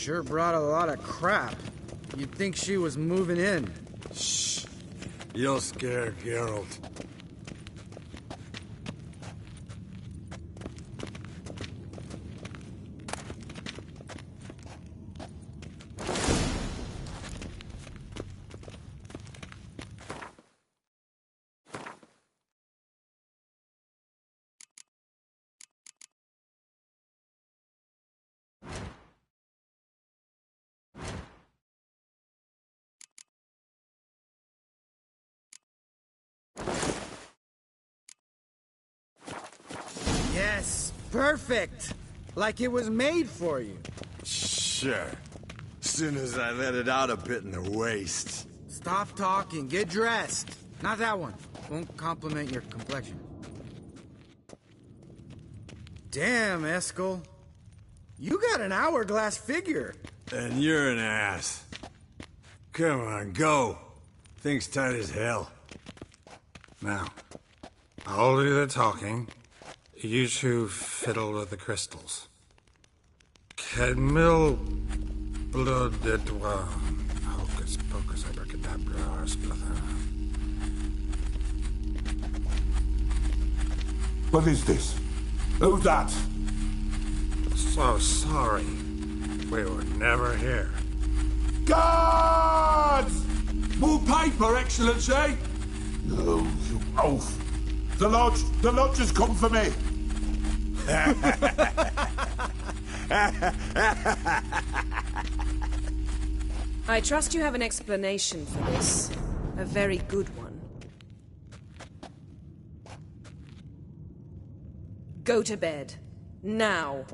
Sure brought a lot of crap. You'd think she was moving in. Shh. You'll scare Geralt. Yes, perfect! Like it was made for you. Sure. Soon as I let it out a bit in the waist. Stop talking, get dressed. Not that one. Won't compliment your complexion. Damn, Eskel. You got an hourglass figure. And you're an ass. Come on, go. Thing's tight as hell. Now, I'll do the talking. You two fiddle with the crystals. Camille blood de toi. Hocus pocus abracadabra splather. What is this? Who's that? So sorry. We were never here. Guards! More paper, Excellency! No, you oaf. The lodge has come for me. I trust you have an explanation for this. A very good one. Go to bed. Now.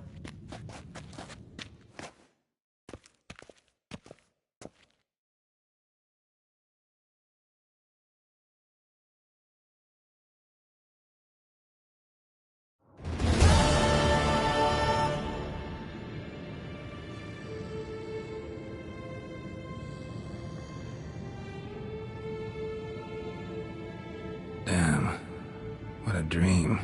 Damn. What a dream.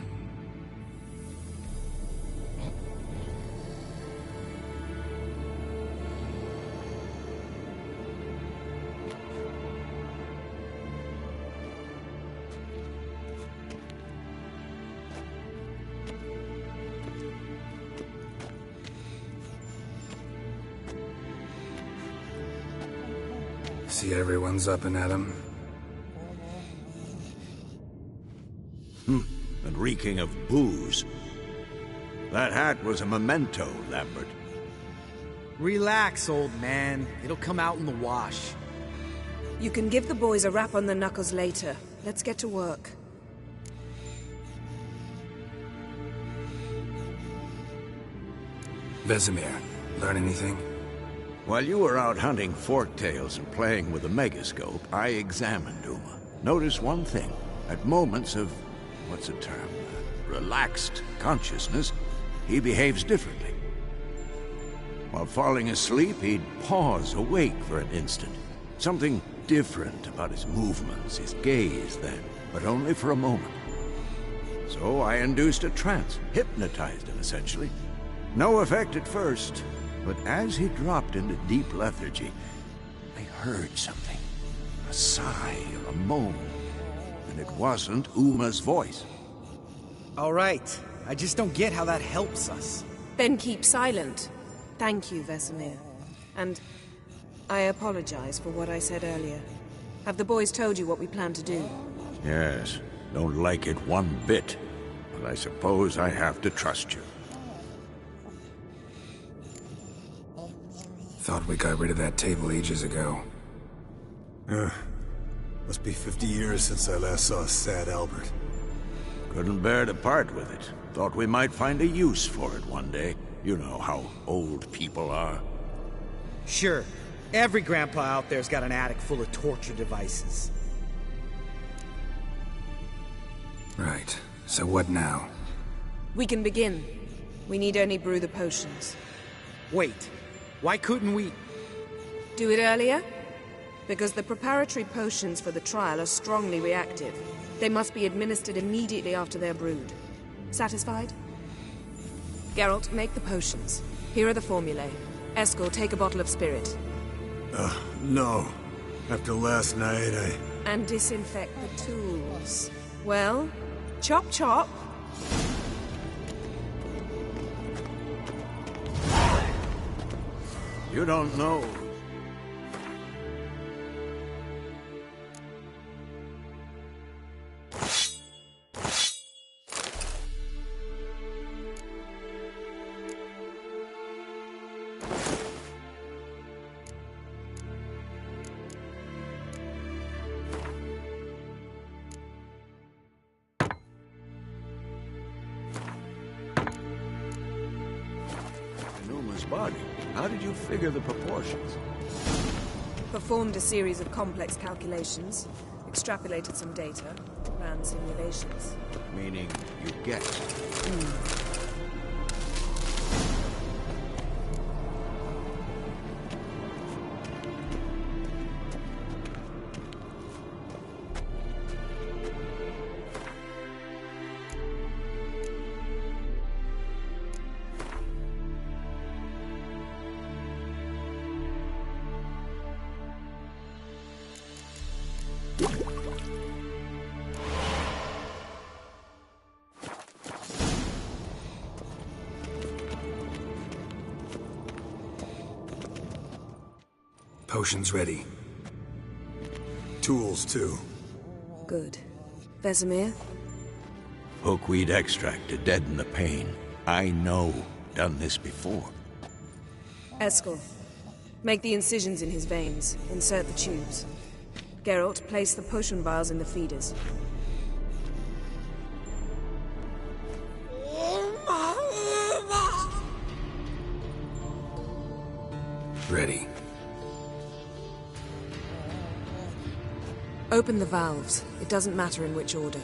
See everyone's up and at 'em. And reeking of booze. That hat was a memento, Lambert. Relax, old man. It'll come out in the wash. You can give the boys a rap on the knuckles later. Let's get to work. Vesemir, learn anything? While you were out hunting forktails and playing with the megascope, I examined Uma. Notice one thing. At moments of, what's the term? Relaxed consciousness, he behaves differently. While falling asleep, he'd pause awake for an instant. Something different about his movements, his gaze then, but only for a moment. So I induced a trance, hypnotized him essentially. No effect at first, but as he dropped into deep lethargy, I heard something. A sigh or a moan. And it wasn't Uma's voice. All right. I just don't get how that helps us. Then keep silent. Thank you, Vesemir. And I apologize for what I said earlier. Have the boys told you what we plan to do? Yes, don't like it one bit. But I suppose I have to trust you. Thought we got rid of that table ages ago. Must be 50 years since I last saw sad Albert. Couldn't bear to part with it. Thought we might find a use for it one day. You know how old people are. Sure. Every grandpa out there's got an attic full of torture devices. Right. So what now? We can begin. We need only brew the potions. Wait. Why couldn't we... Do it earlier? Because the preparatory potions for the trial are strongly reactive. They must be administered immediately after they're brewed. Satisfied? Geralt, make the potions. Here are the formulae. Eskel, take a bottle of spirit. No. After last night, And disinfect the tools. Well, chop chop. You don't know. Numa's body. How did you figure the proportions? Performed a series of complex calculations, extrapolated some data, ran simulations. Meaning you guessed. Potions ready. Tools, too. Good. Vesemir? Hookweed extract to deaden the pain. I know. Done this before. Eskel, make the incisions in his veins. Insert the tubes. Geralt, place the potion vials in the feeders. Ready. Open the valves. It doesn't matter in which order.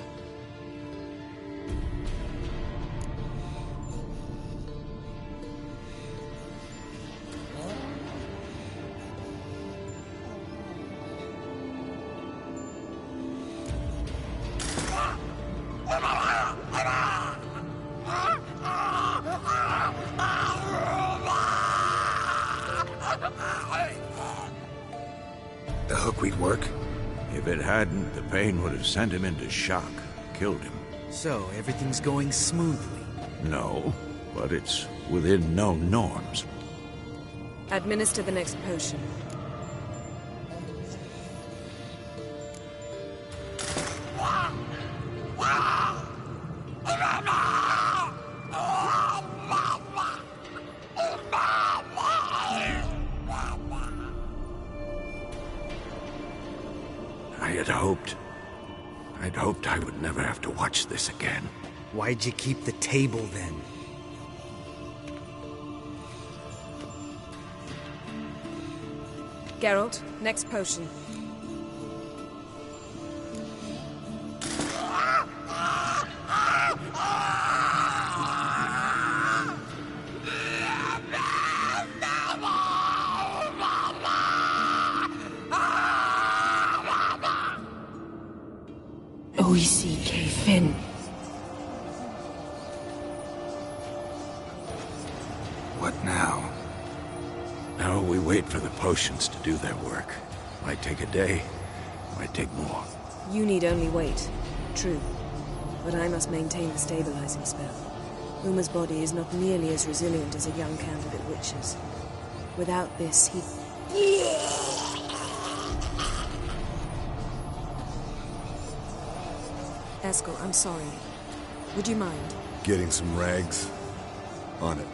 The hookweed work? If it hadn't, the pain would have sent him into shock, killed him. So, everything's going smoothly. No, but it's within known norms. Administer the next potion. I'd hoped I would never have to watch this again. Why'd you keep the table then? Geralt, next potion. OECK Finn. What now? Now we wait for the potions to do their work. Might take a day, might take more. You need only wait. True. But I must maintain the stabilizing spell. Uma's body is not nearly as resilient as a young candidate witch's. Without this, he... Eskel, I'm sorry. Would you mind? Getting some rags? On it.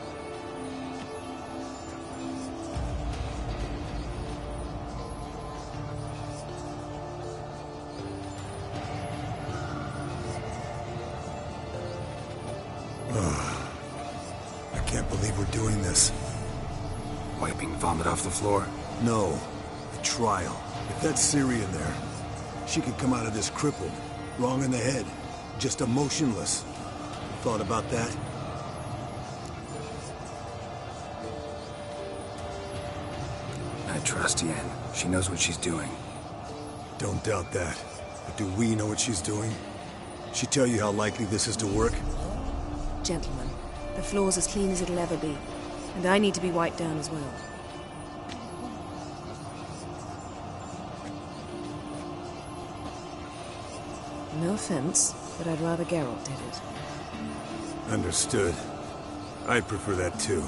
I can't believe we're doing this. Wiping vomit off the floor? No. The trial. If that's Ciri in there, she could come out of this crippled. Wrong in the head. Just emotionless. Thought about that? I trust Yen. She knows what she's doing. Don't doubt that. But do we know what she's doing? She tell you how likely this is to work? Gentlemen, the floor's as clean as it'll ever be. And I need to be wiped down as well. No offense, but I'd rather Geralt did it. Understood. I'd prefer that too.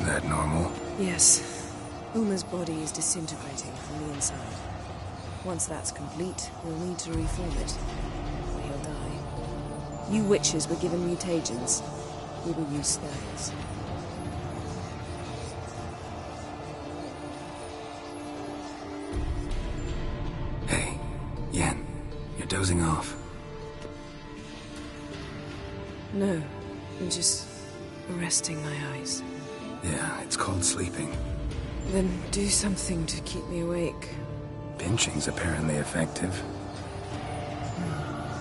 That normal? Yes. Uma's body is disintegrating from the inside. Once that's complete, we'll need to reform it. Or he'll die. You witches were given mutagens. We will use spells. Hey, Yen, you're dozing off. No, I'm just resting my eyes. Yeah, it's called sleeping. Then do something to keep me awake. Pinching's apparently effective.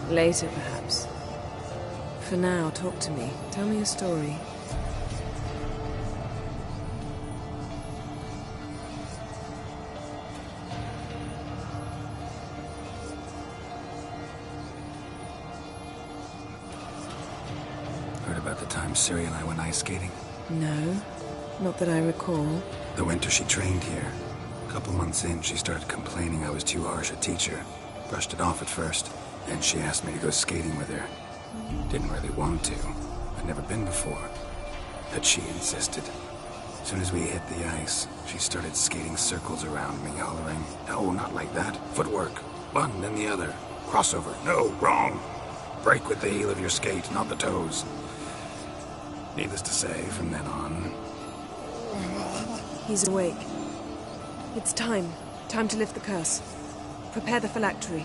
Later, perhaps. For now, talk to me. Tell me a story. Heard about the time Ciri and I went ice skating? No, not that I recall. The winter she trained here. A couple months in, she started complaining I was too harsh a teacher. Brushed it off at first, then she asked me to go skating with her. Didn't really want to. I'd never been before. But she insisted. As soon as we hit the ice, she started skating circles around me, hollering, "No, not like that. Footwork. One, then the other. Crossover. No, wrong. Break with the heel of your skate, not the toes." Needless to say, from then on... He's awake. It's time. Time to lift the curse. Prepare the phylactery.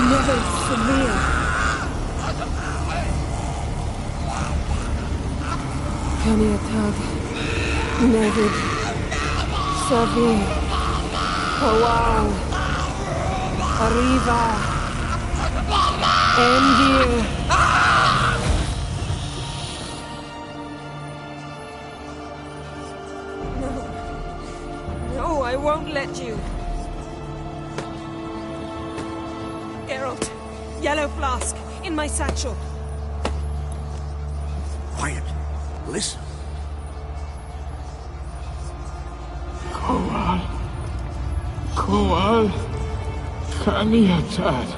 Never severe. Kaniatag. Nevid. Savi. Hawal. Arriva. Endir. No. No, I won't let you. Geralt. Yellow flask. In my satchel. Quiet. Listen. Koal. Kaniatad.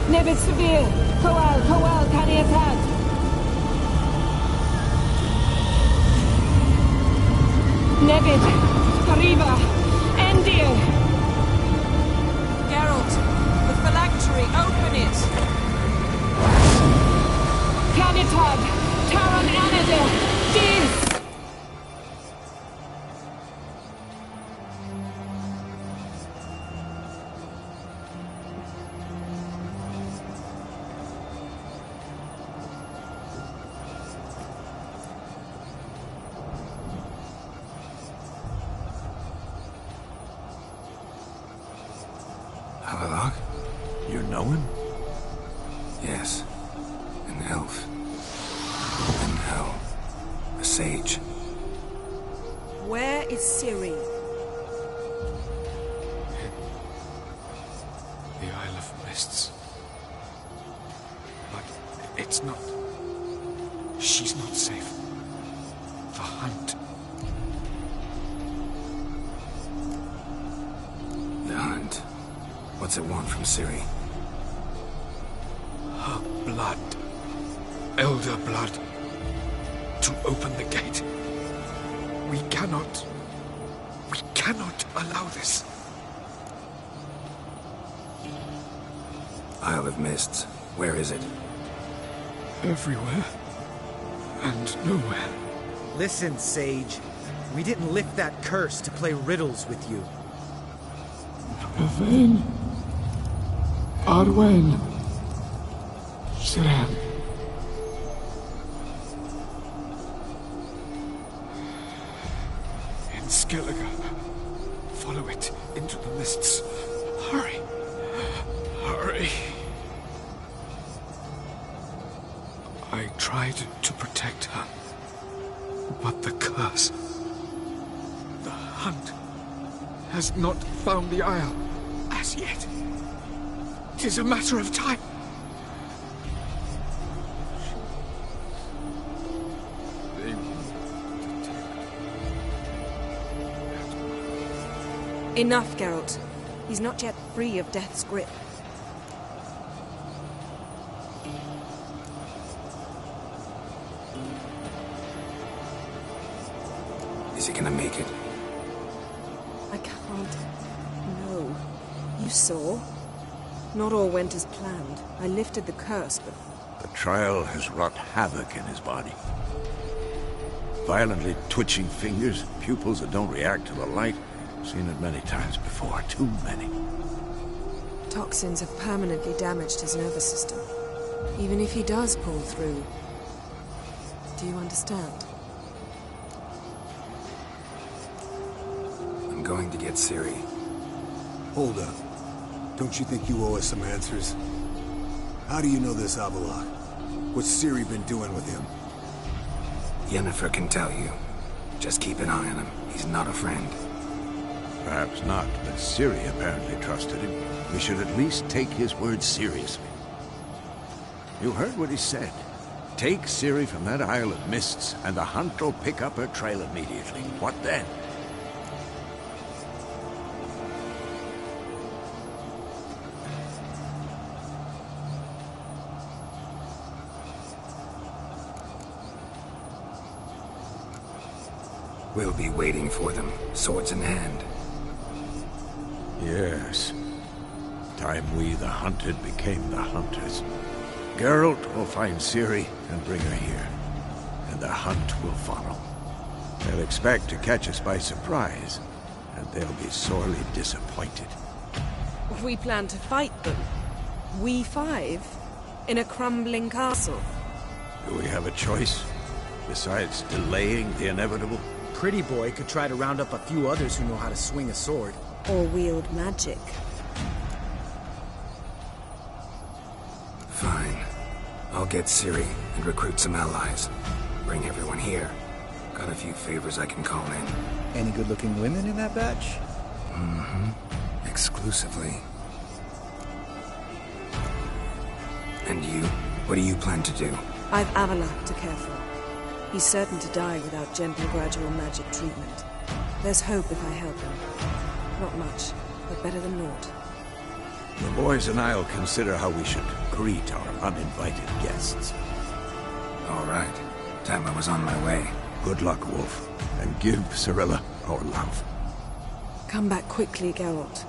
Nevid severe. Koal, Kaniatad. Nevid. Arriva. Endir. Geralt, the phylactery, open it. Kaniatad. Taran Anadir. Dis. Havelock? You know him? Yes. An elf. And hell. A sage. Where is Ciri? The Isle of Mists. But it's not... She's not safe. The hunt. The hunt. What's it want from Ciri? Her blood. Elder blood. To open the gate. We cannot allow this. Isle of Mists. Where is it? Everywhere. And nowhere. Listen, Sage. We didn't lift that curse to play riddles with you. Then Arwen. Siren. In Skellige. Follow it into the mists. Hurry. Hurry. I tried to protect her. But the curse. The hunt has not found the Isle as yet. 'Tis a matter of time. They will detect. Enough, Geralt. He's not yet free of death's grip. Is he gonna make it? I can't. No. You saw? Not all went as planned. I lifted the curse, but... The trial has wrought havoc in his body. Violently twitching fingers, pupils that don't react to the light. Seen it many times before, too many. Toxins have permanently damaged his nervous system. Even if he does pull through. Do you understand? I'm going to get Ciri. Hold up. Don't you think you owe us some answers? How do you know this Avallac'h? What's Ciri been doing with him? Yennefer can tell you. Just keep an eye on him. He's not a friend. Perhaps not, but Ciri apparently trusted him. We should at least take his words seriously. You heard what he said. Take Ciri from that Isle of Mists, and the hunt will pick up her trail immediately. What then? We'll be waiting for them, swords in hand. Yes. Time we, the hunted, became the hunters. Geralt will find Ciri and bring her here. And the hunt will follow. They'll expect to catch us by surprise, and they'll be sorely disappointed. We plan to fight them. We five? In a crumbling castle? Do we have a choice? Besides delaying the inevitable? Pretty boy could try to round up a few others who know how to swing a sword. Or wield magic. Fine. I'll get Ciri and recruit some allies. Bring everyone here. Got a few favors I can call in. Any good-looking women in that batch? Mm-hmm. Exclusively. And you? What do you plan to do? I've Avallac'h to care for. He's certain to die without gentle, gradual magic treatment. There's hope if I help him. Not much, but better than naught. The boys and I'll consider how we should greet our uninvited guests. All right. Time I was on my way. Good luck, Wolf, and give Cirilla our love. Come back quickly, Geralt.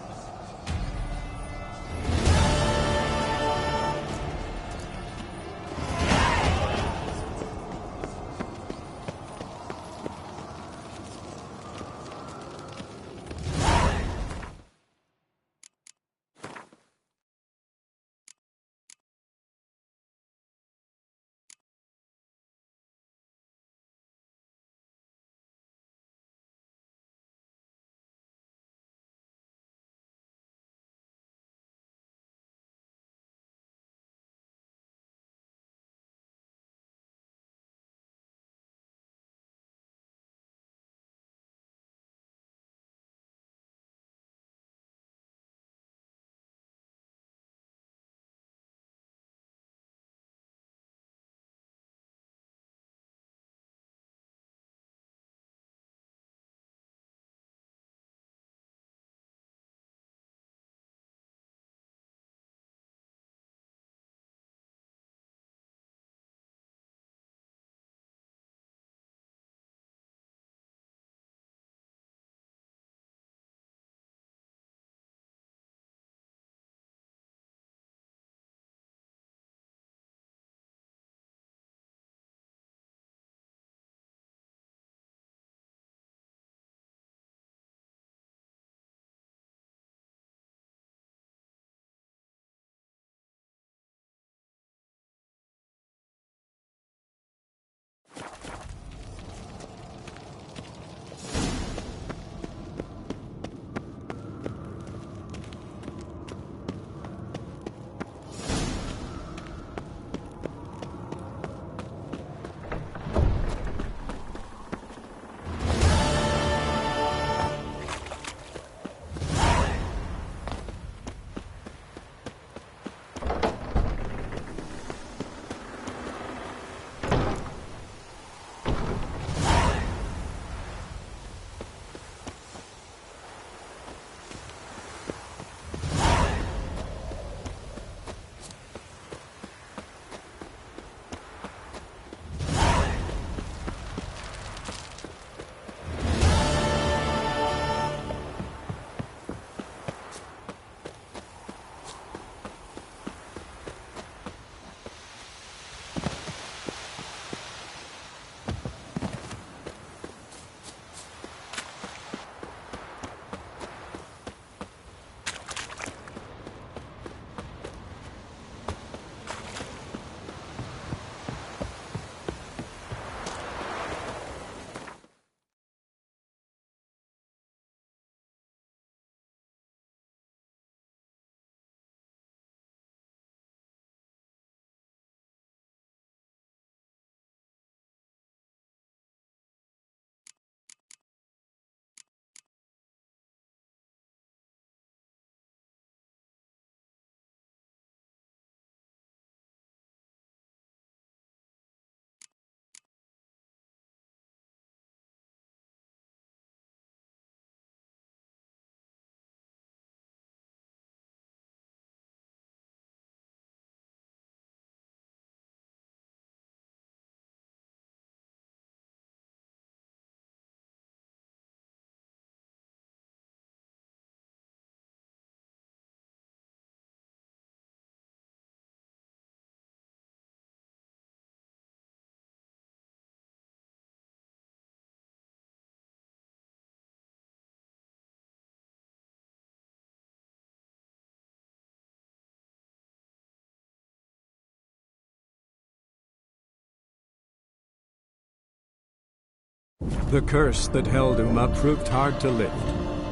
The curse that held Uma proved hard to lift,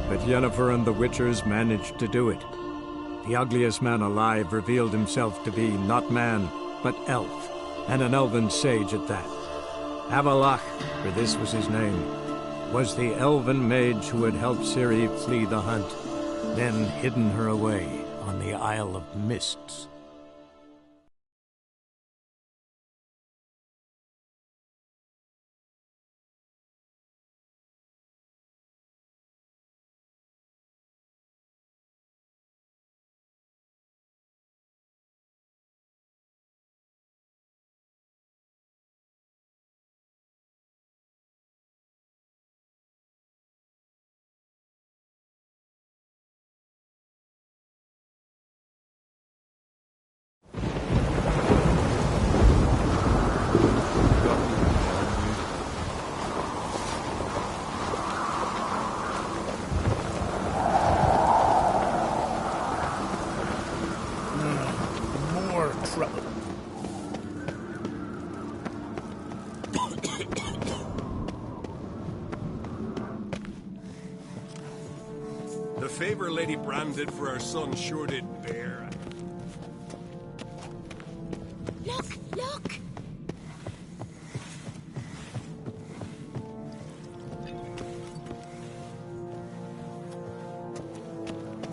but Yennefer and the Witchers managed to do it. The ugliest man alive revealed himself to be not man, but elf, and an elven sage at that. Avalach, for this was his name, was the elven mage who had helped Ciri flee the hunt, then hidden her away on the Isle of Mists. The favor Lady Bran did for her son sure did bear. Look! Look!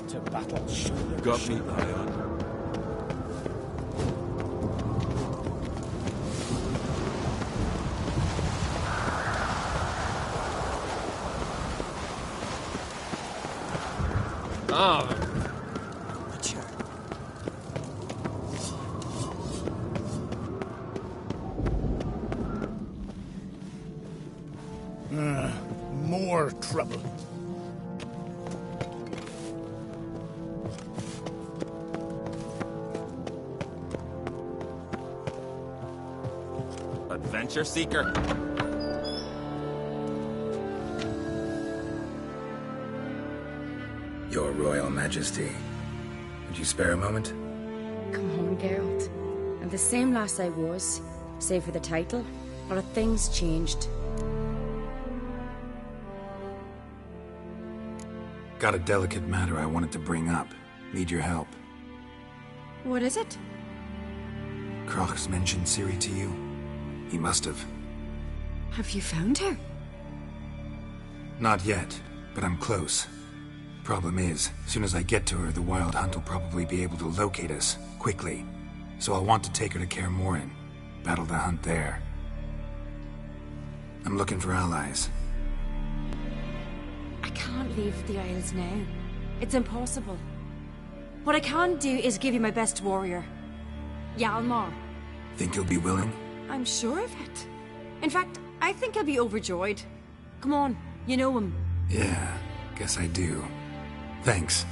To battle shoulder. Got me, Ion. More trouble. Adventure seeker. Your Royal Majesty. Would you spare a moment? Come on, Geralt. I'm the same lass I was, save for the title. A lot of things changed. Got a delicate matter I wanted to bring up. Need your help. What is it? Croc's mentioned Ciri to you? He must have. Have you found her? Not yet, but I'm close. Problem is, as soon as I get to her, the Wild Hunt will probably be able to locate us, quickly. So I'll want to take her to Kaer Morhen. Battle the hunt there. I'm looking for allies. I can't leave the Isles now. It's impossible. What I can do is give you my best warrior. Hjalmar. Think you'll be willing? I'm sure of it. In fact, I think I'll be overjoyed. Come on, you know him. Yeah, guess I do. Thanks.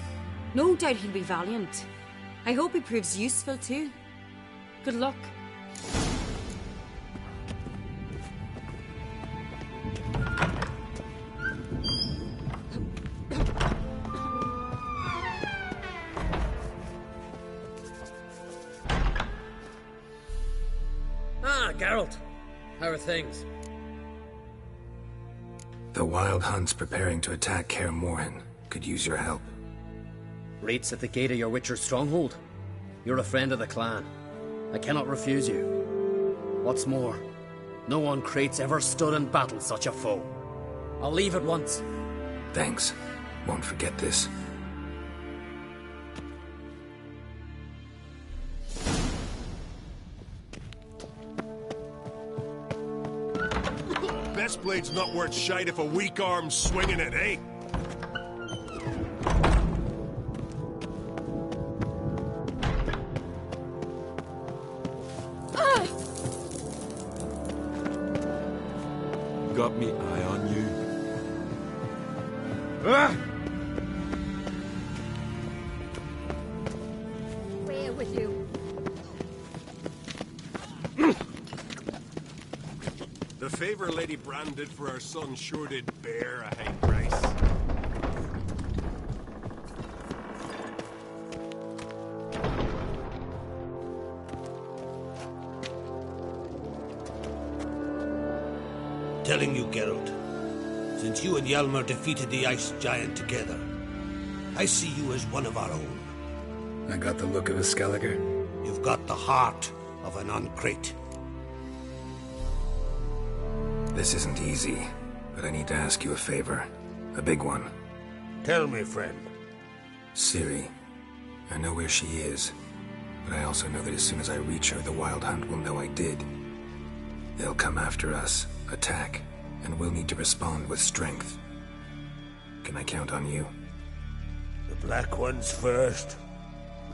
No doubt he'll be valiant. I hope he proves useful too. Good luck. Geralt. How are things? The Wild Hunt's preparing to attack Kaer Morhen. Could use your help. Raid's at the gate of your Witcher's stronghold. You're a friend of the clan. I cannot refuse you. What's more, no one Crate's ever stood in battle such a foe. I'll leave at once. Thanks. Won't forget this. Best blade's not worth shite if a weak arm's swinging it, eh? Got me eye on you. Where with you? The favor Lady Bran did for her son sure did bear a high price. telling you, Geralt. Since you and Hjalmar defeated the Ice Giant together, I see you as one of our own. I got the look of a Skelliger. You've got the heart of an Uncrate. This isn't easy, but I need to ask you a favor. A big one. Tell me, friend. Ciri. I know where she is, but I also know that as soon as I reach her, the Wild Hunt will know I did. They'll come after us, attack, and we'll need to respond with strength. Can I count on you? The Black Ones first,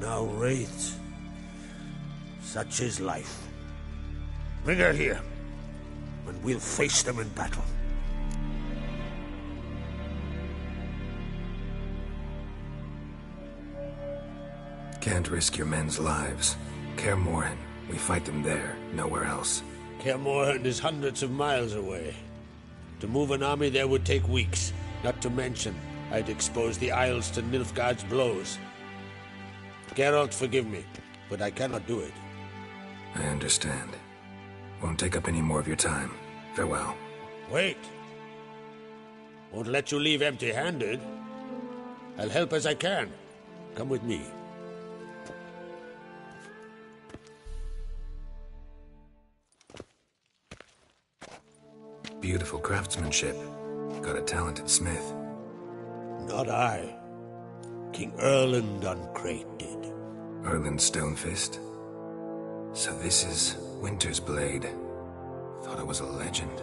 now Wraiths. Such is life. Bring her here, and we'll face them in battle. Can't risk your men's lives. Kaer Morhen, we fight them there, nowhere else. Kaer Morhen is hundreds of miles away. To move an army there would take weeks, not to mention I'd expose the Isles to Nilfgaard's blows. Geralt, forgive me, but I cannot do it. I understand. Won't take up any more of your time. Farewell. Wait. Won't let you leave empty-handed. I'll help as I can. Come with me. Beautiful craftsmanship. Got a talented smith. Not I. King Erland Uncrate did. Erland Stonefist? So this is Winter's Blade. Thought it was a legend.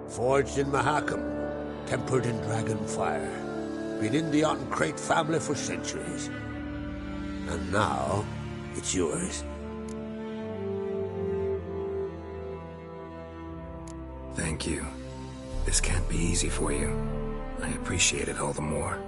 Forged in Mahakam, tempered in dragon fire. Been in the Uncrate family for centuries. And now, it's yours. Thank you. This can't be easy for you. I appreciate it all the more.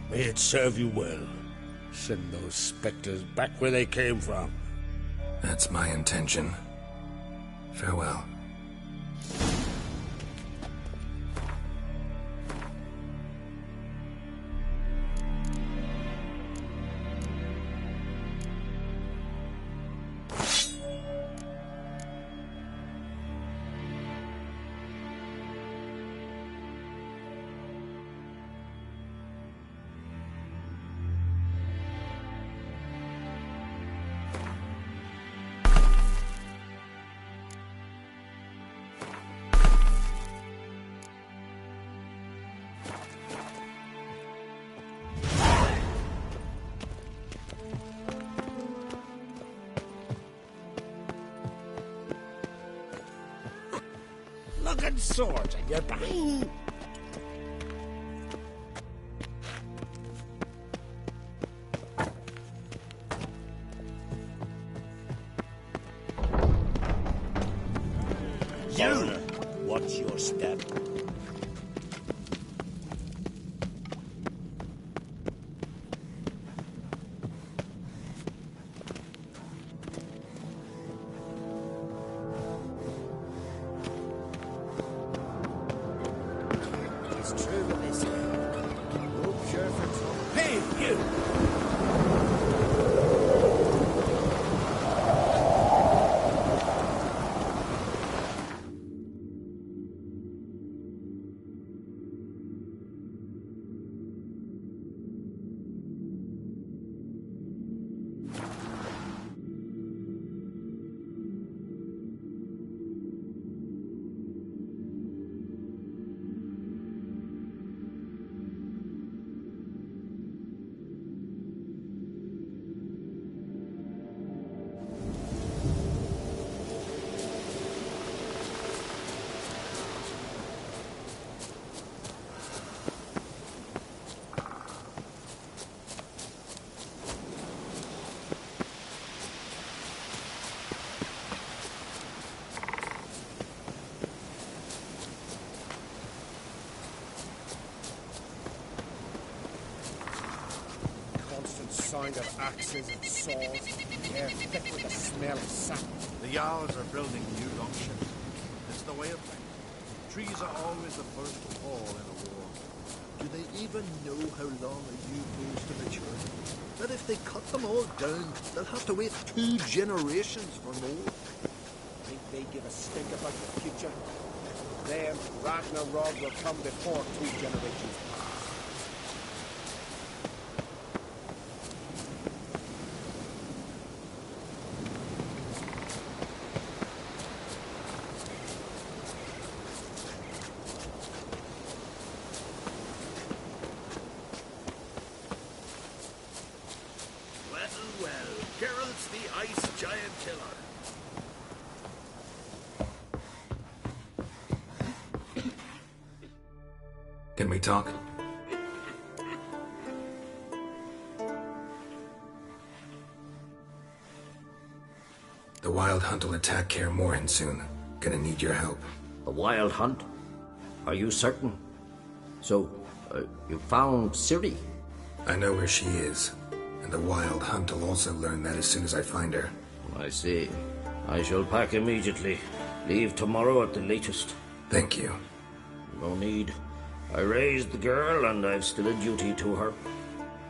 May it serve you well. Send those specters back where they came from. That's my intention. Farewell. Looking swords on your back. You! What's your step? Sound of axes and saws, the air thick with the smell of sap. The Jarls are building new longships. It's the way of things. Trees are always the first to fall in a war. Do they even know how long a yew grows to mature? That if they cut them all down, they'll have to wait 2 generations for more. Think they give a stink about the future? Them Ragnarok will come before 2 generations pass. Well, Geralt's the ice giant killer. Can we talk? The Wild Hunt will attack Kaer Morhen soon. Gonna need your help. A wild hunt? Are you certain? So, you found Ciri? I know where she is. And the Wild Hunt will also learn that as soon as I find her. I see. I shall pack immediately. Leave tomorrow at the latest. Thank you. No need. I raised the girl, and I've still a duty to her.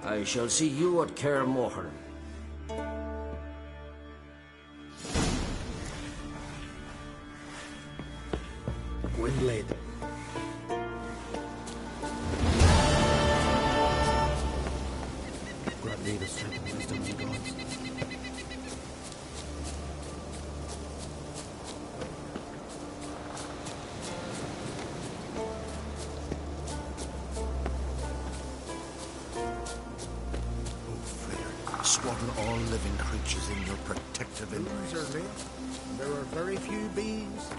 I shall see you at Kaer Morhen. Gwynblade. Grant me the strength and wisdom of the gods. Swaddle all living creatures in your protective embrace. Bees are rare. There are very few bees.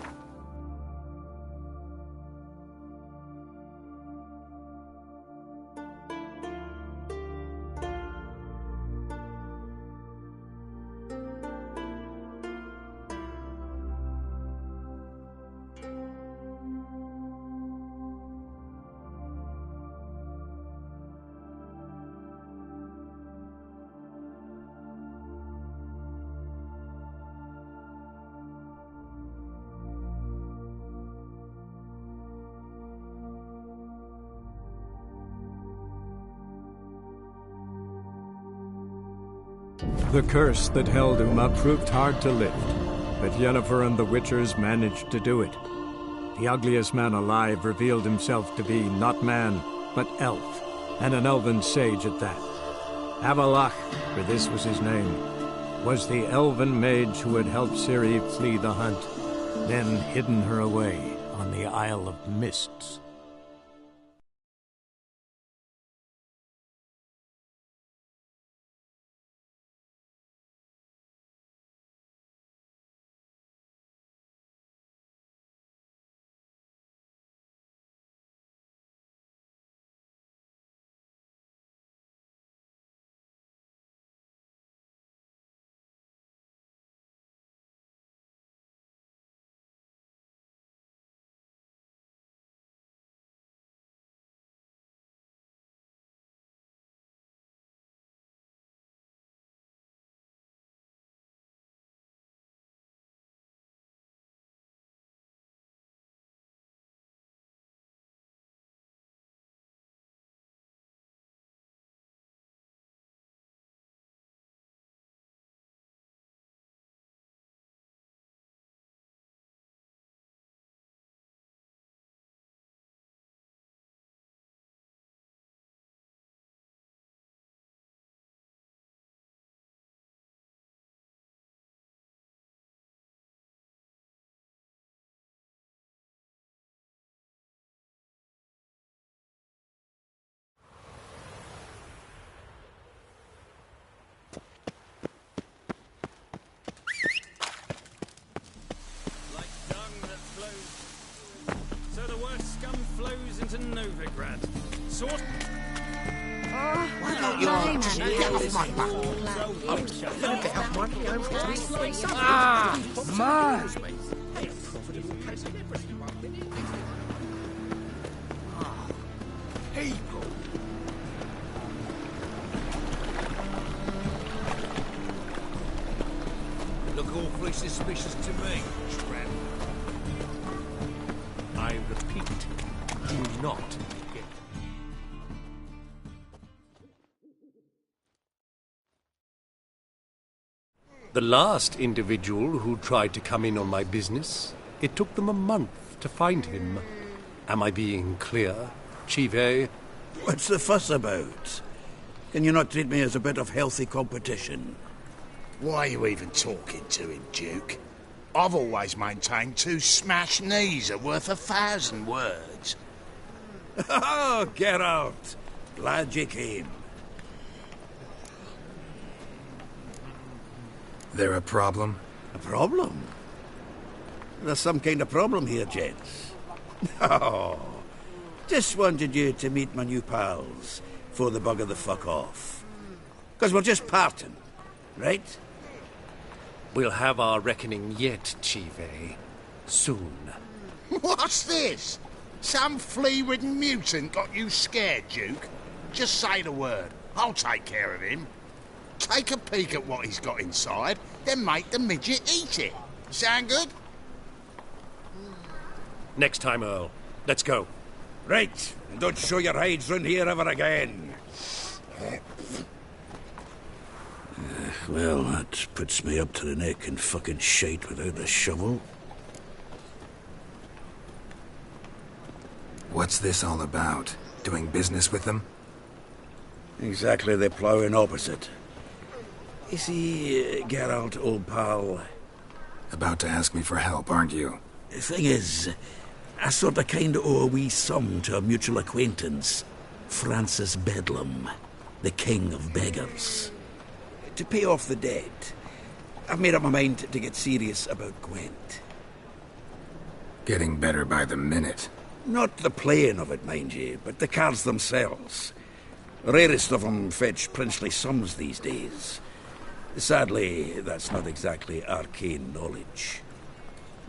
The curse that held Uma proved hard to lift, but Yennefer and the Witchers managed to do it. The ugliest man alive revealed himself to be not man, but elf, and an elven sage at that. Avalach, for this was his name, was the elven mage who had helped Ciri flee the hunt, then hidden her away on the Isle of Mists. Into Novigrad. Sort. Why don't you all just get off my back? I'm gonna get off money over this. Ah, man! People! Look awfully suspicious to me, Trent. I'm the not get... The last individual who tried to come in on my business, it took them a month to find him. Am I being clear, Chive? What's the fuss about? Can you not treat me as a bit of healthy competition? Why are you even talking to him, Duke? I've always maintained 2 smashed knees are worth 1,000 words. Oh, get out! Glad you came. There a problem? A problem? There's some kind of problem here, gents. Oh, just wanted you to meet my new pals before they bugger the fuck off. Because we're just parting, right? We'll have our reckoning yet, Chive. Soon. What's this? Some flea-ridden mutant got you scared, Duke? Just say the word. I'll take care of him. Take a peek at what he's got inside, then make the midget eat it. Sound good? Next time, Earl. Let's go. Right, and don't show your hides round here ever again. Well, that puts me up to the neck in fucking shite without the shovel. What's this all about? Doing business with them? Exactly the ploughing opposite. You see, Geralt, old pal... About to ask me for help, aren't you? The thing is, I sort of kind of owe a wee sum to a mutual acquaintance, Francis Bedlam, the king of beggars. To pay off the debt, I've made up my mind to get serious about Gwent. Getting better by the minute. Not the playing of it, mind you, but the cards themselves. The rarest of them fetch princely sums these days. Sadly, that's not exactly arcane knowledge.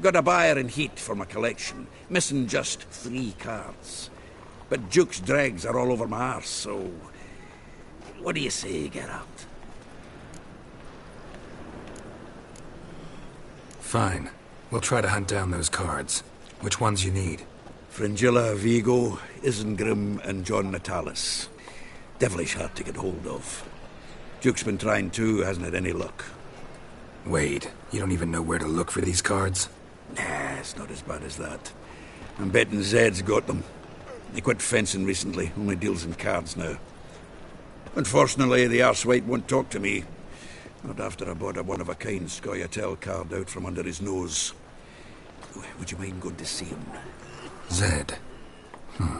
Got a buyer in heat for my collection, missing just 3 cards. But Duke's dregs are all over my arse, so... What do you say, Geralt? Fine. We'll try to hunt down those cards. Which ones you need? Fringilla, Vigo, Isengrim, and John Natalis. Devilish hard to get hold of. Duke's been trying too, hasn't had any luck. Wait, you don't even know where to look for these cards? Nah, it's not as bad as that. I'm betting Zed's got them. He quit fencing recently, only deals in cards now. Unfortunately, the arsewite won't talk to me. Not after I bought a one-of-a-kind Scoia'tael card out from under his nose. Would you mind going to see him? Zed.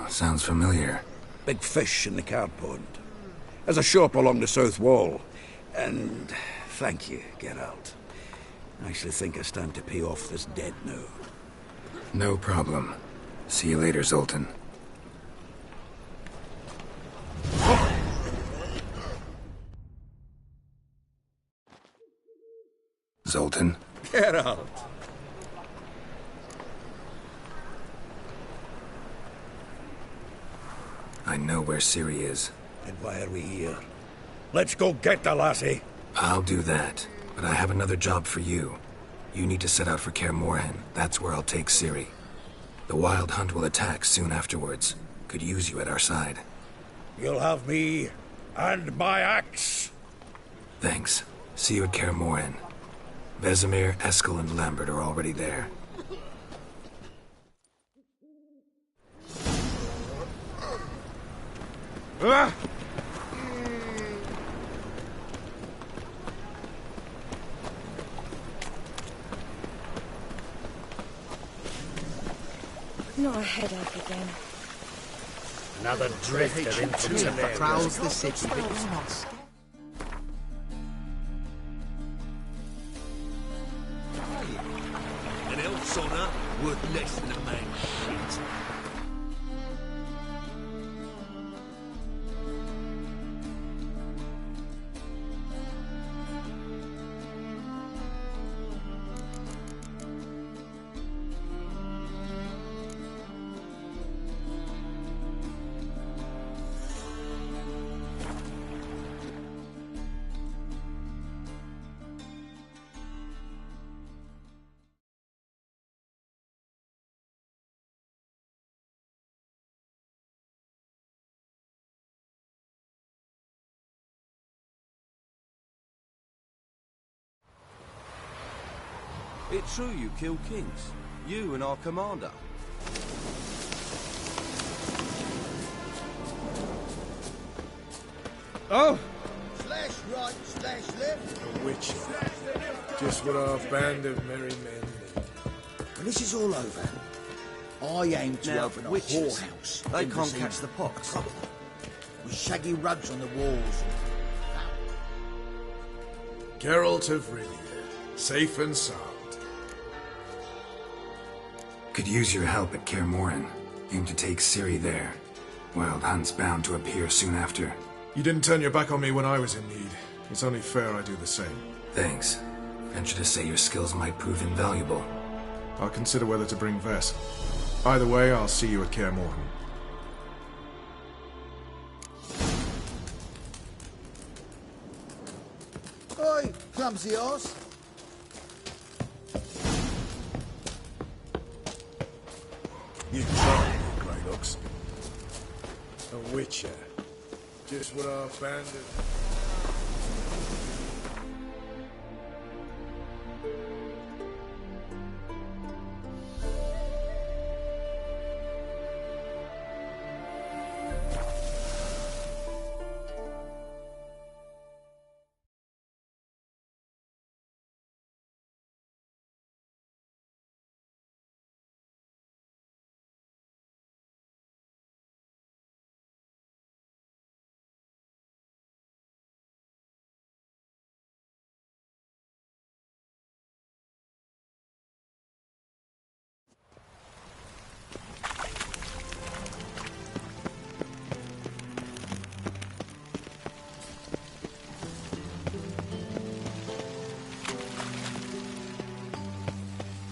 Sounds familiar. Big fish in the card pond. Has a shop along the south wall. And thank you, Geralt. I actually think I stand to pay off this debt now. No problem. See you later, Zoltan. Zoltan? Geralt! I know where Ciri is. Then why are we here? Let's go get the lassie! I'll do that, but I have another job for you. You need to set out for Kaer Morhen. That's where I'll take Ciri. The Wild Hunt will attack soon afterwards. Could use you at our side. You'll have me and my axe. Thanks. See you at Kaer Morhen. Vesemir, Eskel, and Lambert are already there. Not a headache again. Another drifter into the prowls the city. An elf's honor worth less than a man's shit. It's true you kill kings. You and our commander. Oh! Slash right, slash left. A witcher. Just what our band of merry men need. When this is all over, I aim to Now, open a witches, whorehouse. they in can't Brazil. catch the pox. With shaggy rugs on the walls. Geralt of Rivia, safe and sound. Could use your help at Kaer Morhen. Aim to take Ciri there. Wild Hunt's bound to appear soon after. You didn't turn your back on me when I was in need. It's only fair I do the same. Thanks. Venture to say your skills might prove invaluable. I'll consider whether to bring Vess. Either way, I'll see you at Kaer Morhen. Oi, clumsy horse. You tried it, Grey Looks. A witcher. Just what our band of...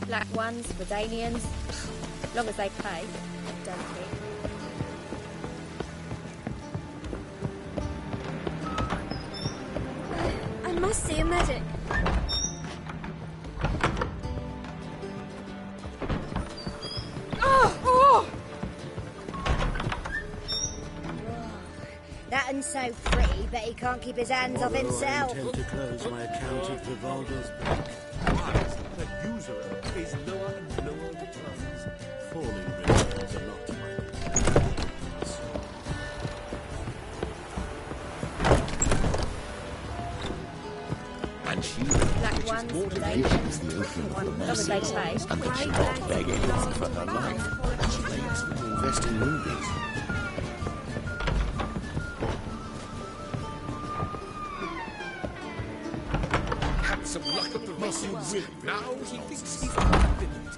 Black ones, Redanians, long as they pay, I don't care. I must see a medic. Oh! That one's so pretty, but he can't keep his hands off himself. I intend to close my account at Vivaldo's bank. The usurer is lower and lower returns. Falling returns are not my And she Black ones, is the opening of the long as they pay. and that she'll not beg anyone for her life. And she claims to invest in movies. Some luck at the races. Now he thinks he's confident.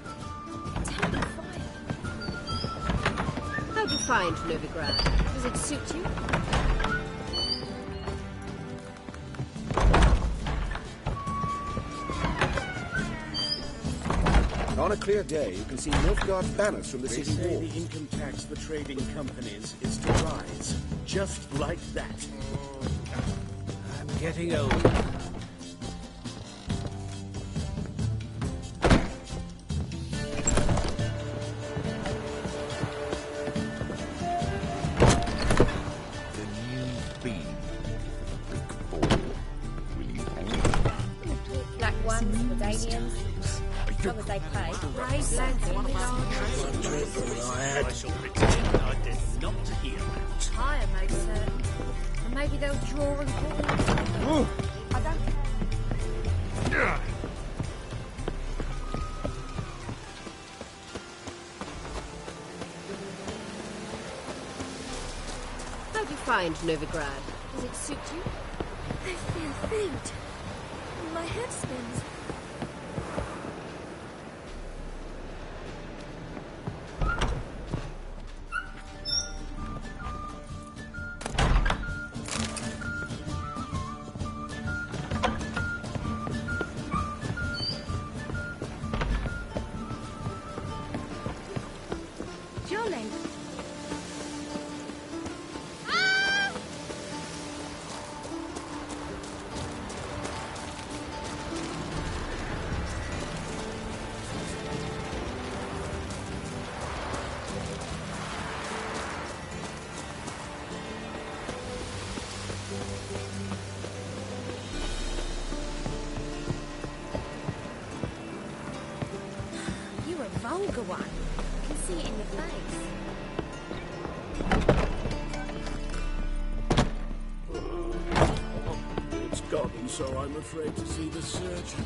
How do you find Novigrad? Does it suit you? On a clear day, you can see Nilfgaard banners from the city walls. The income tax for trading companies is to rise, just like that. I'm getting old. Black ones, Redanians, long as they pay. Rise lads, I shall pretend I did not hear that. I am most certain. And maybe they'll draw and call. I don't care. How do you find Novigrad? Does it suit you? I feel faint. My head spins. Jolly. vulgar one. I can see it in your face. It's gone, so I'm afraid to see the surgeon.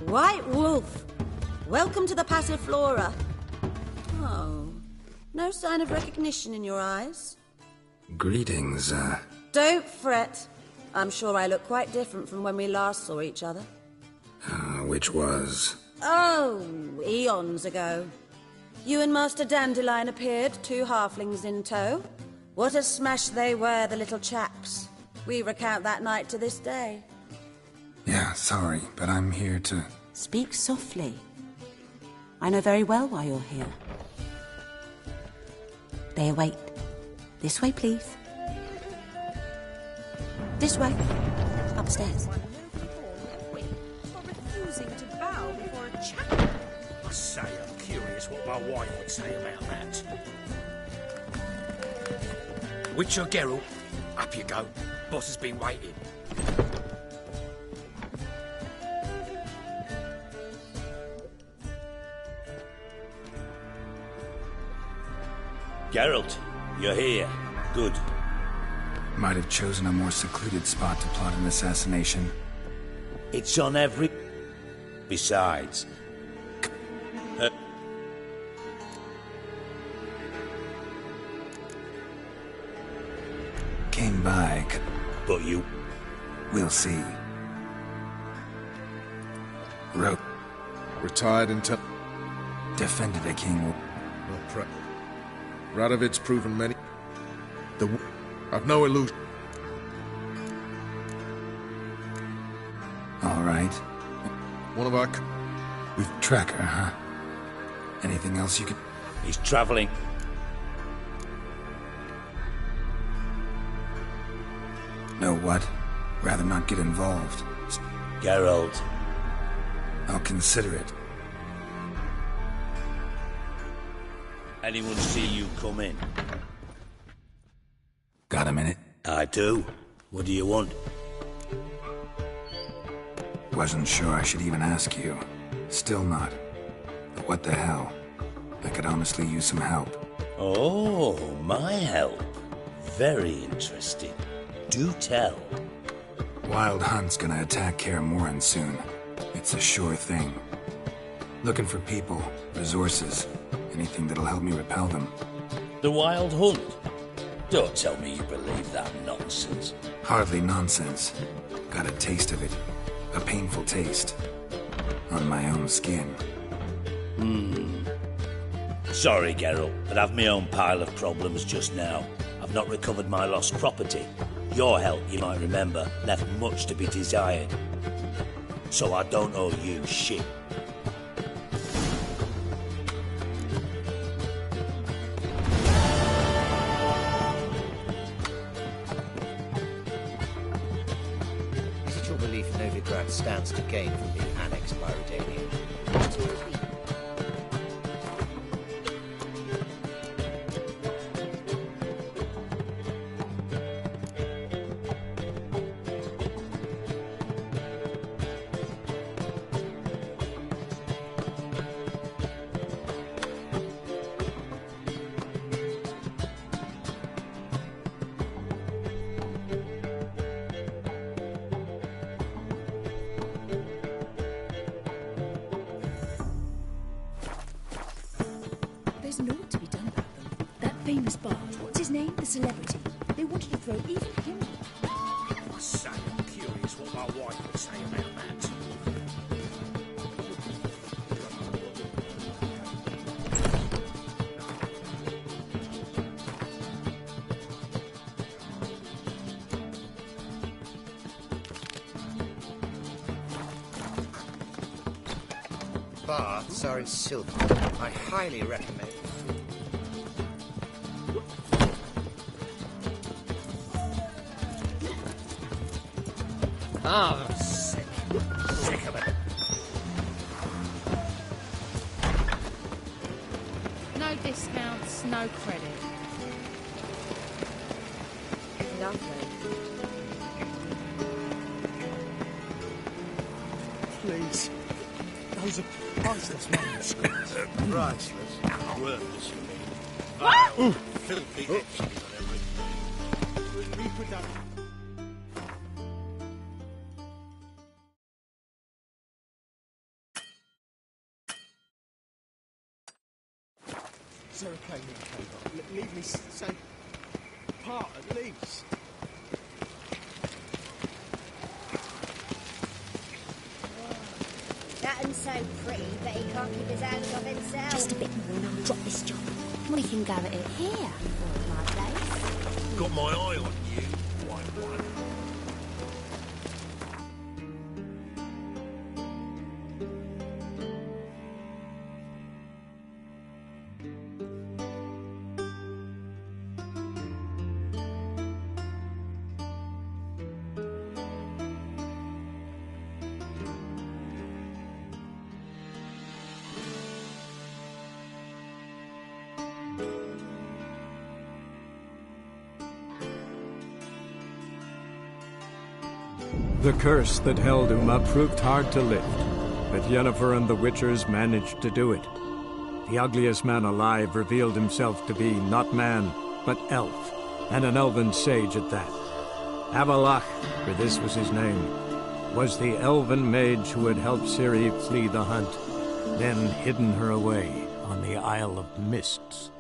White Wolf! Welcome to the Passiflora. Oh, no sign of recognition in your eyes? Greetings, Don't fret. I'm sure I look quite different from when we last saw each other. which was... Oh, eons ago. You and Master Dandelion appeared, 2 halflings in tow. What a smash they were, the little chaps. We recount that night to this day. Yeah, sorry, but I'm here to... Speak softly. I know very well why you're here. They await. This way, please. This way. Upstairs. Refusing to bow before a chap. I say, I'm curious what my wife would say about that. Witcher Geralt, up you go. Boss has been waiting. Geralt, you're here. Good. Might have chosen a more secluded spot to plot an assassination. It's on every... Besides... Came by... But you... We'll see. Wrote... Retired until... Defended a king... Radovid's proven many... I've no illusion. All right. One of our... We've tracker, huh? Anything else you could... He's traveling. Know what? Rather not get involved. Geralt. I'll consider it. Anyone see you come in? Got a minute? I do. What do you want? Wasn't sure I should even ask you. Still not. But what the hell? I could honestly use some help. Oh, my help. Very interesting. Do tell. Wild Hunt's gonna attack Kaer Morhen soon. It's a sure thing. Looking for people, resources, anything that'll help me repel them. The Wild Hunt? Don't tell me you believe that nonsense. Hardly nonsense. Got a taste of it. A painful taste. On my own skin. Sorry, Geralt, but I've my own pile of problems just now. I've not recovered my lost property. Your help, you might remember, left much to be desired. So I don't owe you shit. Is it your belief Novigrad stands to gain from being annexed by Redania? There's an ought to be done about them. That famous bard, what's his name? The celebrity. They wanted to throw even him. I say, I'm curious what my wife would say about that. Baths are in silver. I highly recommend. Ah, sick. Sick of it. No discounts, no credit. Lovely. Please. was a priceless manuscript. Priceless. Worthless, you mean. Vile, filthy etchings on everything. Reproduction. Sarah came in, leave me say part at least. That one's so pretty, but he can't keep his hands off himself. Just a bit more and I'll drop this job. We can go at it here, or my place. Got my eye on you, white one. The curse that held Uma proved hard to lift, but Yennefer and the Witchers managed to do it. The ugliest man alive revealed himself to be not man, but elf, and an elven sage at that. Avalach, for this was his name, was the elven mage who had helped Ciri flee the hunt, then hidden her away on the Isle of Mists.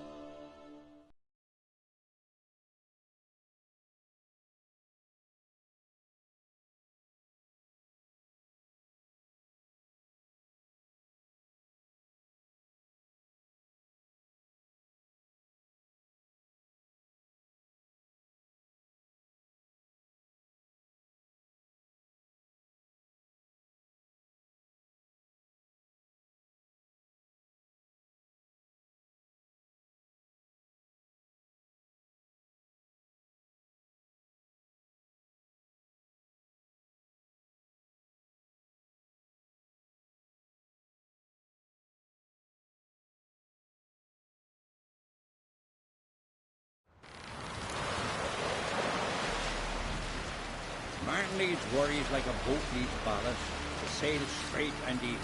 Man leads worries like a boat leads ballast, to sail straight and even.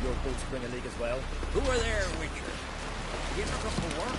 Your boats bring a leak as well. Who are there, Witcher? You ever come for work?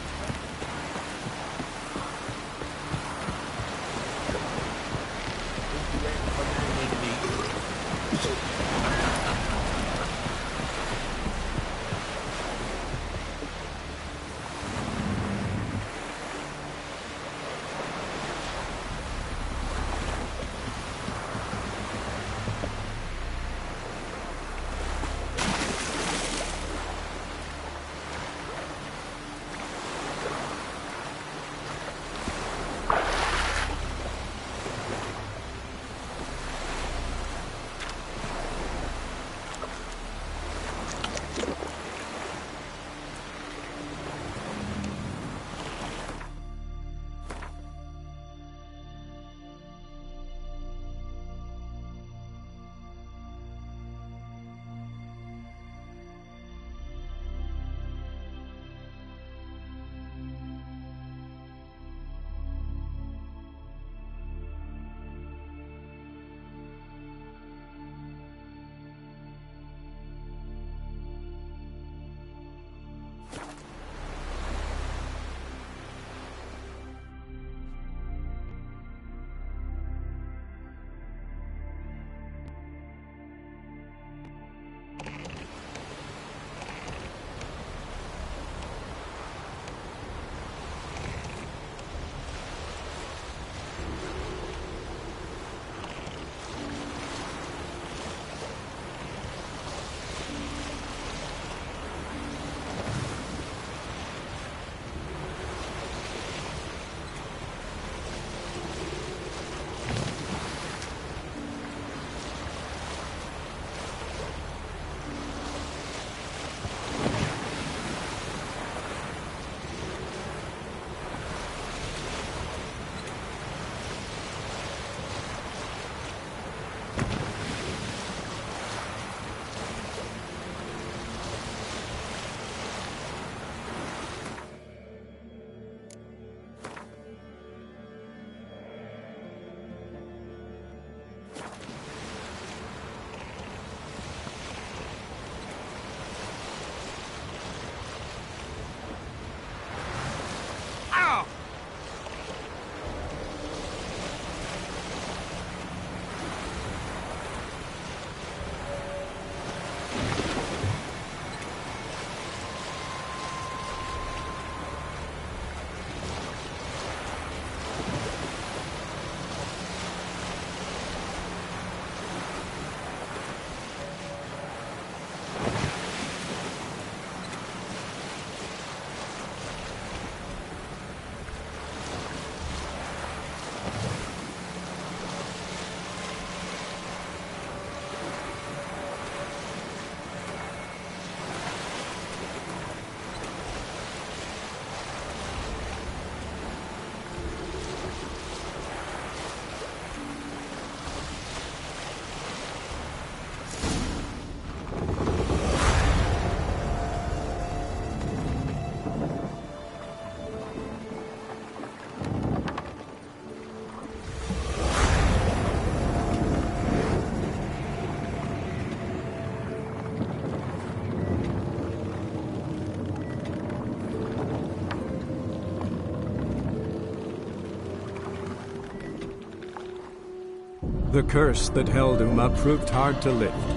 The curse that held Uma proved hard to lift,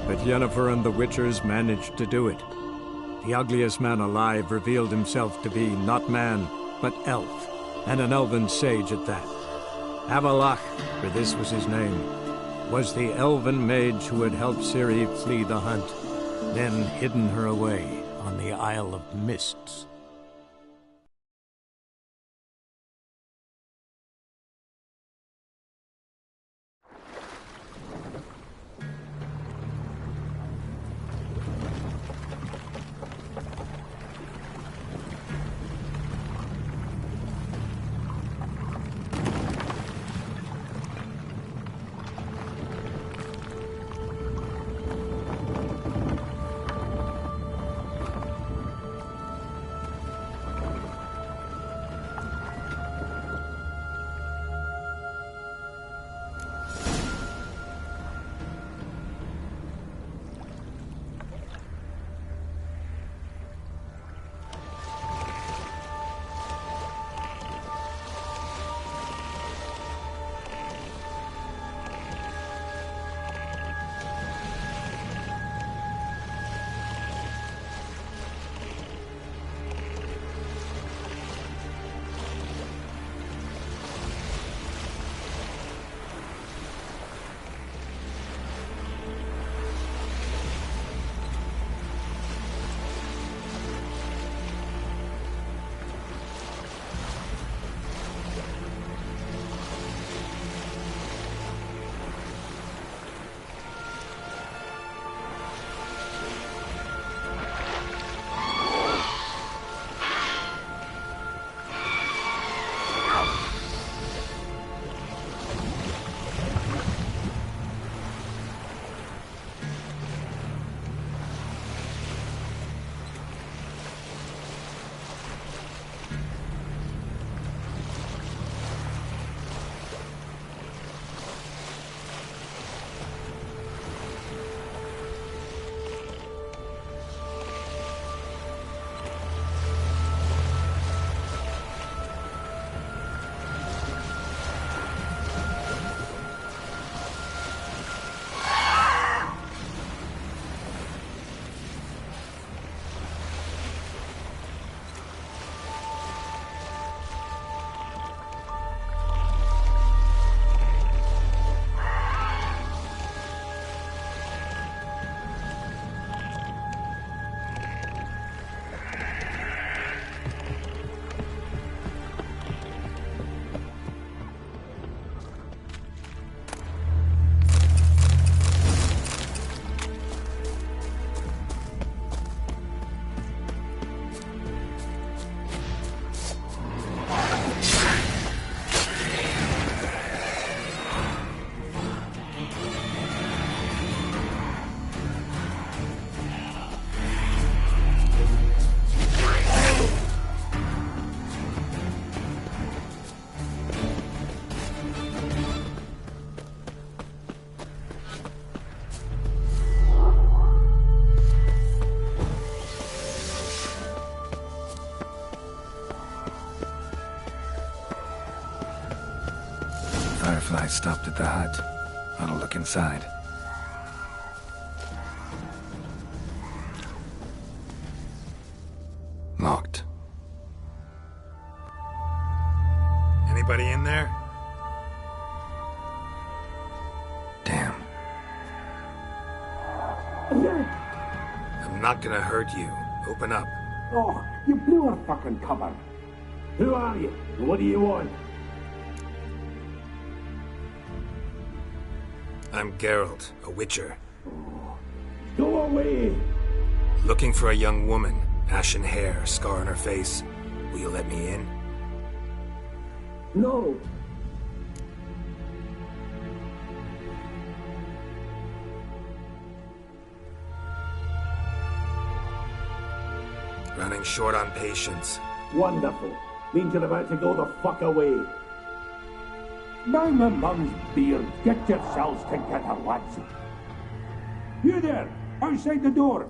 but Yennefer and the Witchers managed to do it. The ugliest man alive revealed himself to be not man, but elf, and an elven sage at that. Avalach, for this was his name, was the elven mage who had helped Ciri flee the hunt, then hidden her away on the Isle of Mists. Firefly stopped at the hut. Ought to look inside. Locked. Anybody in there? Damn. I'm not gonna hurt you. Open up. Oh, you blew our fucking cover. Who are you? What do you want? I'm Geralt, a Witcher. Go away! Looking for a young woman. Ashen hair, scar on her face. Will you let me in? No. Running short on patience. Wonderful. Means you're about to go the fuck away. Now my mum's beard, get yourselves together, lads. You there, outside the door.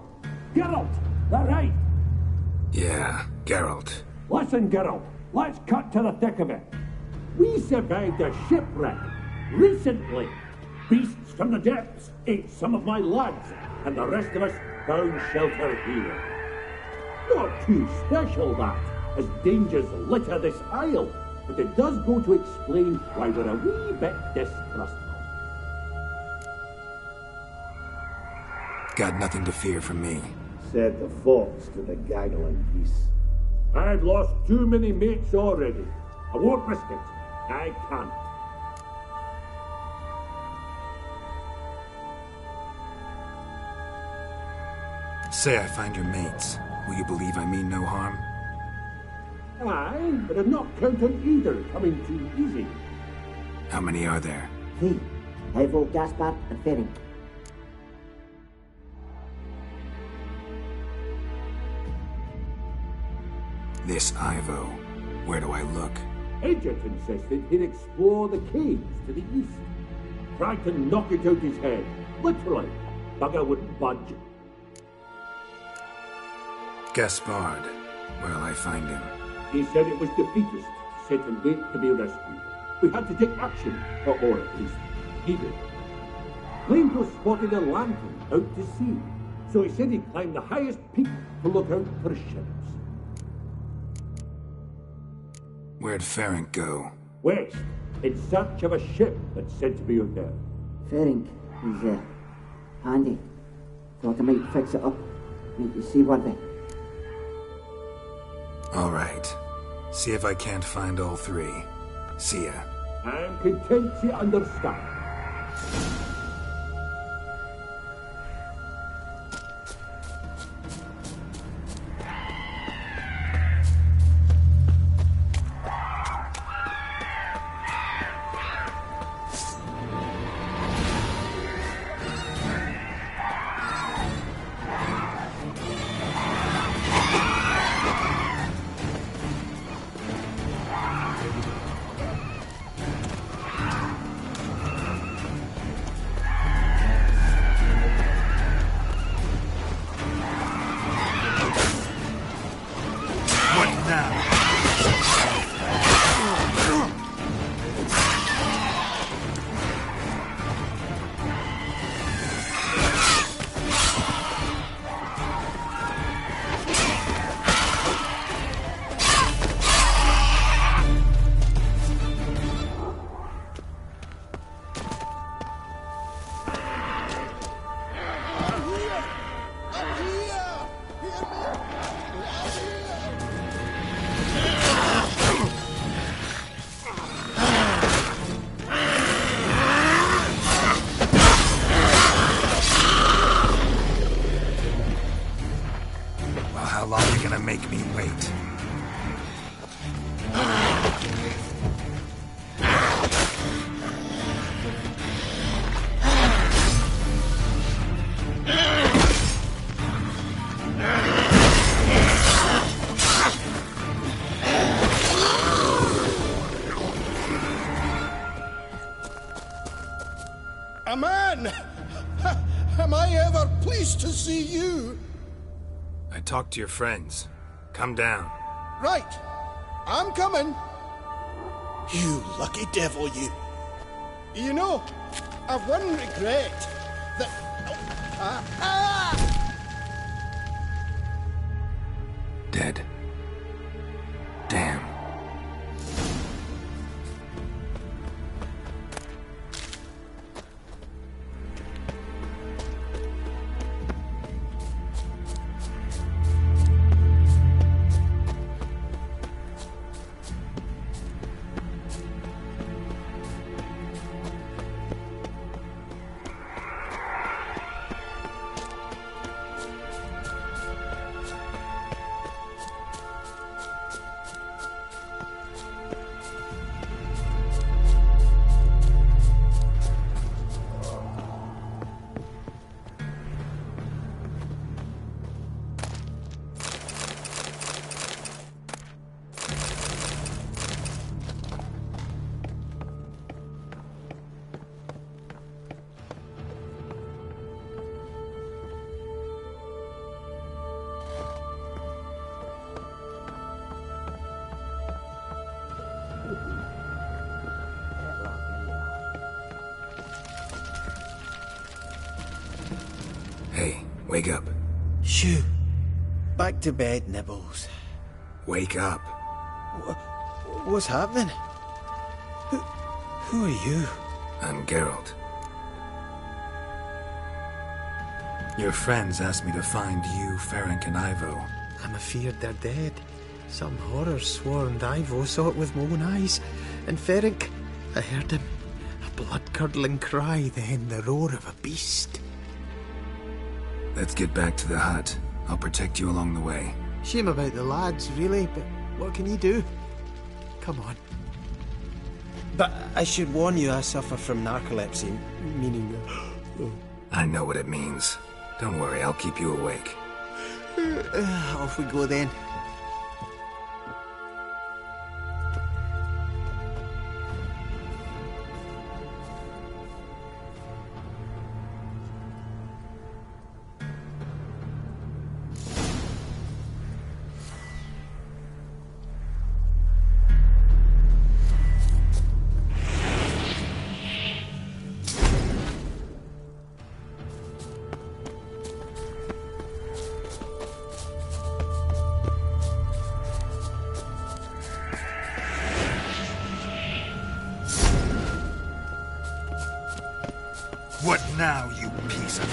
Geralt, that right? Yeah, Geralt. Listen, Geralt, let's cut to the thick of it. We survived a shipwreck recently. Beasts from the depths ate some of my lads, and the rest of us found shelter here. Not too special, that, as dangers litter this isle, but it does go to explain why we're a wee bit distrustful. Got nothing to fear from me. Said the fox to the gaggling geese. I've lost too many mates already. I won't risk it. I can't. Say I find your mates. Will you believe I mean no harm? Aye, but I'm not counting either coming too easy. How many are there? Three. Elfo, Gaspar, and Ferenc. This Ivo. Where do I look? Agent insisted he'd explore the caves to the east. Tried to knock it out his head. Literally. Bugger wouldn't budge. Gaspard. Where'll I find him? He said it was defeatist, set and wait to be rescued. We had to take action, or at least, he did. Plato spotted a lantern out to sea, so he said he'd climb the highest peak to look out for ships. Where'd Ferenc go? West, in search of a ship that's said to be out there. Ferenc is, handy. Thought I might fix it up. Make you see what they... All right. See if I can't find all three. See ya. I'm content you understand. To see you. I talked to your friends. Come down. Right. I'm coming. You lucky devil, you. You know, I've one regret. That... Dead. Damn. Wake up. Shoo. Back to bed, Nibbles. Wake up. What's happening? Who are you? I'm Geralt. Your friends asked me to find you, Ferenc, and Ivo. I'm afeard they're dead. Some horror sworn Ivo saw it with my own eyes. And Ferenc, I heard him. A blood-curdling cry, then the roar of a beast. Let's get back to the hut. I'll protect you along the way. Shame about the lads, really, but what can you do? Come on. But I should warn you, I suffer from narcolepsy, meaning... I know what it means. Don't worry, I'll keep you awake. Off we go then. What now, you piece of...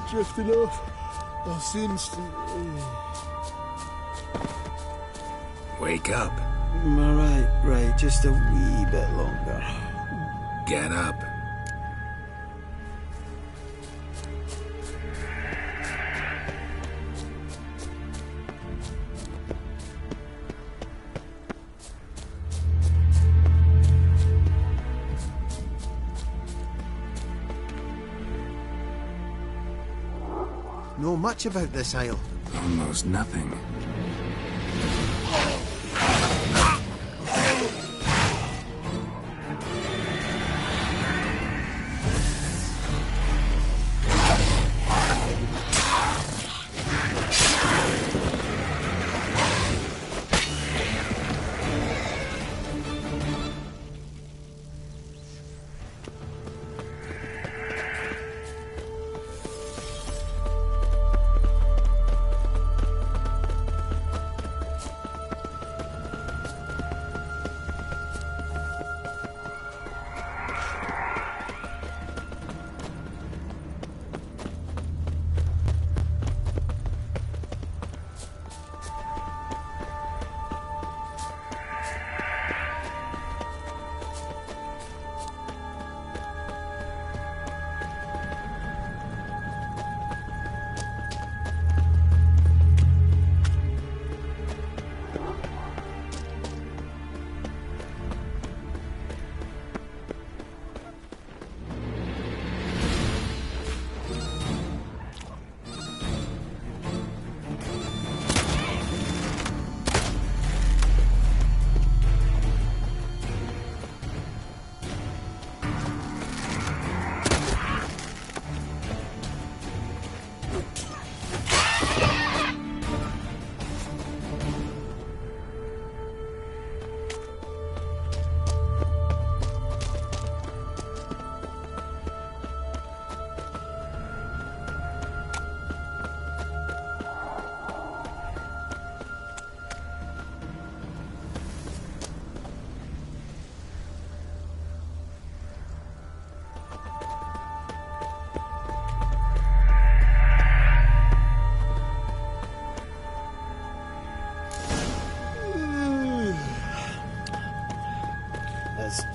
Drifting off. I'll soon... Wake up. Right, just a wee bit longer. Get up. Know much about this isle? Almost nothing.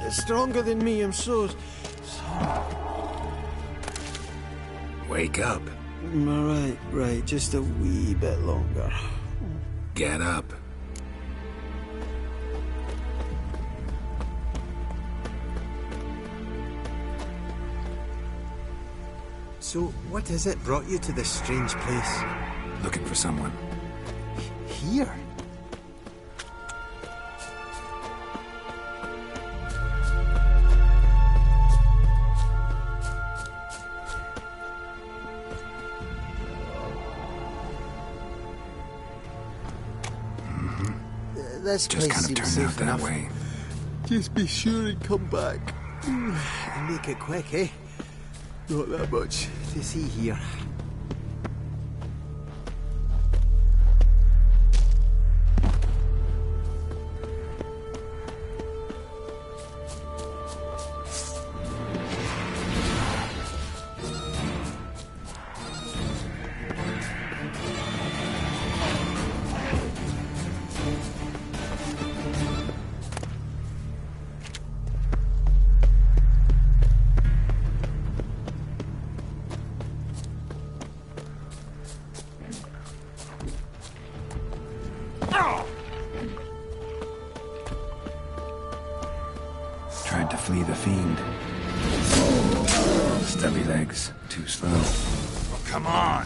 It's stronger than me, I'm so... Wake up. Right, just a wee bit longer. Get up. So, what is it brought you to this strange place? Looking for someone. Here? This Just place kind of seems turned safe out that enough. way. Just be sure and come back. And make it quick, eh? Not that much to see here. Tried to flee the fiend. Stubby legs, too slow. Oh, come on!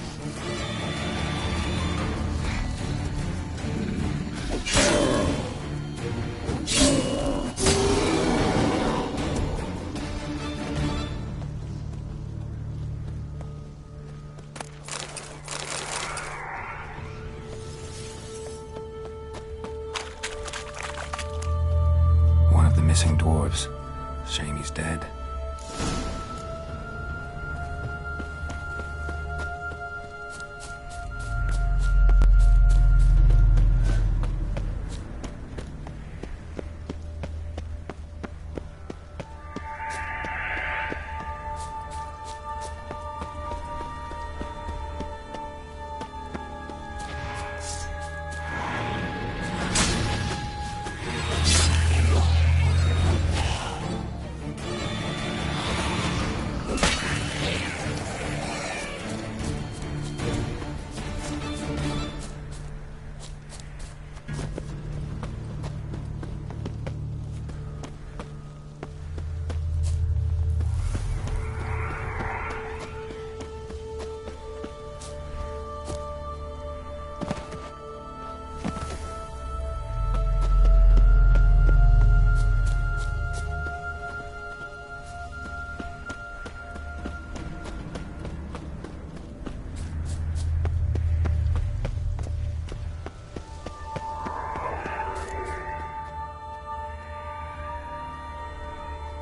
One of the missing dwarves. Shame he's dead.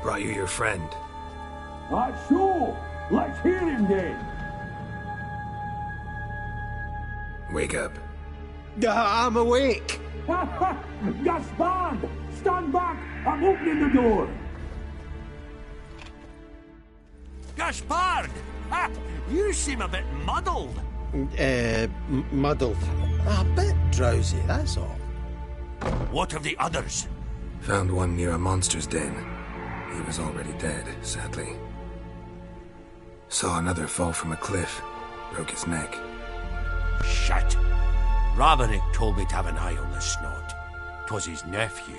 Brought you your friend. So, let's hear him then. Wake up. I'm awake. Gaspard! Stand back! I'm opening the door! Gaspard! Ha! You seem a bit muddled. Muddled. A bit drowsy, that's all. What of the others? Found one near a monster's den. He was already dead, sadly. Saw another fall from a cliff. Broke his neck. Shit. Roderick told me to have an eye on the snot. 'Twas his nephew.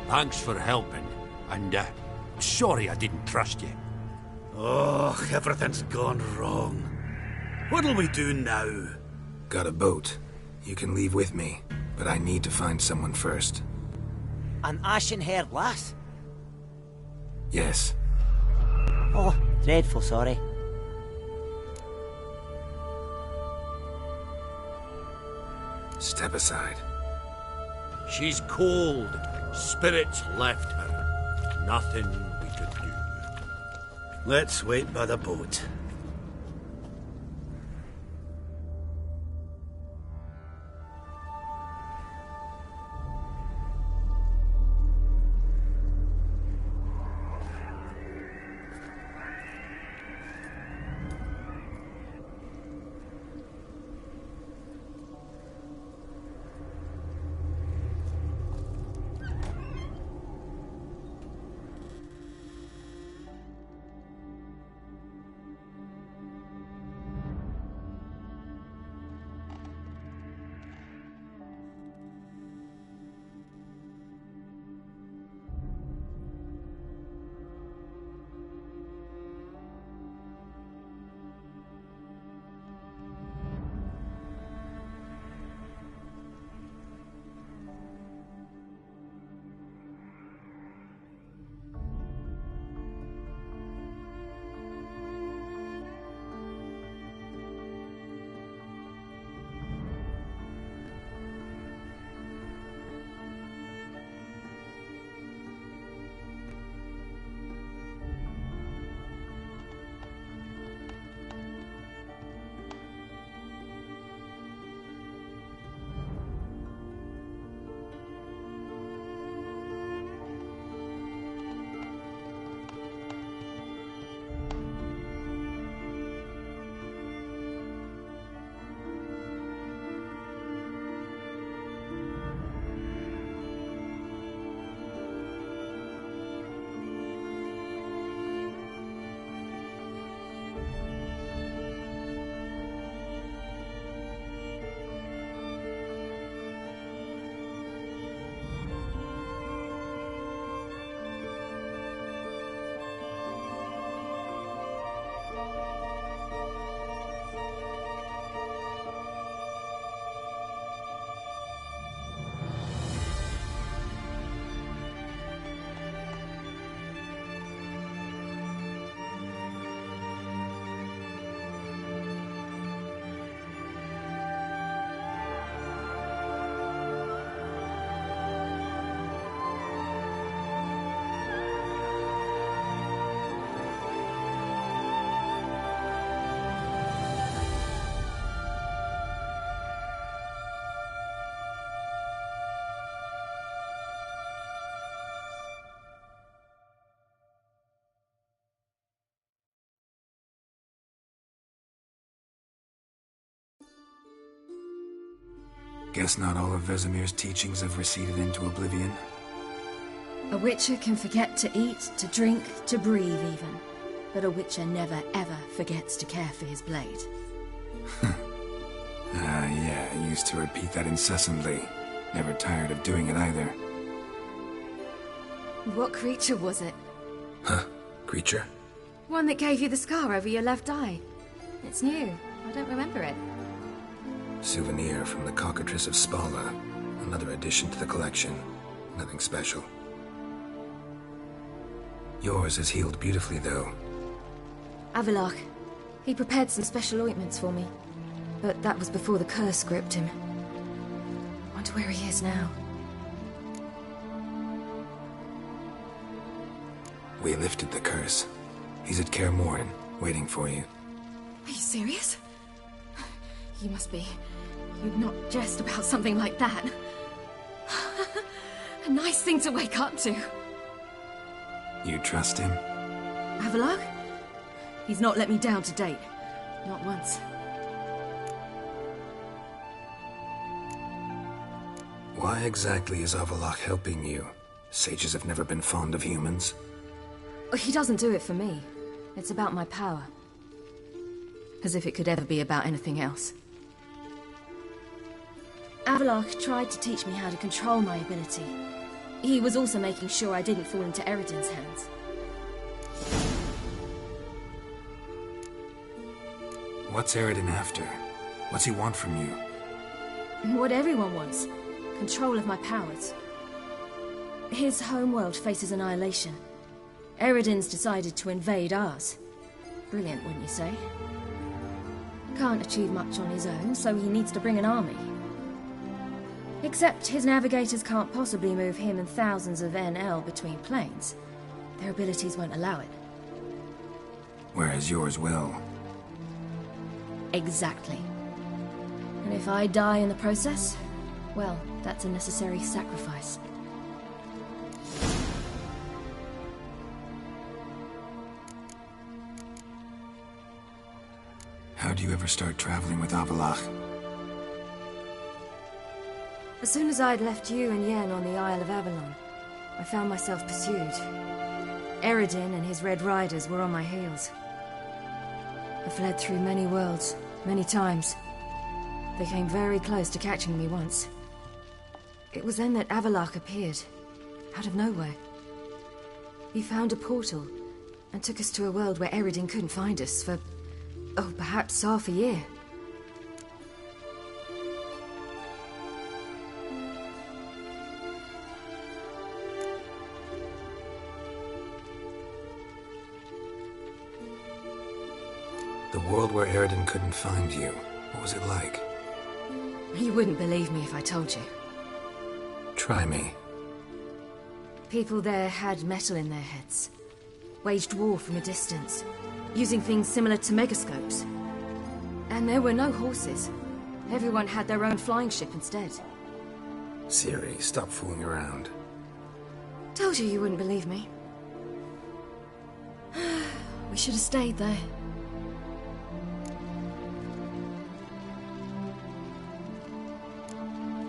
Thanks for helping, and sorry I didn't trust you. Oh, everything's gone wrong. What'll we do now? Got a boat. You can leave with me, but I need to find someone first. An ashen-haired lass? Yes. Oh, dreadful sorry. Step aside. She's cold. Spirits left her. Nothing we could do. Let's wait by the boat. Guess not all of Vesemir's teachings have receded into oblivion. A witcher can forget to eat, to drink, to breathe even. But a witcher never ever forgets to care for his blade. Yeah, I used to repeat that incessantly. Never tired of doing it either. What creature was it? Huh? Creature? One that gave you the scar over your left eye. It's new. I don't remember it. Souvenir from the Cockatrice of Spala. Another addition to the collection. Nothing special. Yours is healed beautifully, though. Avalok. He prepared some special ointments for me. But that was before the curse gripped him. Wonder where he is now. We lifted the curse. He's at Kaer Morhen, waiting for you. Are you serious? You must be. You'd not jest about something like that. A nice thing to wake up to. You trust him? Avalok? He's not let me down to date. Not once. Why exactly is Avalok helping you? Sages have never been fond of humans. He doesn't do it for me. It's about my power. As if it could ever be about anything else. Avalok tried to teach me how to control my ability. He was also making sure I didn't fall into Eridan's hands. What's Eridan after? What's he want from you? What everyone wants. Control of my powers. His homeworld faces annihilation. Eridan's decided to invade ours. Brilliant, wouldn't you say? Can't achieve much on his own, so he needs to bring an army. Except his navigators can't possibly move him and thousands of NL between planes. Their abilities won't allow it. Whereas yours will. Exactly. And if I die in the process, well, that's a necessary sacrifice. How do you ever start traveling with Avalok? As soon as I'd left you and Yen on the Isle of Avalon, I found myself pursued. Eridan and his Red Riders were on my heels. I fled through many worlds, many times. They came very close to catching me once. It was then that Avalok appeared, out of nowhere. He found a portal, and took us to a world where Eridan couldn't find us for, oh, perhaps half a year. The world where Eridan couldn't find you, what was it like? You wouldn't believe me if I told you. Try me. People there had metal in their heads. Waged war from a distance, using things similar to megascopes. And there were no horses. Everyone had their own flying ship instead. Ciri, stop fooling around. Told you wouldn't believe me. We should have stayed there.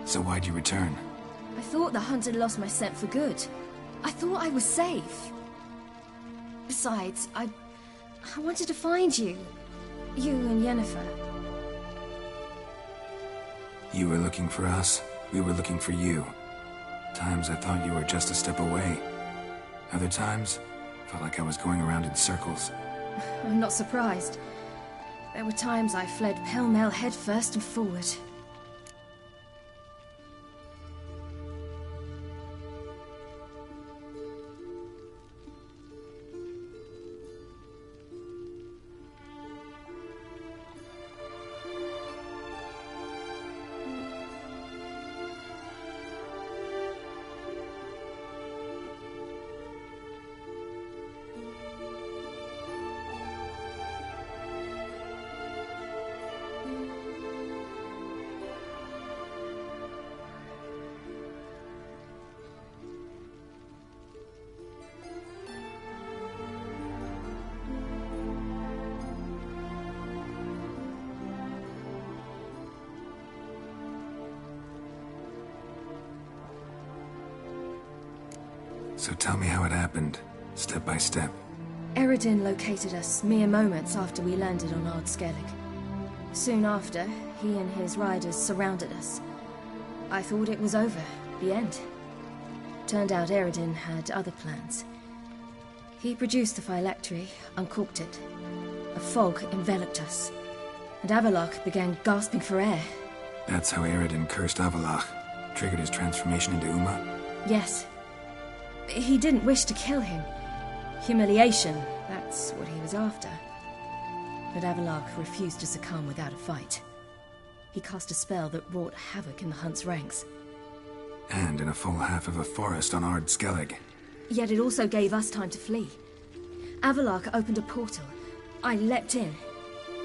So why'd you return? I thought the hunt had lost my scent for good. I thought I was safe. Besides, I wanted to find you. You and Yennefer. You were looking for us, we were looking for you. Times I thought you were just a step away. Other times, felt like I was going around in circles. I'm not surprised. There were times I fled pell-mell headfirst and forward. So tell me how it happened, step by step. Eredin located us mere moments after we landed on Ard Skellig. Soon after, he and his riders surrounded us. I thought it was over, the end. Turned out Eredin had other plans. He produced the phylactery, uncorked it. A fog enveloped us, and Avallac'h began gasping for air. That's how Eredin cursed Avallac'h, triggered his transformation into Uma? Yes. He didn't wish to kill him. Humiliation, that's what he was after. But Avallac'h refused to succumb without a fight. He cast a spell that wrought havoc in the Hunt's ranks. And in a full half of a forest on Ard Skellig. Yet it also gave us time to flee. Avallac'h opened a portal. I leapt in.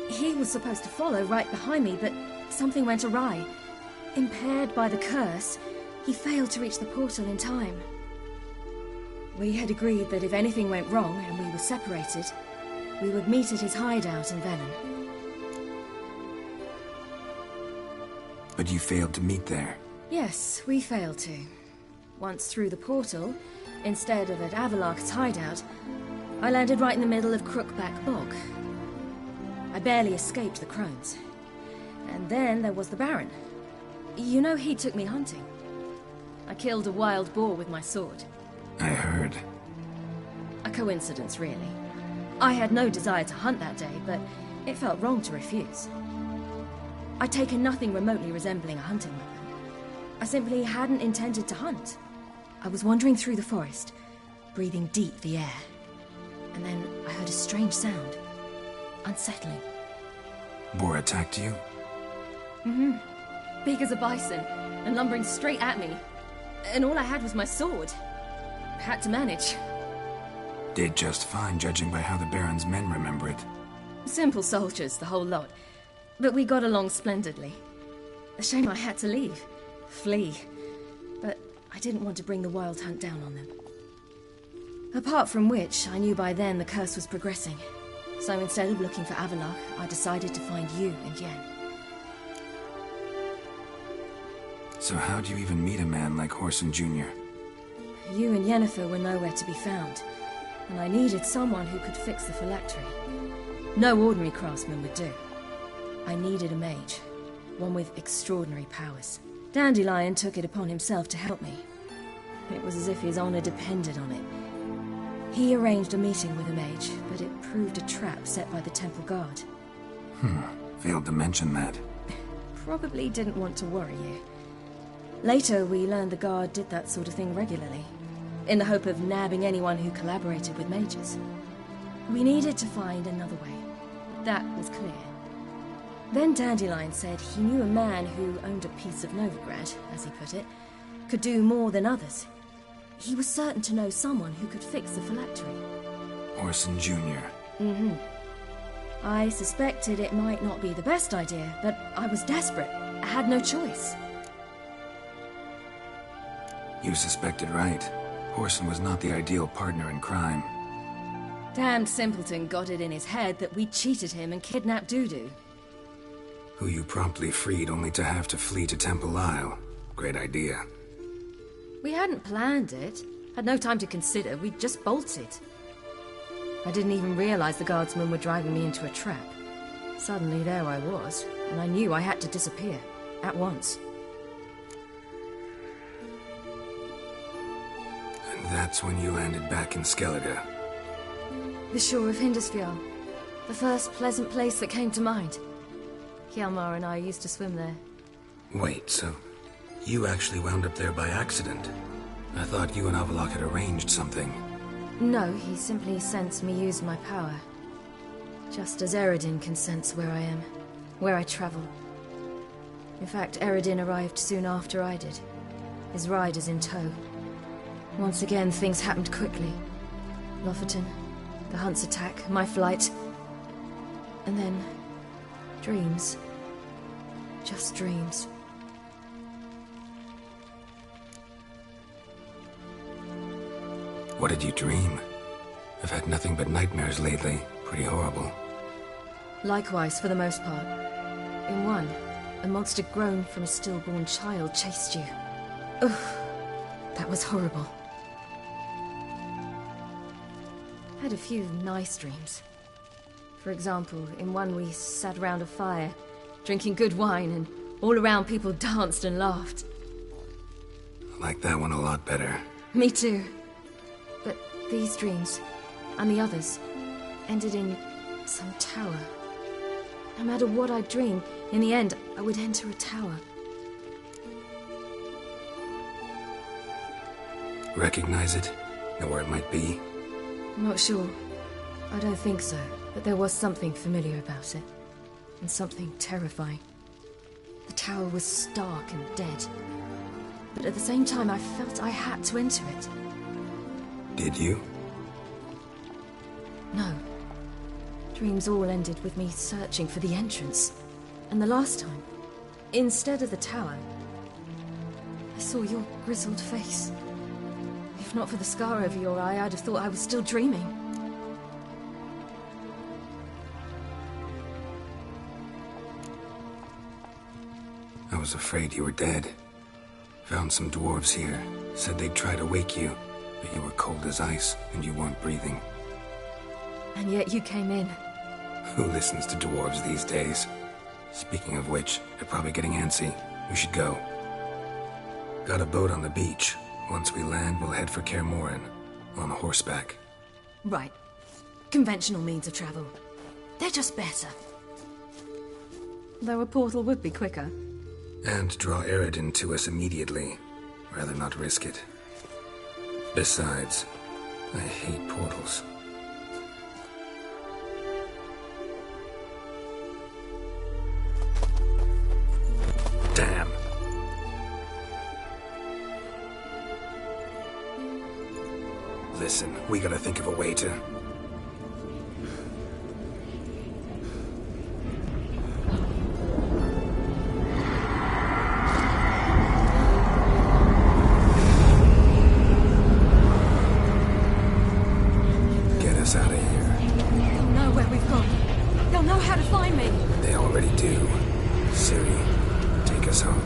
He was supposed to follow right behind me, but something went awry. Impaired by the curse, he failed to reach the portal in time. We had agreed that if anything went wrong and we were separated, we would meet at his hideout in Velen. But you failed to meet there. Yes, we failed to. Once through the portal, instead of at Avallac'h's hideout, I landed right in the middle of Crookback Bog. I barely escaped the crones. And then there was the Baron. You know, he took me hunting. I killed a wild boar with my sword. I heard. A coincidence, really. I had no desire to hunt that day, but it felt wrong to refuse. I'd taken nothing remotely resembling a hunting weapon. I simply hadn't intended to hunt. I was wandering through the forest, breathing deep the air. And then I heard a strange sound. Unsettling. Boar attacked you? Mm-hmm. Big as a bison, and lumbering straight at me. And all I had was my sword. Had to manage. Did just fine, judging by how the Baron's men remember it. Simple soldiers, the whole lot. But we got along splendidly. A shame I had to leave. Flee. But I didn't want to bring the Wild Hunt down on them. Apart from which, I knew by then the curse was progressing. So instead of looking for Avallac'h, I decided to find you and Yen. So how'd you even meet a man like Whoreson Jr.? You and Yennefer were nowhere to be found, and I needed someone who could fix the phylactery. No ordinary craftsman would do. I needed a mage, one with extraordinary powers. Dandelion took it upon himself to help me. It was as if his honor depended on it. He arranged a meeting with a mage, but it proved a trap set by the Temple Guard. Failed to mention that. Probably didn't want to worry you. Later, we learned the Guard did that sort of thing regularly, in the hope of nabbing anyone who collaborated with mages. We needed to find another way. That was clear. Then Dandelion said he knew a man who owned a piece of Novigrad, as he put it, could do more than others. He was certain to know someone who could fix the phylactery. Whoreson Jr. Mm-hmm. I suspected it might not be the best idea, but I was desperate. I had no choice. You suspected right. Whoreson was not the ideal partner in crime. Damned simpleton got it in his head that we cheated him and kidnapped Dudu. Who you promptly freed only to have to flee to Temple Isle. Great idea. We hadn't planned it. Had no time to consider. We just bolted. I didn't even realize the guardsmen were driving me into a trap. Suddenly there I was, and I knew I had to disappear. At once. And that's when you landed back in Skellige. The shore of Hindisfjall. The first pleasant place that came to mind. Hjalmar and I used to swim there. Wait, so you actually wound up there by accident? I thought you and Avallac'h had arranged something. No, he simply sensed me use my power. Just as Eredin can sense where I am, where I travel. In fact, Eredin arrived soon after I did, his riders in tow. Once again, things happened quickly. Lofoten, the Hunt's attack, my flight. And then, dreams. Just dreams. What did you dream? I've had nothing but nightmares lately. Pretty horrible. Likewise, for the most part. In one, a monster grown from a stillborn child chased you. Ugh, that was horrible. had a few nice dreams. For example, in one we sat around a fire, drinking good wine, and all around people danced and laughed. I like that one a lot better. Me too. But these dreams, and the others, ended in some tower. No matter what I dream, in the end, I would enter a tower. Recognize it? Know where it might be? Not sure. I don't think so, but there was something familiar about it. And something terrifying. The tower was stark and dead. But at the same time, I felt I had to enter it. Did you? No. Dreams all ended with me searching for the entrance. And the last time, instead of the tower, I saw your grizzled face. If not for the scar over your eye, I'd have thought I was still dreaming. I was afraid you were dead. Found some dwarves here. Said they'd try to wake you, but you were cold as ice and you weren't breathing. And yet you came in. Who listens to dwarves these days? Speaking of which, they're probably getting antsy. We should go. Got a boat on the beach. Once we land, we'll head for Kaer Morhen. On horseback. Right. Conventional means of travel. They're just better. Though a portal would be quicker. And draw Eredin to us immediately. Rather not risk it. Besides, I hate portals. Damn. Listen, we gotta think of a way to... get us out of here. They'll know where we've gone. They'll know how to find me. They already do. Ciri, take us home.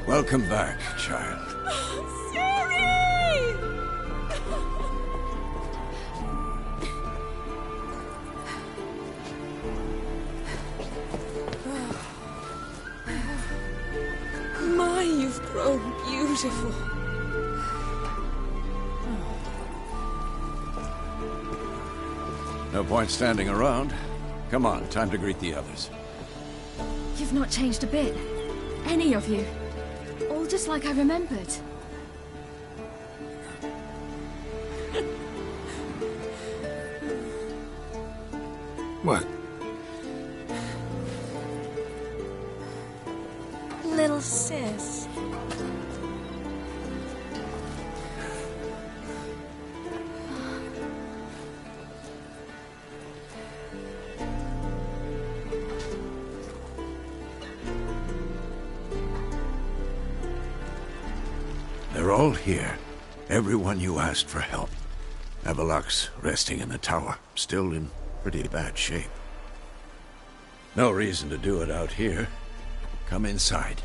Welcome back, child. My, you've grown beautiful. No point standing around. Come on, time to greet the others. You've not changed a bit. Any of you. All just like I remembered. What? Little sis. They're all here. Everyone you asked for help. Avalok's resting in the tower, still in pretty bad shape. No reason to do it out here. Come inside.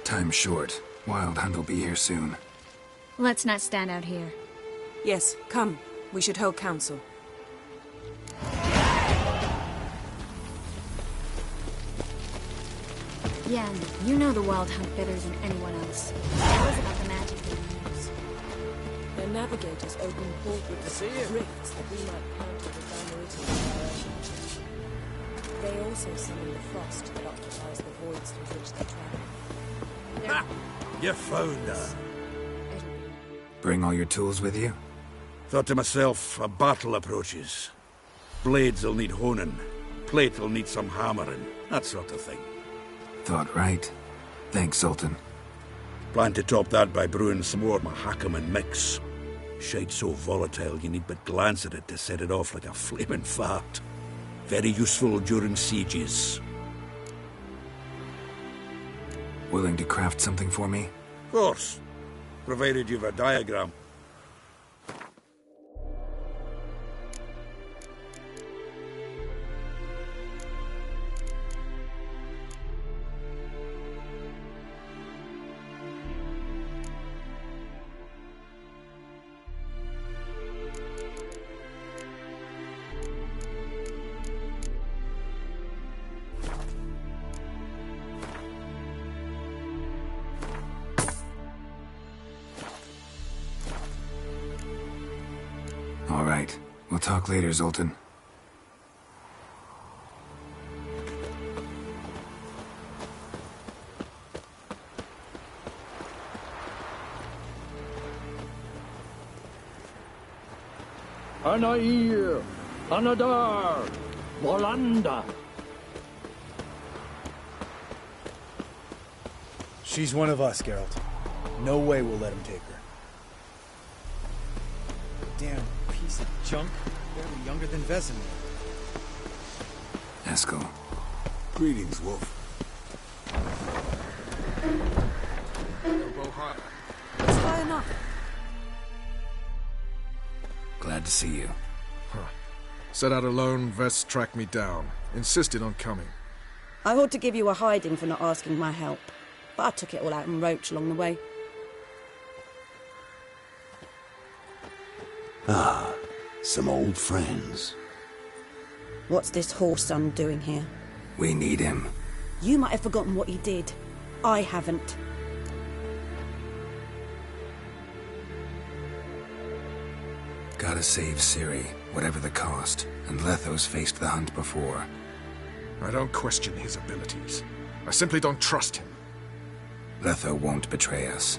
Time's short. Wild Hunt will be here soon. Let's not stand out here. Yes, come. We should hold council. Yen, you know the Wild Hunt better than anyone else. Tell us about the magic they use. Their navigators open portals to see rifts that we might counter the Damnation. They also summon the frost that occupies the voids through which they travel. Ha! You found her. Bring all your tools with you? Thought to myself, a battle approaches. Blades will need honing. Plate will need some hammering. That sort of thing. Thought right. Thanks, Sultan. Plan to top that by brewing some more of my Hackerman mix. Shite so volatile you need but glance at it to set it off like a flaming fart. Very useful during sieges. Willing to craft something for me? Of course. Provided you've a diagram. All right. We'll talk later, Zoltan. Anair, Anadar, Volanda. She's one of us, Geralt. No way we'll let him take her. Damn piece of junk. Barely younger than Vesemir. Eskel. Greetings, Wolf. It's high enough. Glad to see you. Set out alone, Vest tracked me down. Insisted on coming. I ought to give you a hiding for not asking my help, but I took it all out in Roach along the way. Ah, some old friends. What's this whoreson doing here? We need him. You might have forgotten what he did. I haven't. Gotta save Ciri, whatever the cost. And Letho's faced the hunt before. I don't question his abilities. I simply don't trust him. Letho won't betray us.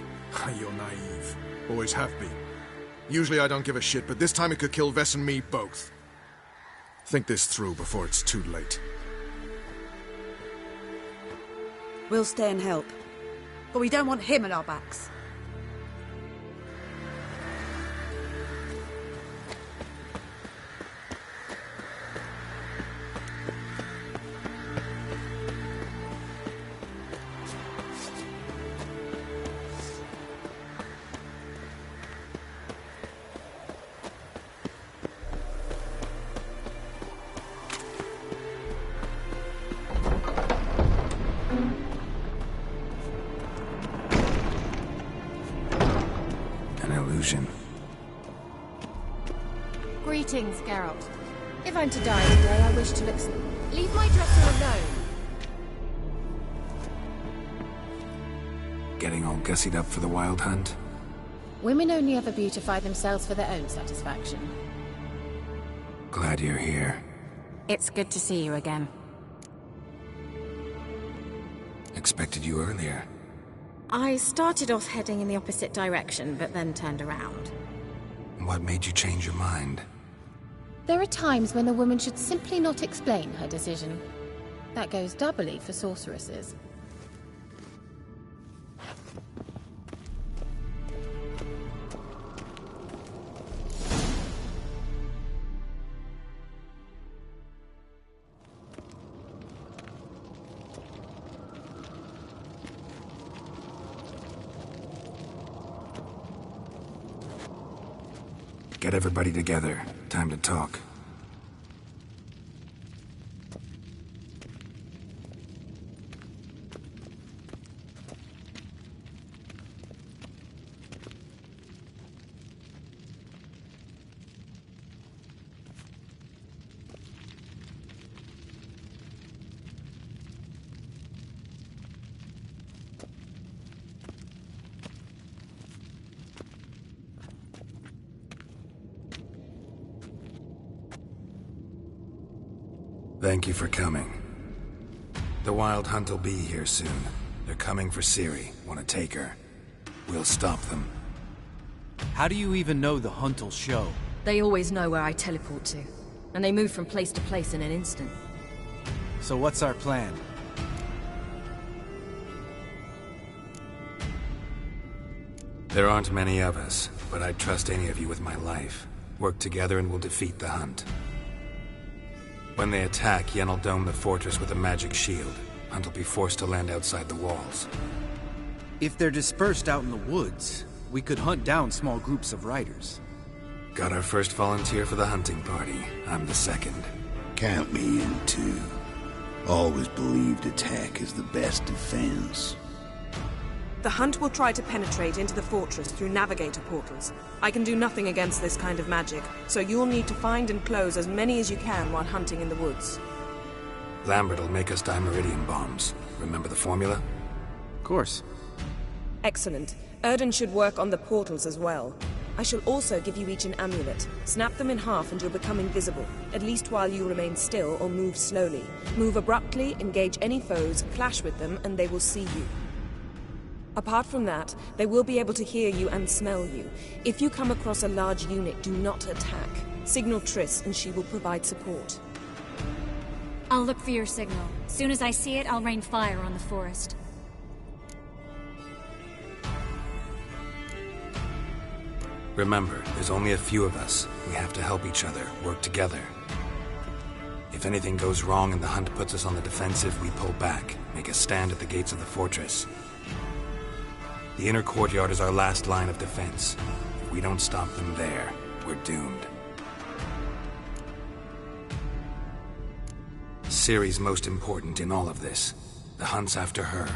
You're naive. Always have been. Usually I don't give a shit, but this time it could kill Vess and me both. Think this through before it's too late. We'll stay and help. But we don't want him at our backs. Greetings, Geralt. If I'm to die today, I wish to look... Leave my dresser alone. Getting all gussied up for the Wild Hunt? Women only ever beautify themselves for their own satisfaction. Glad you're here. It's good to see you again. Expected you earlier. I started off heading in the opposite direction, but then turned around. What made you change your mind? There are times when a woman should simply not explain her decision. That goes doubly for sorceresses. Get everybody together. Time to talk. Thank you for coming. The Wild Hunt will be here soon. They're coming for Ciri. Want to take her? We'll stop them. How do you even know the Hunt will show? They always know where I teleport to, and they move from place to place in an instant. So what's our plan? There aren't many of us, but I'd trust any of you with my life. Work together and we'll defeat the Hunt. When they attack, Yen will dome the fortress with a magic shield. Hunt will be forced to land outside the walls. If they're dispersed out in the woods, we could hunt down small groups of riders. Got our first volunteer for the hunting party. I'm the second. Count me in too. Always believed attack is the best defense. The Hunt will try to penetrate into the fortress through navigator portals. I can do nothing against this kind of magic, so you'll need to find and close as many as you can while hunting in the woods. Lambert will make us dimeridium bombs. Remember the formula? Of course. Excellent. Erden should work on the portals as well. I shall also give you each an amulet. Snap them in half and you'll become invisible, at least while you remain still or move slowly. Move abruptly, engage any foes, clash with them, and they will see you. Apart from that, they will be able to hear you and smell you. If you come across a large unit, do not attack. Signal Triss and she will provide support. I'll look for your signal. Soon as I see it, I'll rain fire on the forest. Remember, there's only a few of us. We have to help each other, work together. If anything goes wrong and the Hunt puts us on the defensive, we pull back, make a stand at the gates of the fortress. The inner courtyard is our last line of defense. If we don't stop them there, we're doomed. Ciri's most important in all of this. The Hunt's after her,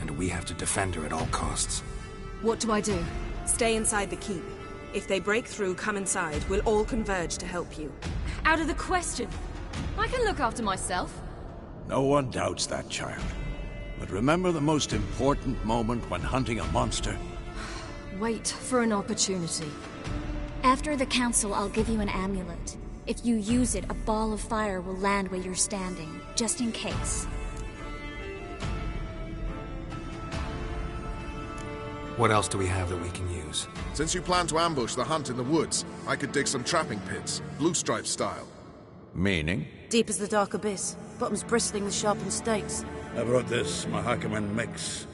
and we have to defend her at all costs. What do I do? Stay inside the keep. If they break through, come inside. We'll all converge to help you. Out of the question. I can look after myself. No one doubts that, child. But remember the most important moment when hunting a monster? Wait for an opportunity. After the council, I'll give you an amulet. If you use it, a ball of fire will land where you're standing, just in case. What else do we have that we can use? Since you plan to ambush the Hunt in the woods, I could dig some trapping pits, blue stripe style. Meaning? Deep as the dark abyss, bottoms bristling with sharpened stakes. I brought this Mahakaman mix.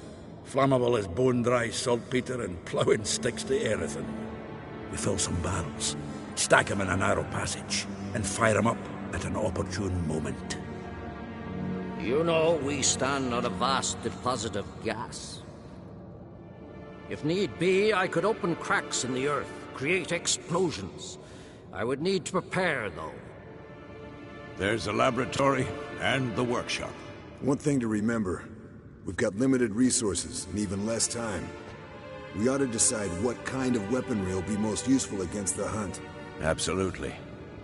Flammable as bone-dry saltpeter and ploughing sticks to everything. We fill some barrels, stack them in a narrow passage, and fire them up at an opportune moment. You know, we stand on a vast deposit of gas. If need be, I could open cracks in the earth, create explosions. I would need to prepare, though. There's the laboratory and the workshop. One thing to remember, we've got limited resources and even less time. We ought to decide what kind of weaponry will be most useful against the Hunt. Absolutely.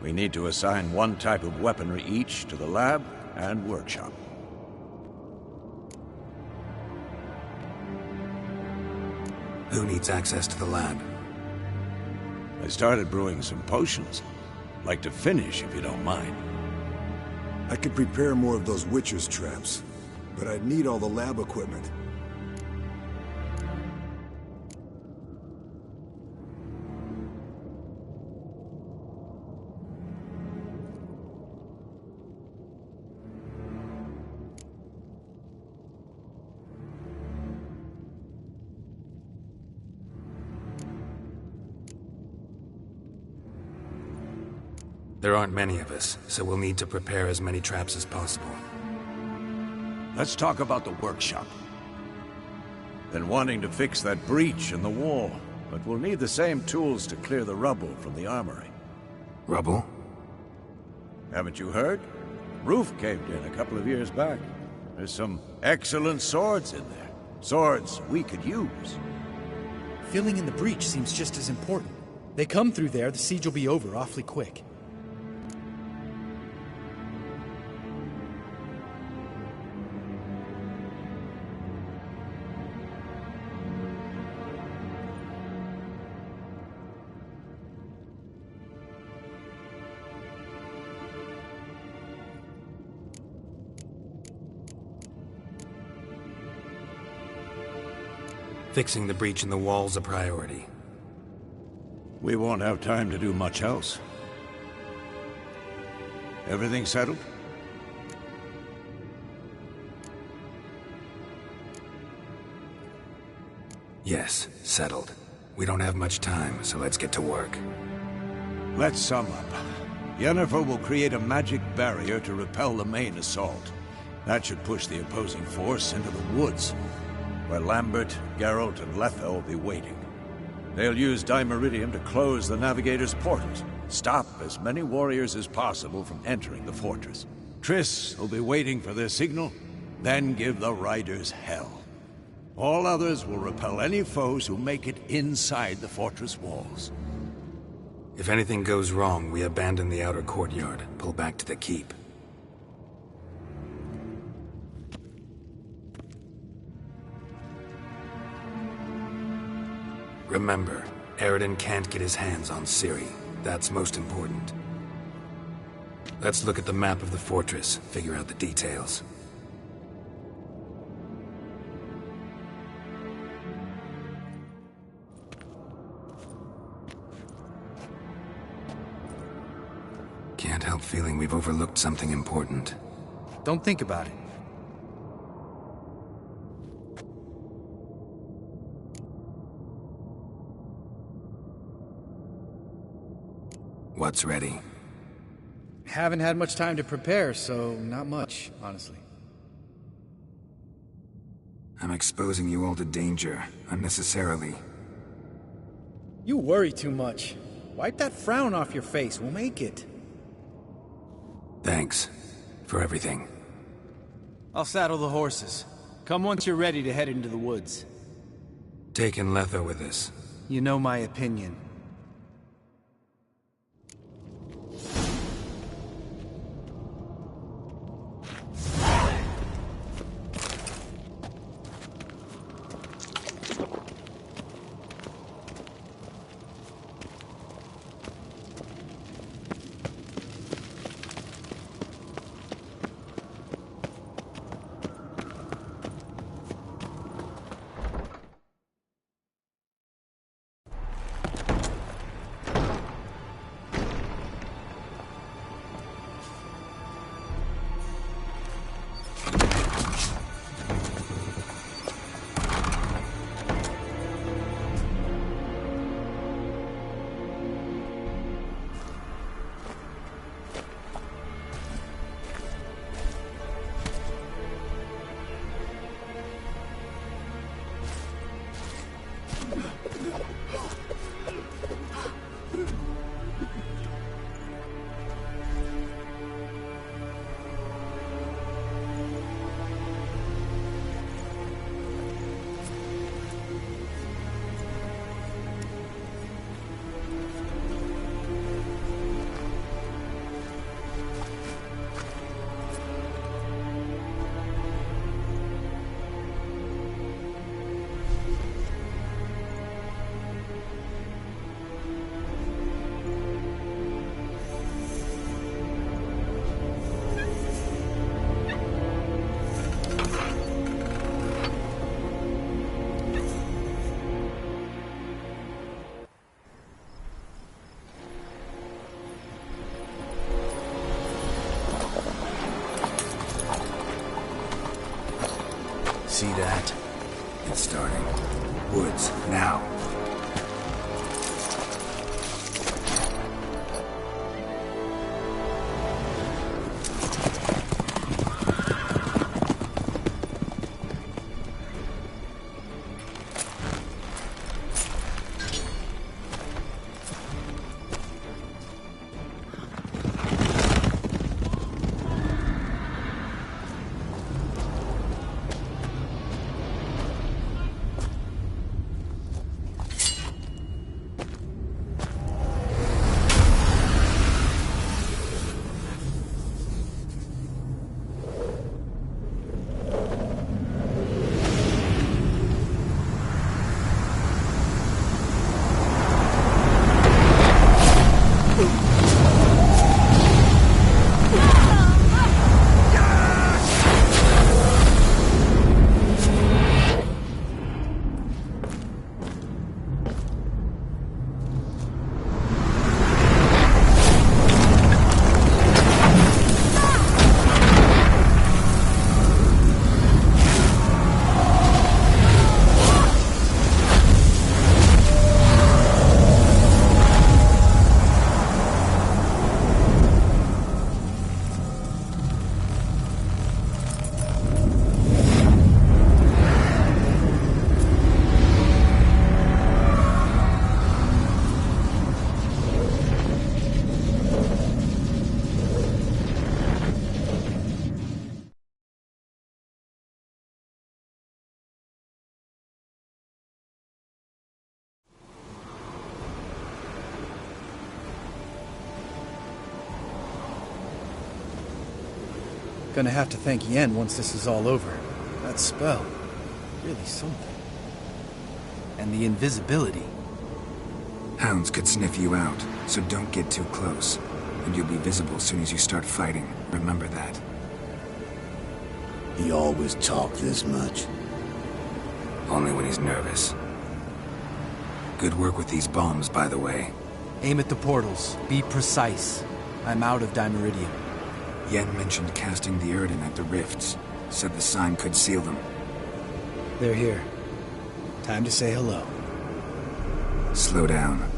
We need to assign one type of weaponry each to the lab and workshop. Who needs access to the lab? I started brewing some potions. Like to finish, if you don't mind. I could prepare more of those Witcher's traps. but I'd need all the lab equipment. There aren't many of us, so we'll need to prepare as many traps as possible. Let's talk about the workshop. Been wanting to fix that breach in the wall, but we'll need the same tools to clear the rubble from the armory. Rubble? Haven't you heard? Roof caved in a couple of years back. There's some excellent swords in there. Swords we could use. Filling in the breach seems just as important. They come through there, the siege will be over awfully quick. Fixing the breach in the wall's a priority. We won't have time to do much else. Everything settled? Yes, settled. We don't have much time, so let's get to work. Let's sum up. Yennefer will create a magic barrier to repel the main assault. That should push the opposing force into the woods, where Lambert, Geralt, and Letha will be waiting. They'll use Dimeridium to close the Navigator's portals, stop as many warriors as possible from entering the fortress. Triss will be waiting for their signal, then give the riders hell. All others will repel any foes who make it inside the fortress walls. If anything goes wrong, we abandon the outer courtyard, pull back to the keep. Remember, Eredin can't get his hands on Ciri. That's most important. Let's look at the map of the fortress, figure out the details. Can't help feeling we've overlooked something important. Don't think about it. What's ready? Haven't had much time to prepare, so not much, honestly. I'm exposing you all to danger, unnecessarily. You worry too much. Wipe that frown off your face, we'll make it. Thanks for everything. I'll saddle the horses. Come once you're ready to head into the woods. Taking Letha with us. You know my opinion. see that. It's starting. Woods, now. Gonna have to thank Yen once this is all over. That spell, really something. And the invisibility. Hounds could sniff you out, so don't get too close. And you'll be visible as soon as you start fighting. Remember that. He always talked this much. Only when he's nervous. Good work with these bombs, by the way. Aim at the portals. Be precise. I'm out of Dimeridium. Yen mentioned casting the Erden at the rifts. Said the sign could seal them. They're here. Time to say hello. Slow down.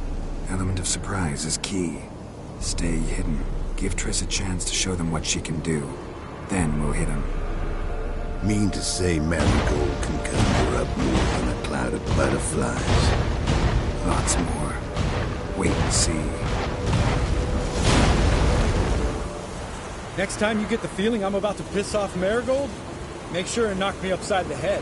Element of surprise is key. Stay hidden. Give Triss a chance to show them what she can do. Then we'll hit him. Mean to say Marigold can conjure up more than a cloud of butterflies? Lots more. Wait and see. Next time you get the feeling I'm about to piss off Marigold, make sure and knock me upside the head.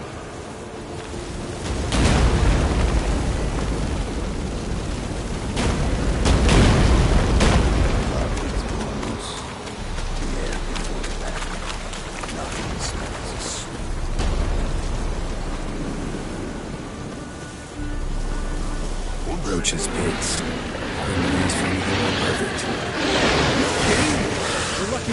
Roach's pits. Perfect. We're lucky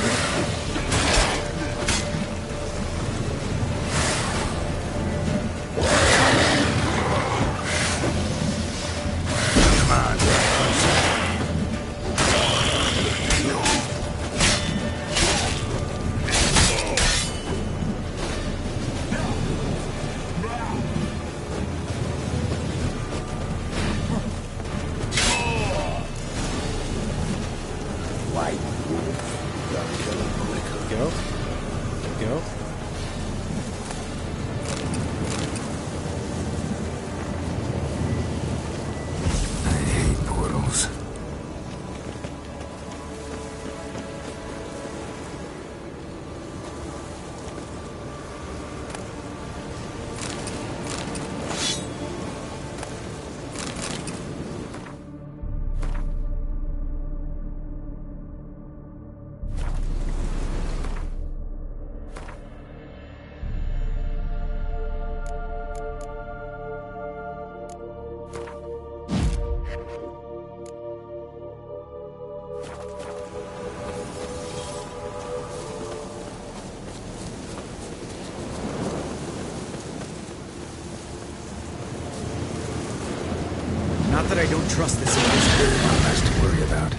Not that I don't trust this invisible. Not much to worry about.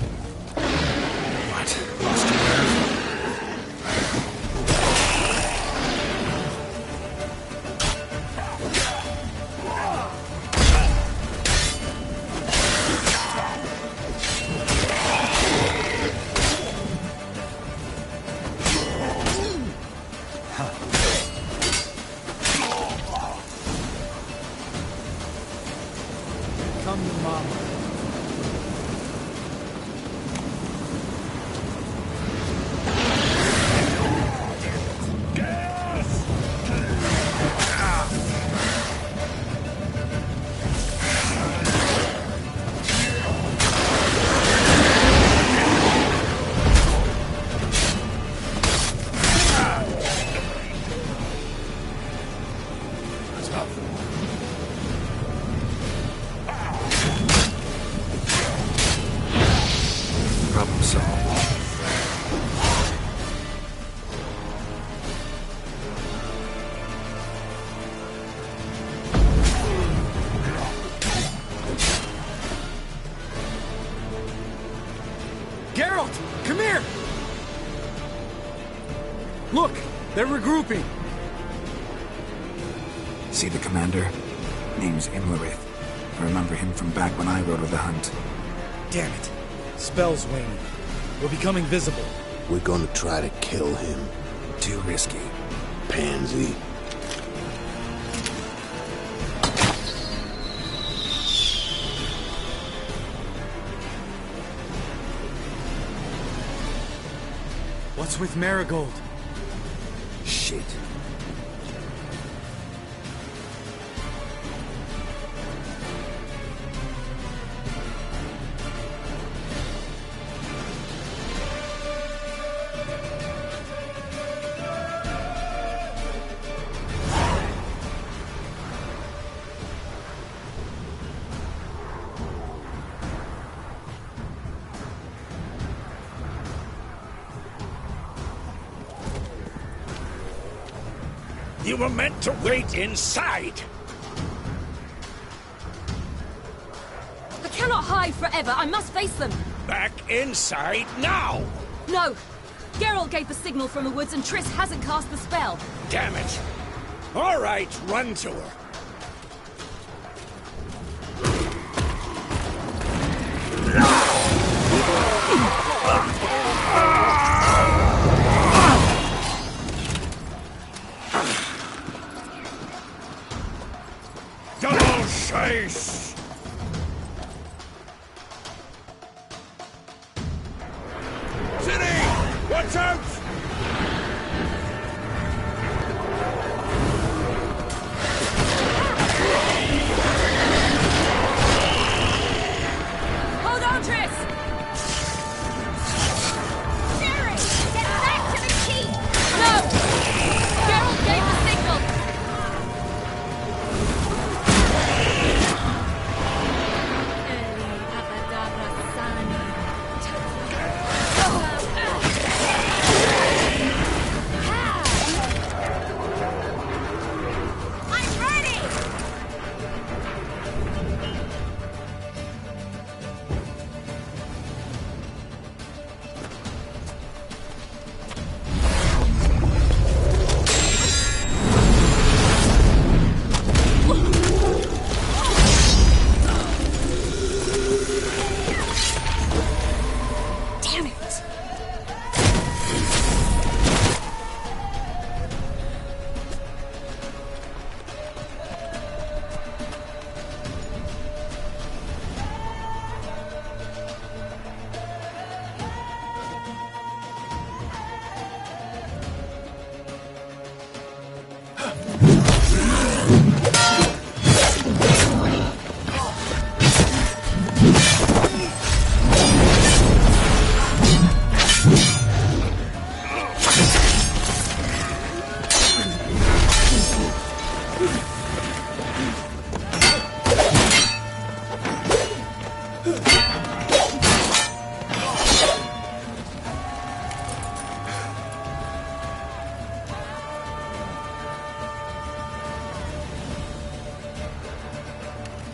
What? Lost your nerve? Problem solved. Geralt, come here! Look, they're regrouping. See the commander? Name's Imlerith. I remember him from back when I rode with the hunt. Damn it. Spell's waning. We're becoming visible. We're gonna try to kill him. Too risky. Pansy. What's with Marigold? Shit. You were meant to wait inside! I cannot hide forever. I must face them. Back inside now! No! Geralt gave the signal from the woods and Triss hasn't cast the spell. Damn it! All right, run to her. Double chase! City! Watch out! Hold on, Triss! Jerry! Get back to the keep! No! Geralt gave the signal! I'm ready! Damn it!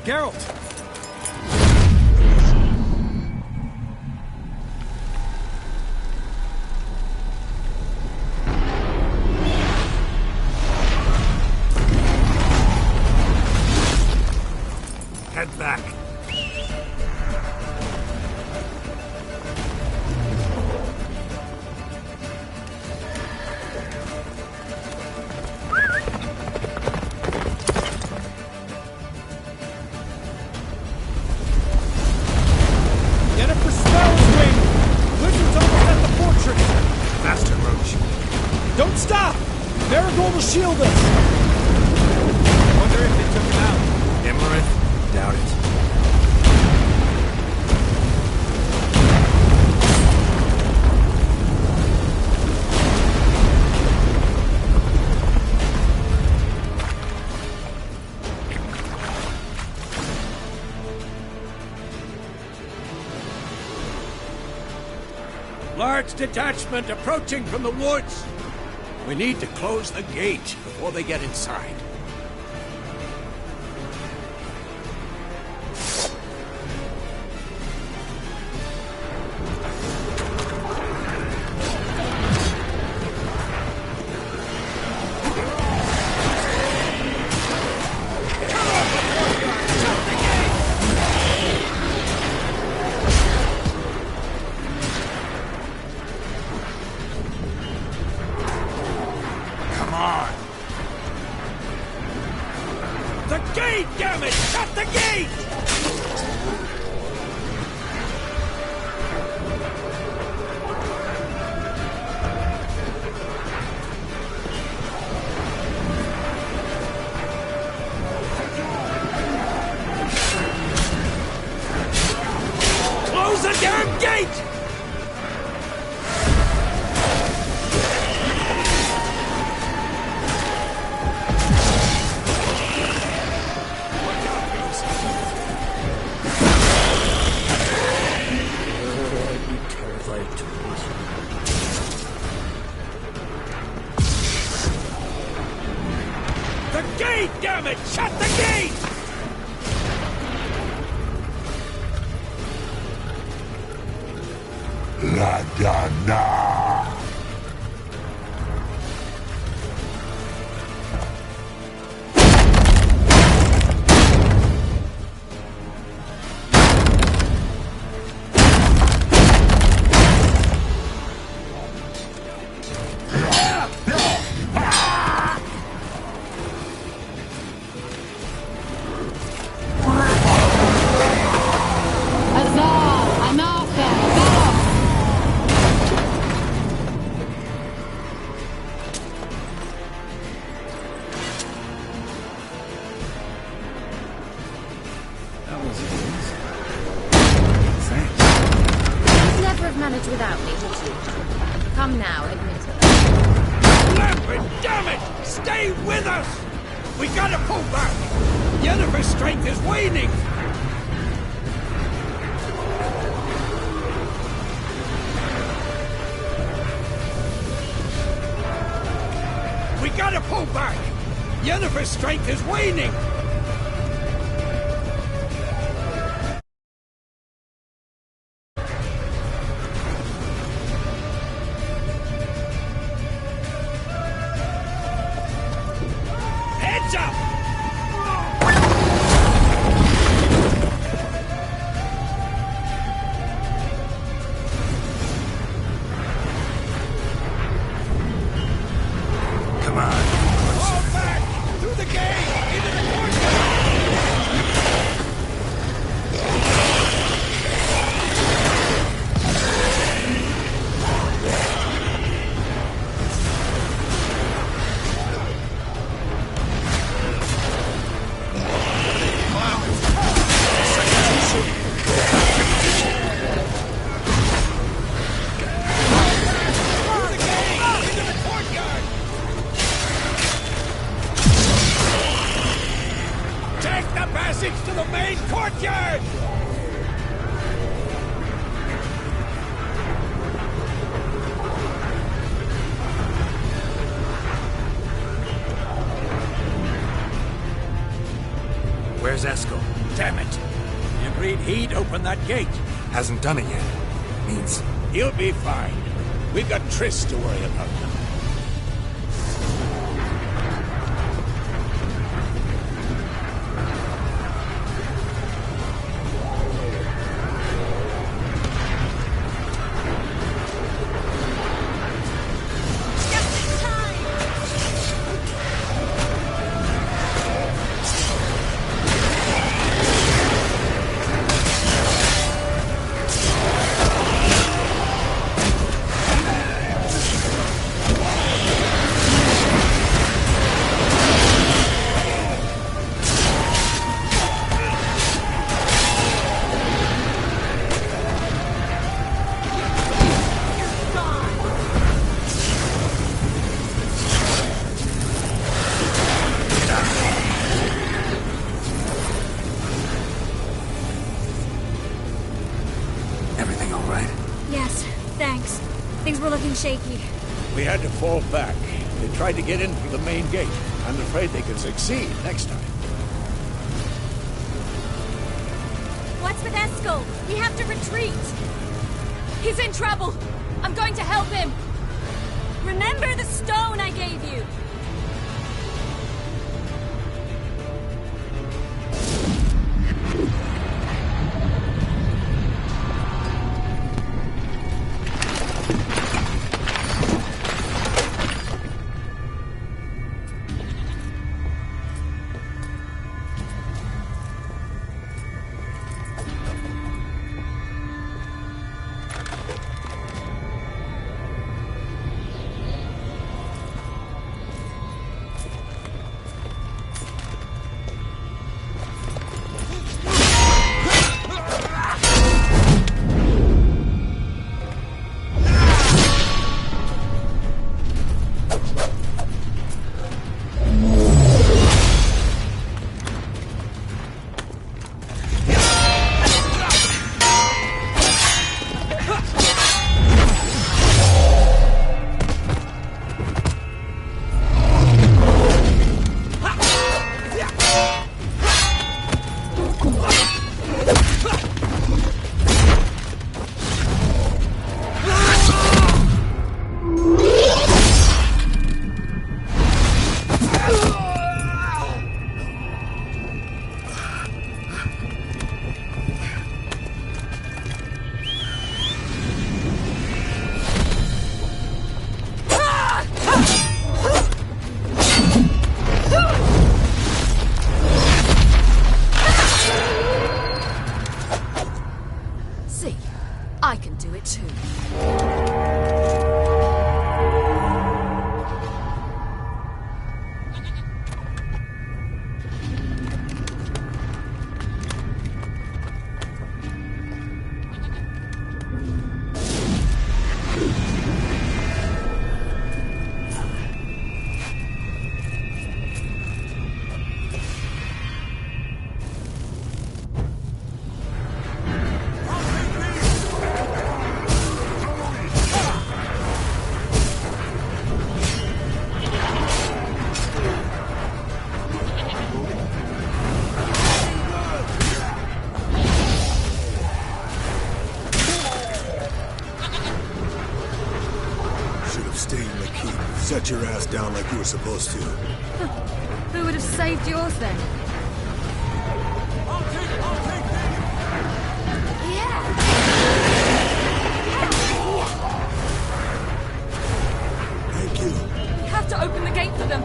Geralt! Head back. Jennifer Spell's wing! Wizard's almost at the fortress! Faster, Roach. Don't stop! Marigold will shield us! Wonder if they took him out. Imlerith? Doubt it. Large detachment approaching from the woods. We need to close the gate before they get inside. Without me, would you? Come now, admit it. Lambert, damn it! Stay with us! We gotta pull back! Yennefer's strength is waning! We gotta pull back! Yennefer's strength is waning! Where's Esco? Damn it! He agreed he'd open that gate. Hasn't done it yet. Means... He'll be fine. We've got Triss to worry about now. Things were looking shaky. We had to fall back. They tried to get in through the main gate. I'm afraid they can succeed next time. What's with Eskel? We have to retreat. He's in trouble. I'm going to help him. Remember the stone I gave you. Set your ass down like you were supposed to. Who would have saved yours then? I'll take Thank you. We have to open the gate for them.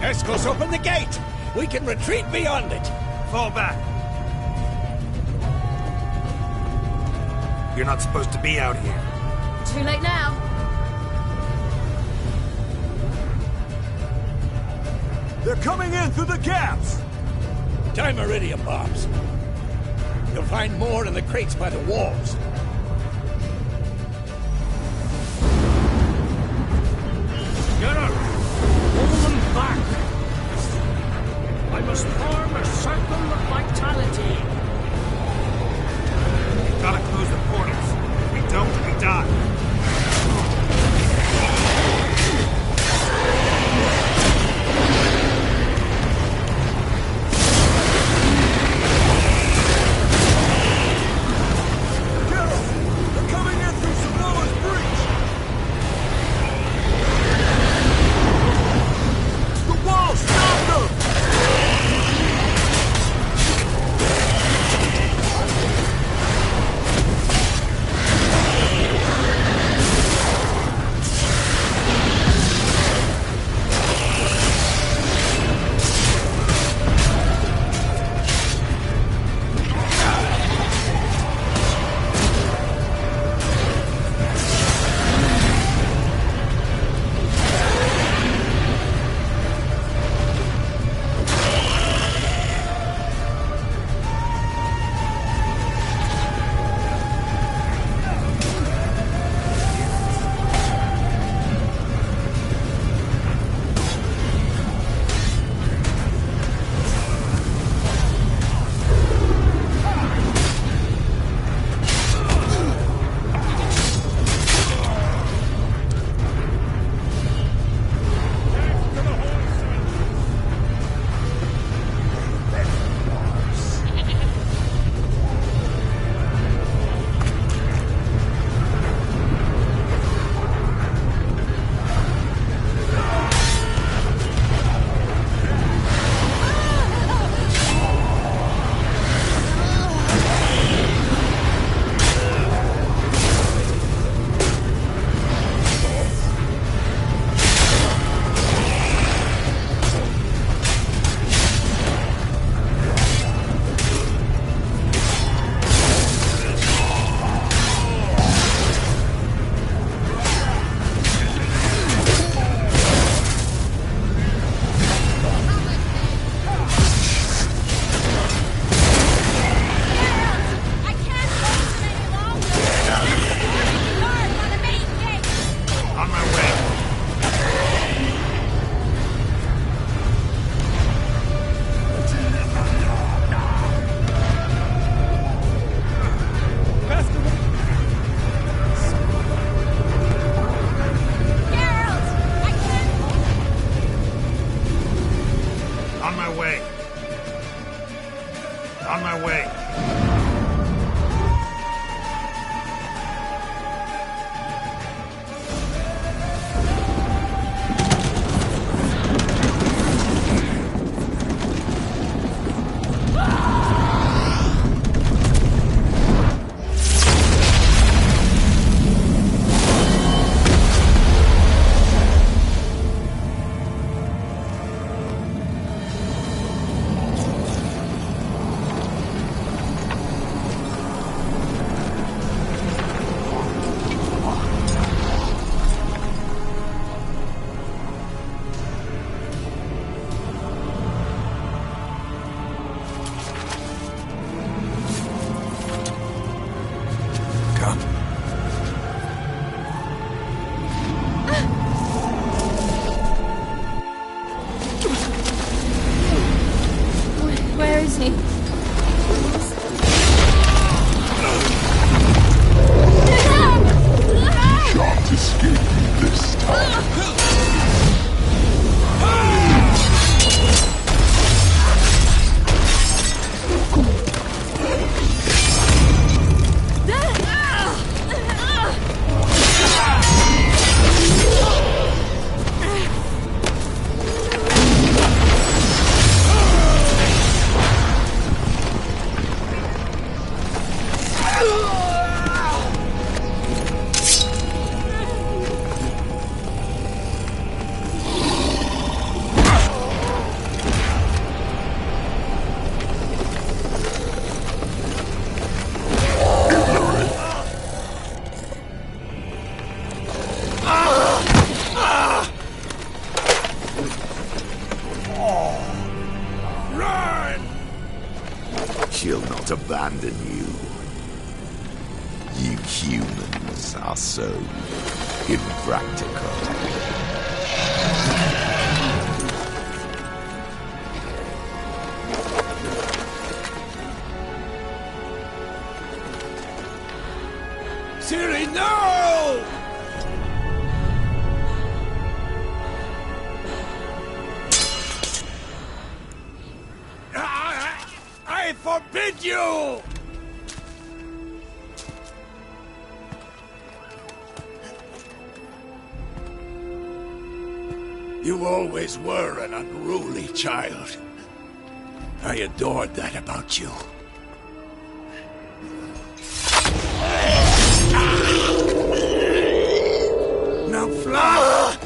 Eskel's open the gate! We can retreat beyond it! Fall back. You're not supposed to be out here. Too late now. They're coming in through the gaps! Time iridium bombs. You'll find more in the crates by the walls. Get up! Pull them back! I must form a circle of vitality. Gotta close the portals. If we don't, we die. Come. Where is he? Can't escape me this time. She'll not abandon you. You humans are so impractical. Siri, no! I forbid you! You always were an unruly child. I adored that about you. Now fly!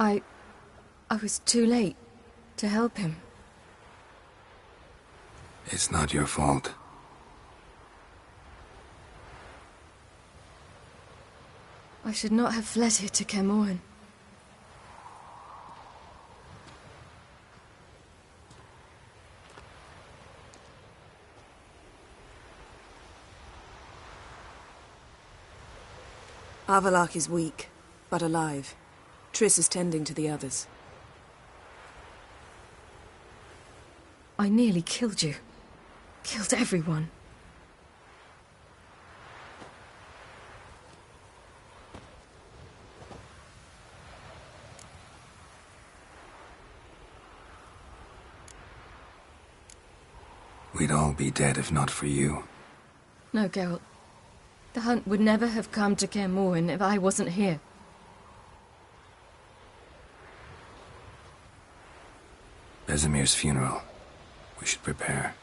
I was too late to help him. It's not your fault. I should not have fled here to Caermorhen. Avallac'h is weak, but alive. Triss is tending to the others. I nearly killed you. Killed everyone. We'd all be dead if not for you. No, Geralt. The hunt would never have come to Caermorhen if I wasn't here. Vesemir's funeral. We should prepare.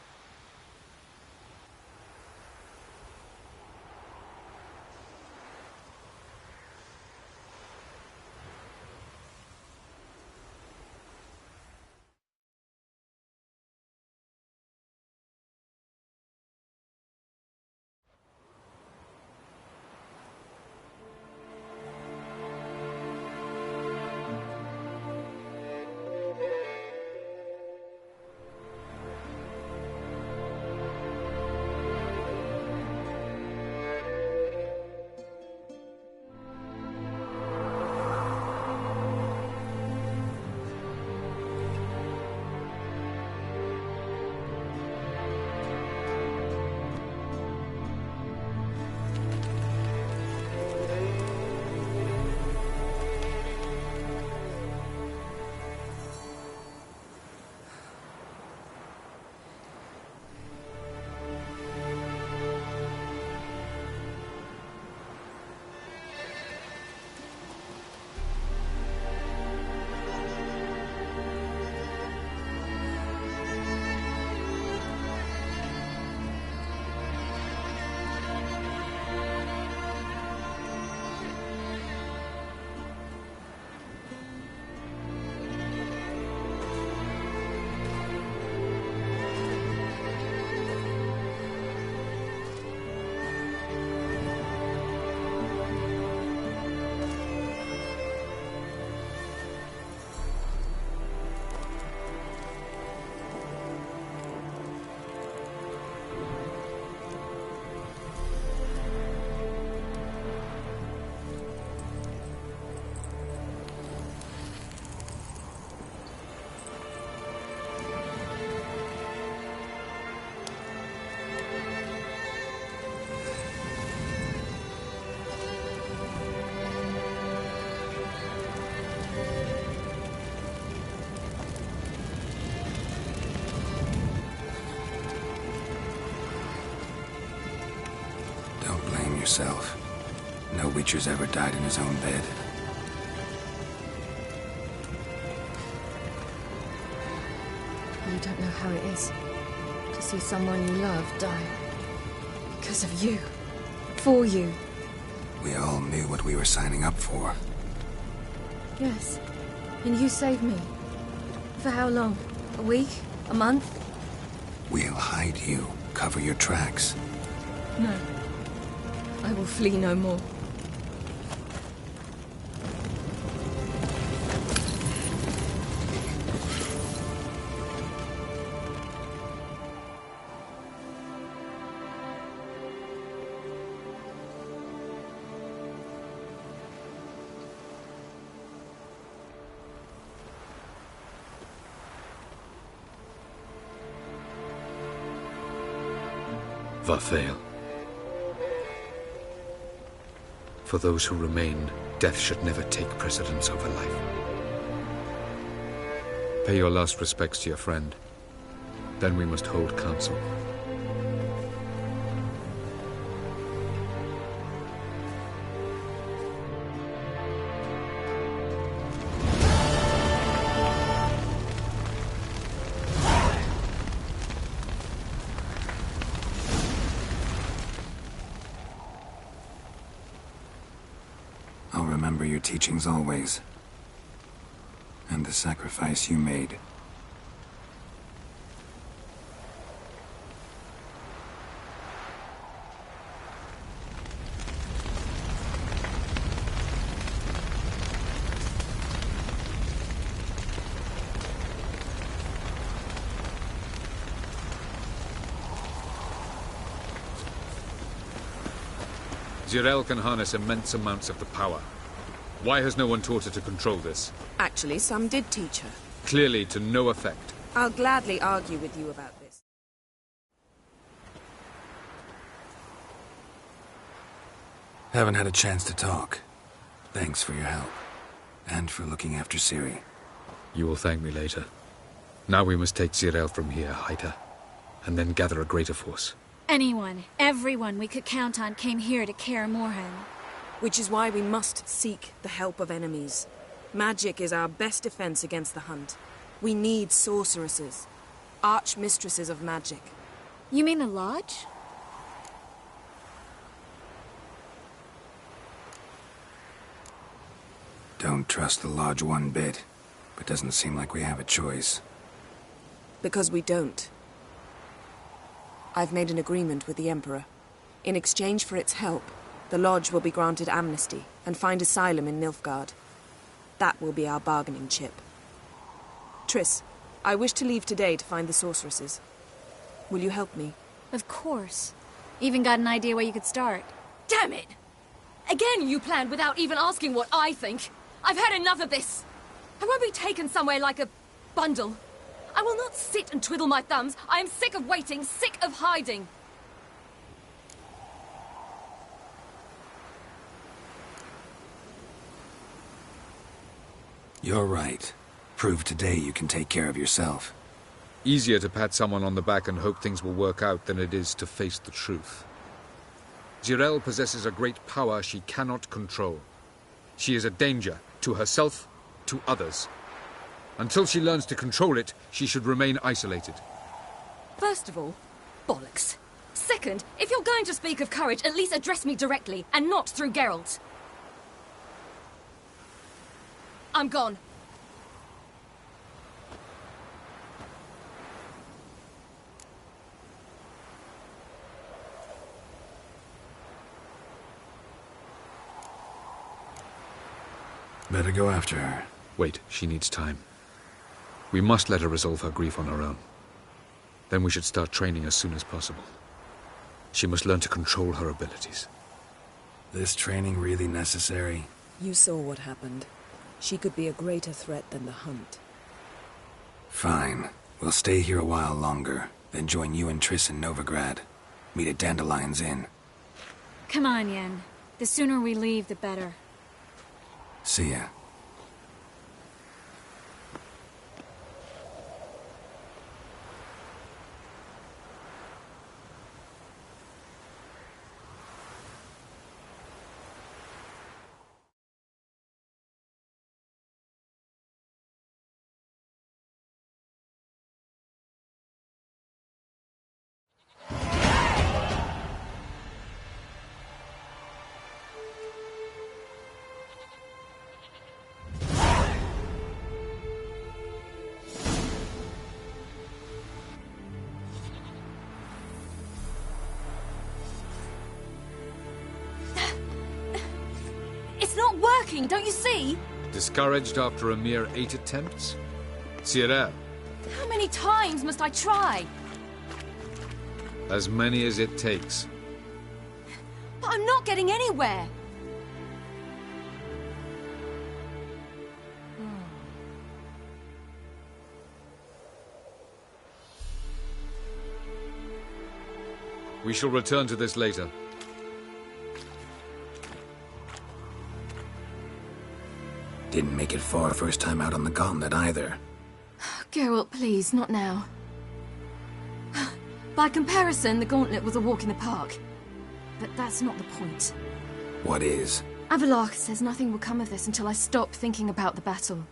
Yourself. No Witcher's ever died in his own bed. You don't know how it is to see someone you love die. Because of you. For you. We all knew what we were signing up for. Yes. And you saved me. For how long? A week? A month? We'll hide you. Cover your tracks. No. I will flee no more. Varthael. For those who remain, death should never take precedence over life. Pay your last respects to your friend. Then we must hold council. I'll remember your teachings always. and the sacrifice you made. Zirael can harness immense amounts of the power. Why has no one taught her to control this? Actually, some did teach her. Clearly to no effect. I'll gladly argue with you about this. Haven't had a chance to talk. Thanks for your help. And for looking after Ciri. You will thank me later. Now we must take Zirael from here, hide her, and then gather a greater force. Anyone, everyone we could count on came here to Kaer Morhen. Which is why we must seek the help of enemies. Magic is our best defense against the Hunt. We need sorceresses. Archmistresses of magic. You mean the Lodge? Don't trust the Lodge one bit, but doesn't seem like we have a choice. Because we don't. I've made an agreement with the Emperor. In exchange for its help, the Lodge will be granted amnesty and find asylum in Nilfgaard. That will be our bargaining chip. Triss, I wish to leave today to find the sorceresses. Will you help me? Of course. Even got an idea where you could start. Damn it! Again you planned without even asking what I think. I've had enough of this. I won't be taken somewhere like a bundle. I will not sit and twiddle my thumbs. I am sick of waiting, sick of hiding. You're right. Prove today you can take care of yourself. Easier to pat someone on the back and hope things will work out than it is to face the truth. Zirael possesses a great power she cannot control. She is a danger to herself, to others. Until she learns to control it, she should remain isolated. First of all, bollocks. Second, if you're going to speak of courage, at least address me directly, and not through Geralt. I'm gone. Better go after her. Wait, she needs time. We must let her resolve her grief on her own. Then we should start training as soon as possible. She must learn to control her abilities. This training really necessary? You saw what happened. She could be a greater threat than the Hunt. Fine. We'll stay here a while longer, then join you and Triss in Novigrad. Meet at Dandelion's Inn. Come on, Yen. The sooner we leave, the better. See ya. Don't you see? Discouraged after a mere 8 attempts? Zirael. How many times must I try? As many as it takes. But I'm not getting anywhere. We shall return to this later. Didn't make it far first time out on the gauntlet either. Geralt, please, not now. By comparison, the gauntlet was a walk in the park. But that's not the point. What is? Avallac'h says nothing will come of this until I stop thinking about the battle.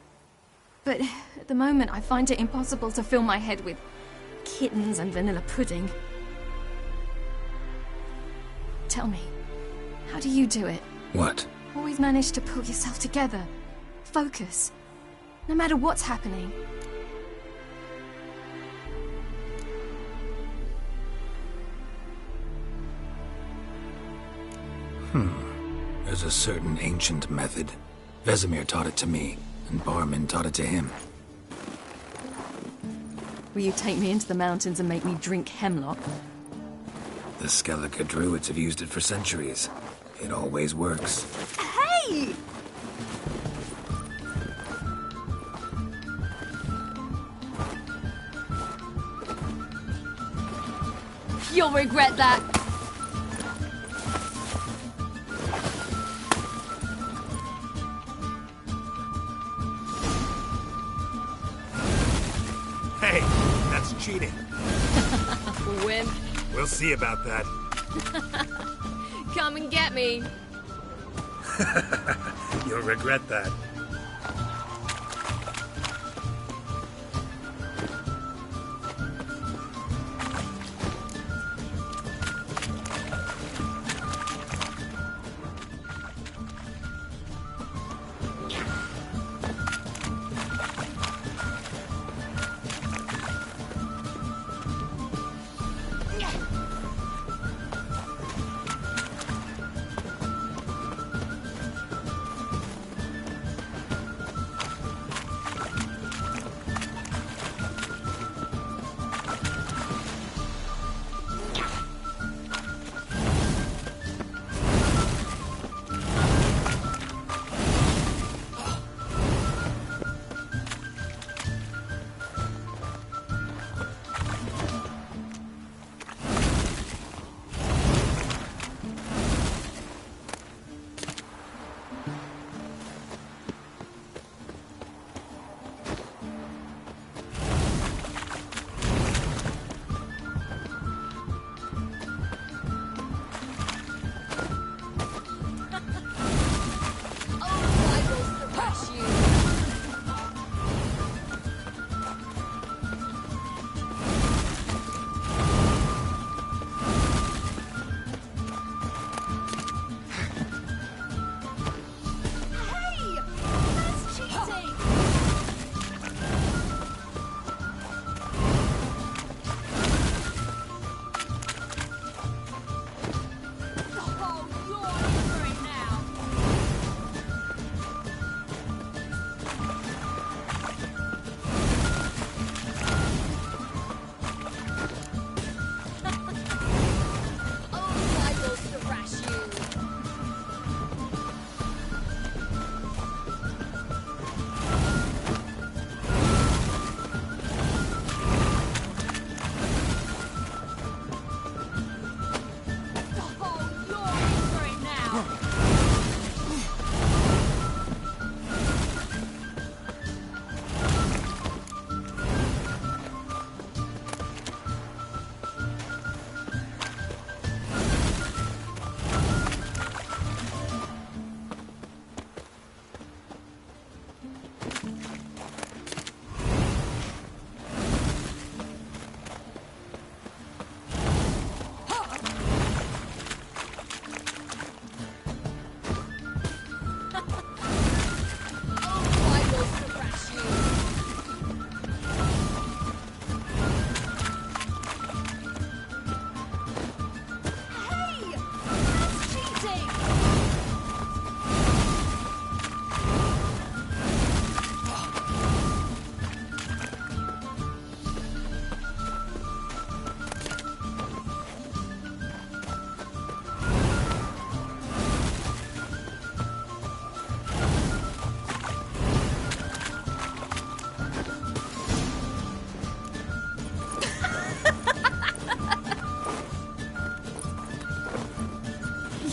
But at the moment, I find it impossible to fill my head with kittens and vanilla pudding. Tell me, how do you do it? What? Always manage to pull yourself together. Focus. No matter what's happening. There's a certain ancient method. Vesemir taught it to me, and Barman taught it to him. Will you take me into the mountains and make me drink hemlock? The Skellige druids have used it for centuries. It always works. Hey! You'll regret that. Hey, that's cheating. Wimp. We'll see about that. Come and get me. You'll regret that.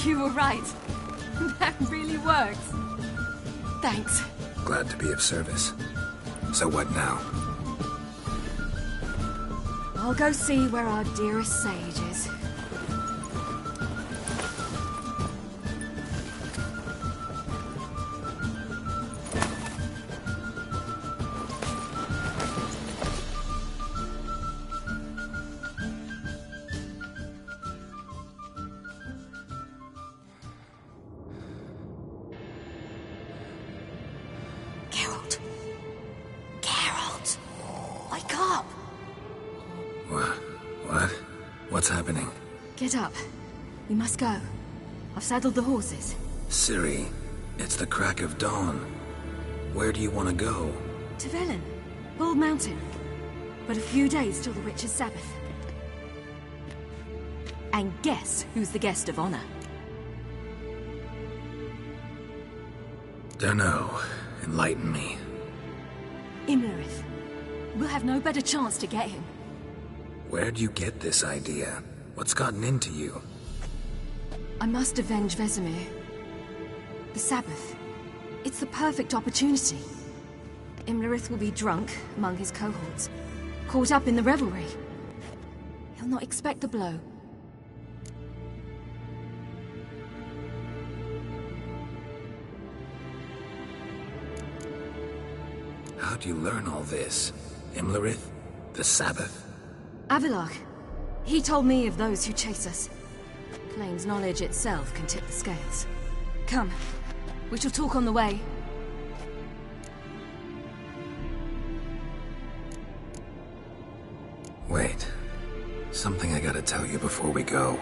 You were right. That really works. Thanks. Glad to be of service. So what now? I'll go see where our dearest sage is. What's happening? Get up. We must go. I've saddled the horses. Ciri, it's the crack of dawn. Where do you want to go? To Velen. Bald Mountain. But a few days till the Witch's Sabbath. And guess who's the guest of honor? Dunno. Enlighten me. Imlerith. We'll have no better chance to get him. Where'd you get this idea? What's gotten into you? I must avenge Vesemir. The Sabbath. It's the perfect opportunity. Imlerith will be drunk among his cohorts, caught up in the revelry. He'll not expect the blow. How'd you learn all this? Imlerith? The Sabbath? Avilach. He told me of those who chase us. Claims knowledge itself can tip the scales. Come. We shall talk on the way. Wait. Something I gotta tell you before we go.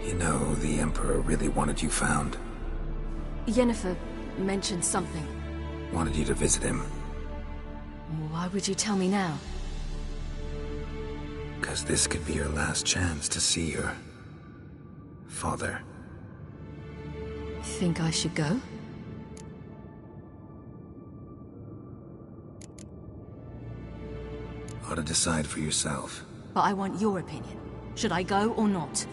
You know, the Emperor really wanted you found. Yennefer mentioned something. Wanted you to visit him. Why would you tell me now? Because this could be your last chance to see your father. Think I should go? Ought to decide for yourself. But I want your opinion. Should I go or not?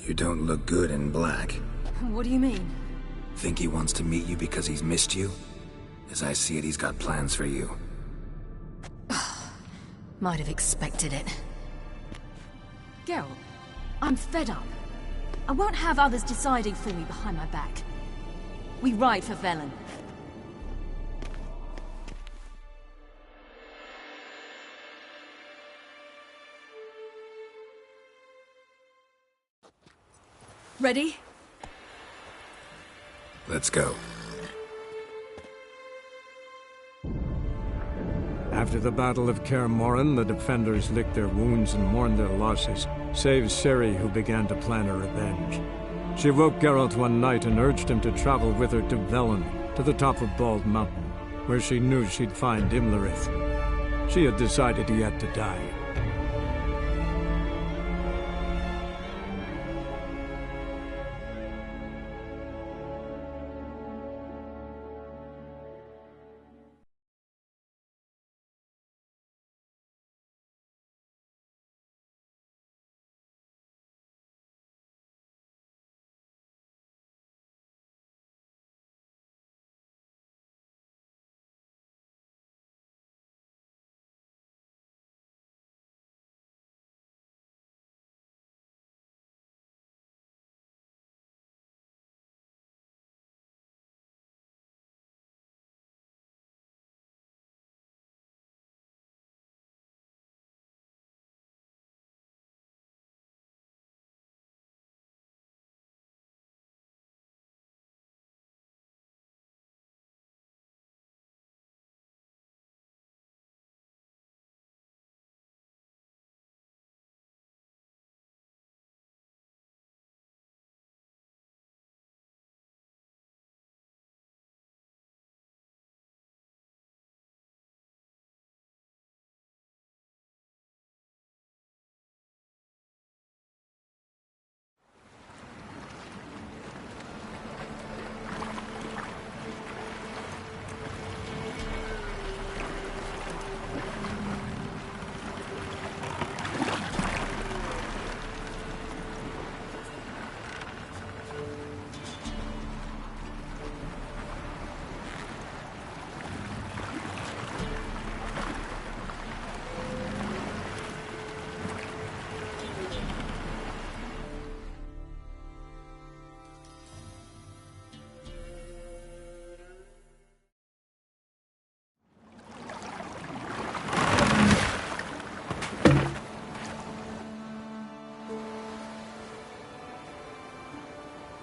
You don't look good in black. What do you mean? Think he wants to meet you because he's missed you? As I see it, he's got plans for you. Might have expected it. Geralt, I'm fed up. I won't have others deciding for me behind my back. We ride for Velen. Ready? Let's go. After the Battle of Kaer Morhen, the defenders licked their wounds and mourned their losses, save Ciri, who began to plan her revenge. She woke Geralt one night and urged him to travel with her to Velen, to the top of Bald Mountain, where she knew she'd find Imlerith. She had decided he had to die.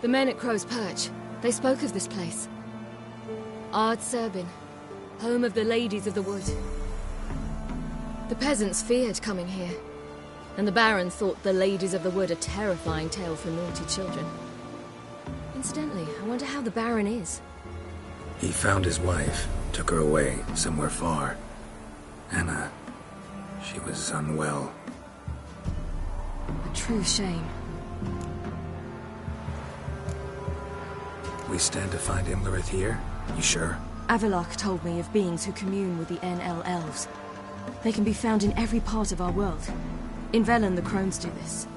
The men at Crow's Perch, they spoke of this place. Ard Serbin, home of the Ladies of the Wood. The peasants feared coming here, and the Baron thought the Ladies of the Wood a terrifying tale for naughty children. Incidentally, I wonder how the Baron is. He found his wife, took her away, somewhere far. Anna, she was unwell. A true shame. We stand to find Imlerith here? You sure? Avalok told me of beings who commune with the NL elves. They can be found in every part of our world. In Velen, the Crones do this.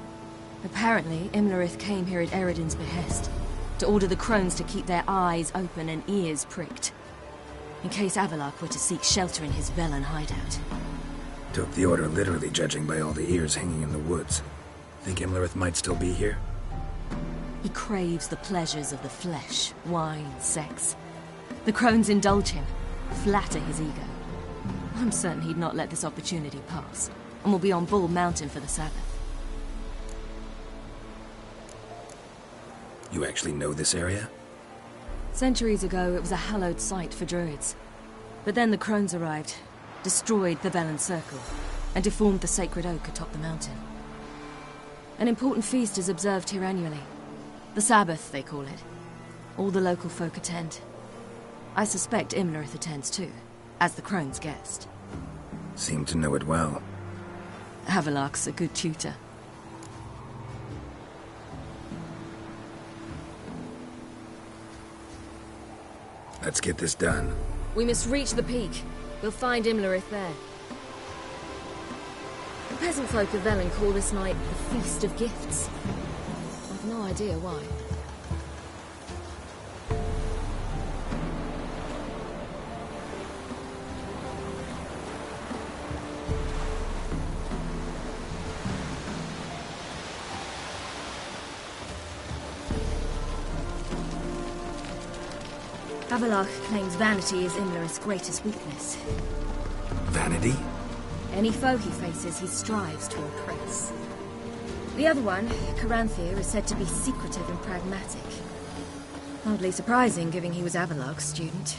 Apparently, Imlerith came here at Eredin's behest, to order the Crones to keep their eyes open and ears pricked, in case Avalok were to seek shelter in his Velen hideout. Took the order literally, judging by all the ears hanging in the woods. Think Imlerith might still be here? He craves the pleasures of the flesh, wine, sex. The Crones indulge him, flatter his ego. I'm certain he'd not let this opportunity pass, and will be on Bull Mountain for the Sabbath. You actually know this area? Centuries ago, it was a hallowed site for druids. But then the Crones arrived, destroyed the Velen Circle, and deformed the sacred oak atop the mountain. An important feast is observed here annually. The Sabbath, they call it. All the local folk attend. I suspect Imlerith attends too, as the Crone's guest. Seem to know it well. Avalok's a good tutor. Let's get this done. We must reach the peak. We'll find Imlerith there. The peasant folk of Velen call this night the Feast of Gifts. I've no idea why. Avalok claims vanity is Imlerith's greatest weakness. Vanity? Any foe he faces, he strives to oppress. The other one, Caranthir, is said to be secretive and pragmatic. Hardly surprising, given he was Avalok's student.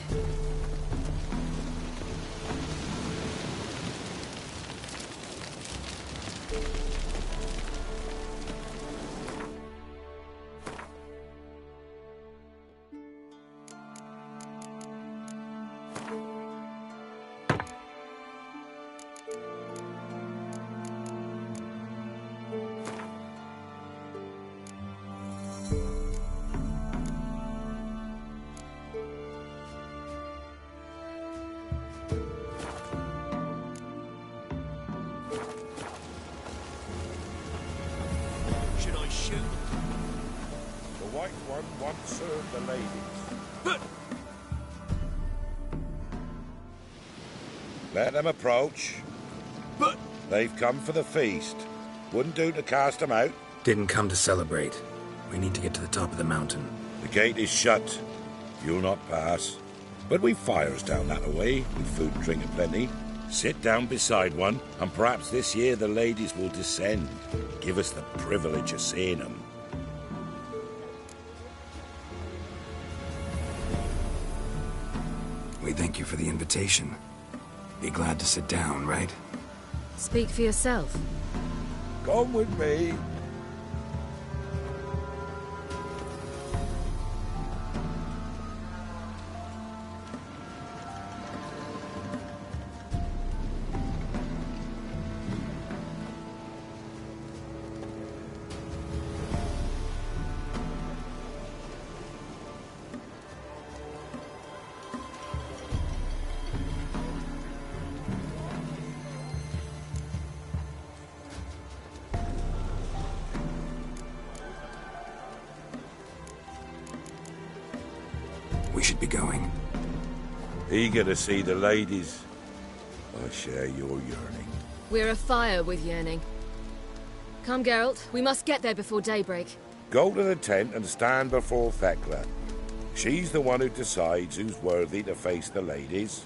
Once served the ladies. Let them approach. They've come for the feast. Wouldn't do to cast them out. Didn't come to celebrate. We need to get to the top of the mountain. The gate is shut. You'll not pass. But we've fires down that way, with food and drink aplenty. Sit down beside one, and perhaps this year the ladies will descend. Give us the privilege of seeing them. We thank you for the invitation. Be glad to sit down, right? Speak for yourself. Come with me. We should be going. Eager to see the ladies. I share your yearning. We're afire with yearning. Come, Geralt. We must get there before daybreak. Go to the tent and stand before Thekla. She's the one who decides who's worthy to face the ladies.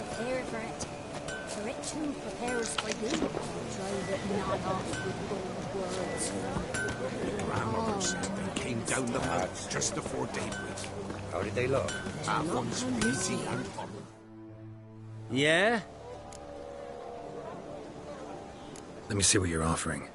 Prepare for it. For it too prepares for you. Drive it not off down the mountain just before daybreak. How did they look? Half one's easy and Yeah? Let me see what you're offering.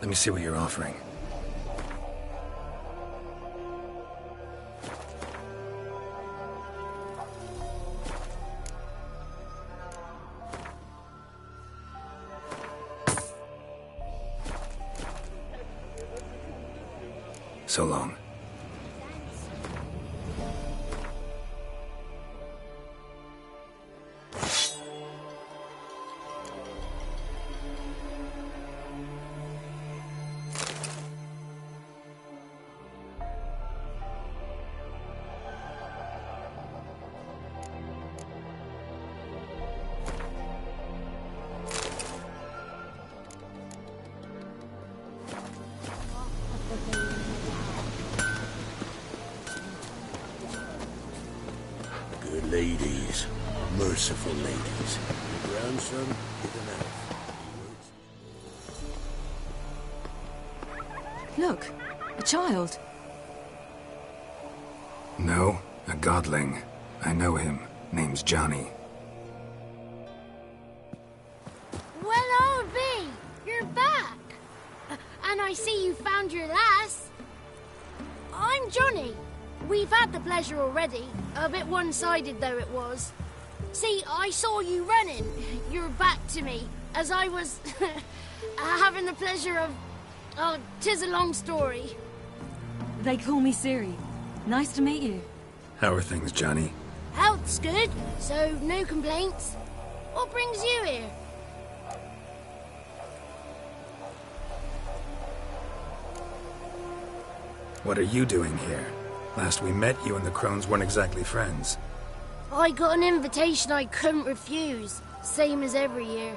Let me see what you're offering. So long. good ladies, merciful ladies. Your grandson is an elf. Look, a child. No, a godling. I know him. Name's Johnny. Well, old B, you're back. And I see you found your lass. I'm Johnny. We've had the pleasure already. A bit one-sided though it was. See, I saw you running. Your back to me. As I was having the pleasure of... Oh, 'tis a long story. They call me Siri. Nice to meet you. How are things, Johnny? Health's good, so no complaints. What brings you here? What are you doing here? Last we met, you and the Crones weren't exactly friends. I got an invitation I couldn't refuse, same as every year.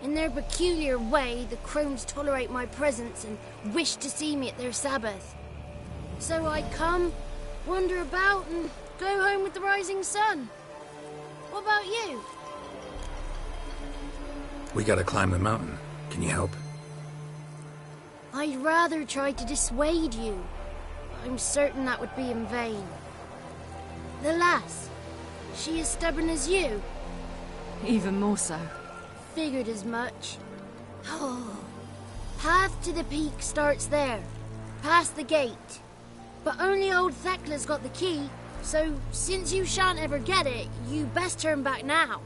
In their peculiar way, the Crones tolerate my presence and wish to see me at their Sabbath. So I come, wander about, and go home with the rising sun. What about you? We gotta climb the mountain. Can you help? I'd rather try to dissuade you. I'm certain that would be in vain. The lass, she as stubborn as you? Even more so. Figured as much. Oh. Path to the peak starts there, past the gate. But only old Thekla's got the key, so since you shan't ever get it, you best turn back now.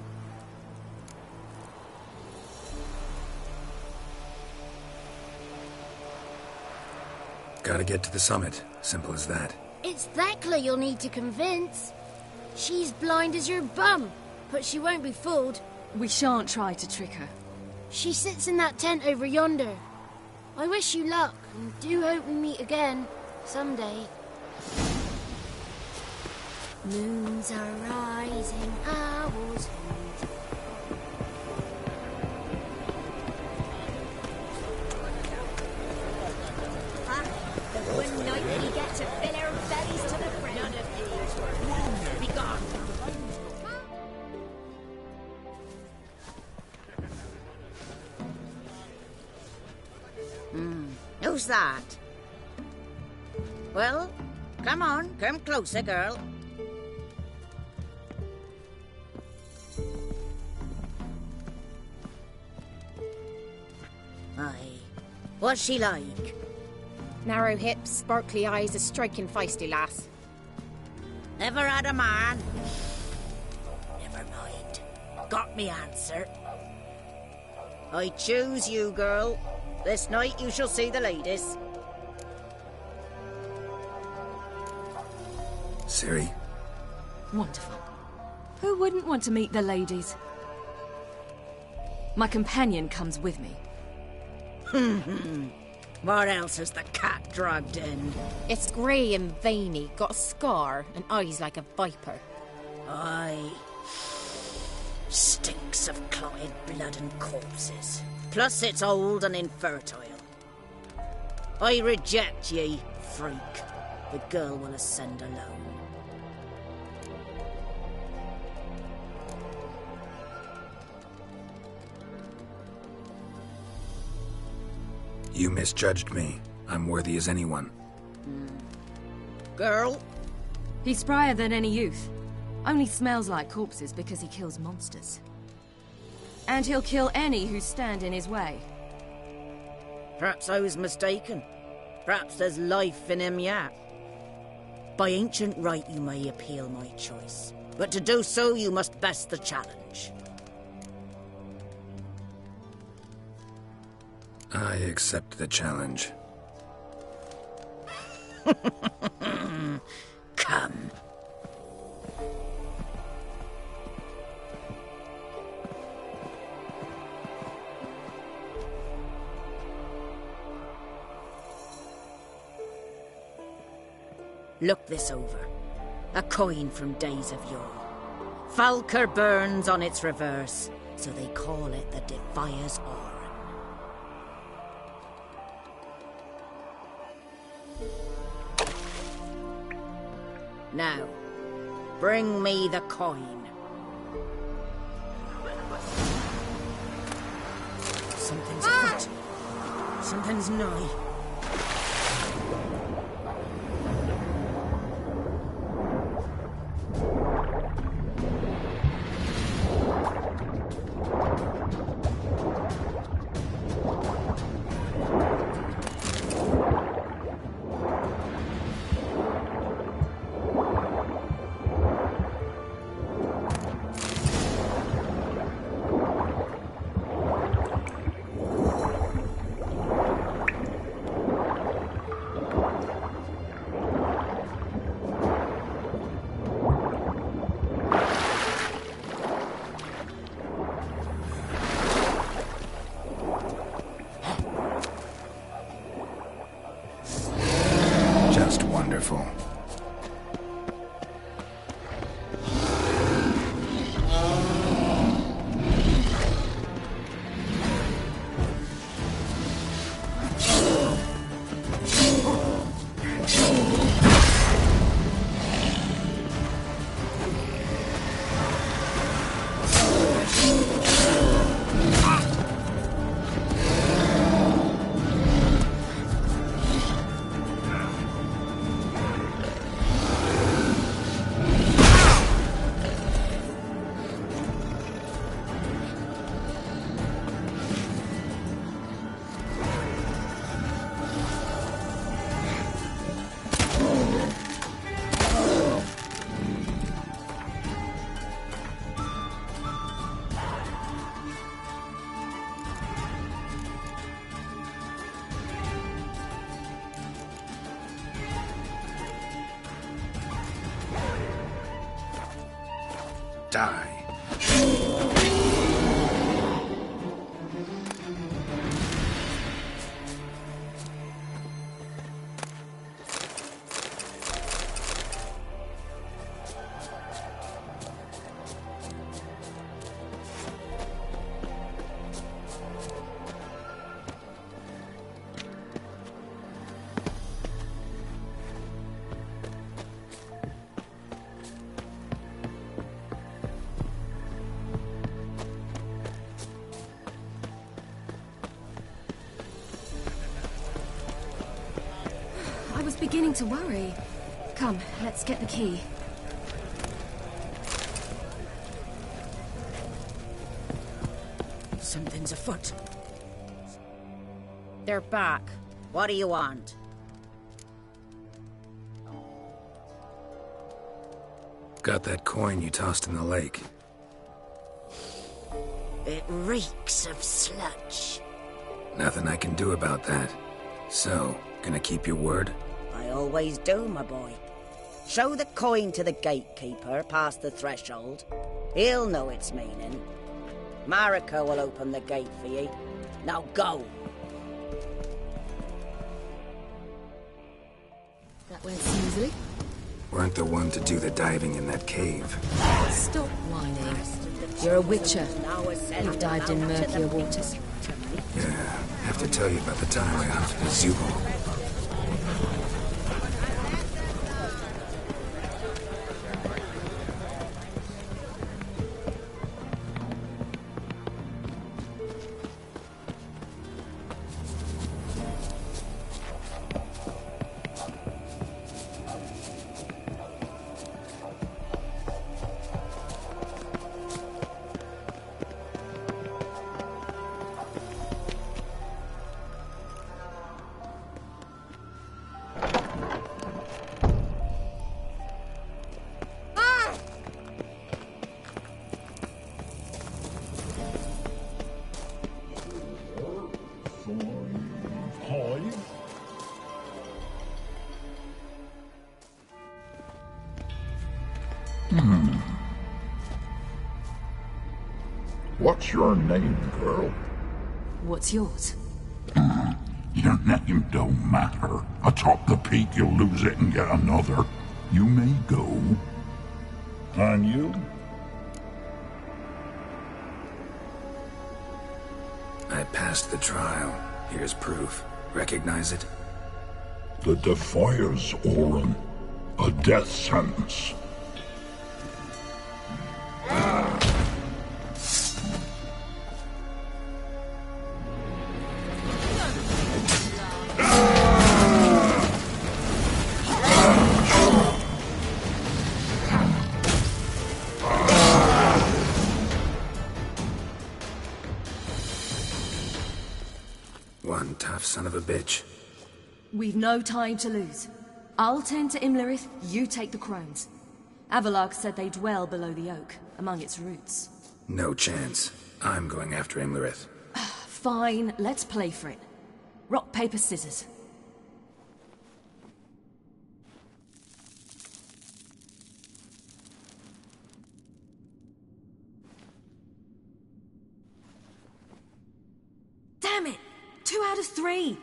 Gotta get to the summit. Simple as that. It's Thekla you'll need to convince. She's blind as your bum, but she won't be fooled. We shan't try to trick her. She sits in that tent over yonder. I wish you luck, and do hope we meet again, someday. Moons are rising, owls hoot. One night we get to fill our bellies to the brim. None of these were. Be gone. Who's that? Well, come on, come closer, girl. Aye. What's she like? Narrow hips, sparkly eyes, a striking feisty lass. Ever had a man? Never mind. Got me answer. I choose you, girl. This night you shall see the ladies. Ciri. Wonderful. Who wouldn't want to meet the ladies? My companion comes with me. What else has the cat dragged in? It's grey and veiny, got a scar, and eyes like a viper. Aye. Stinks of clotted blood and corpses. Plus it's old and infertile. I reject ye, freak. The girl will ascend alone. You misjudged me. I'm worthy as anyone. Girl? He's sprier than any youth. Only smells like corpses because he kills monsters. And he'll kill any who stand in his way. Perhaps I was mistaken. Perhaps there's life in him yet. By ancient right you may appeal my choice. But to do so you must best the challenge. I accept the challenge. Come. Look this over. A coin from days of yore. Falker burns on its reverse, so they call it the Defier's Aura. Now, bring me the coin. Something's afoot. Something's nigh. Just wonderful. Die. was beginning to worry. Come, let's get the key. Something's afoot. They're back. What do you want? Got that coin you tossed in the lake. It reeks of sludge. Nothing I can do about that. So, gonna keep your word? I always do, my boy. Show the coin to the gatekeeper past the threshold. He'll know its meaning. Marika will open the gate for you. Now go. That went smoothly. Weren't the one to do the diving in that cave. Stop whining. You're a witcher. You've dived in murkier waters. Yeah, have to tell you about the time I hunted a zoo hawk. What's your name, girl? What's yours? Your name don't matter. Atop the peak, you'll lose it and get another. You may go. And you? I passed the trial. Here's proof. Recognize it? The Defier's Orin. A death sentence. One tough son of a bitch. We've no time to lose. I'll tend to Imlerith, you take the crones. Avalok said they dwell below the oak, among its roots. No chance. I'm going after Imlerith. Fine, let's play for it. Rock, paper, scissors. Damn it! 2 out of 3!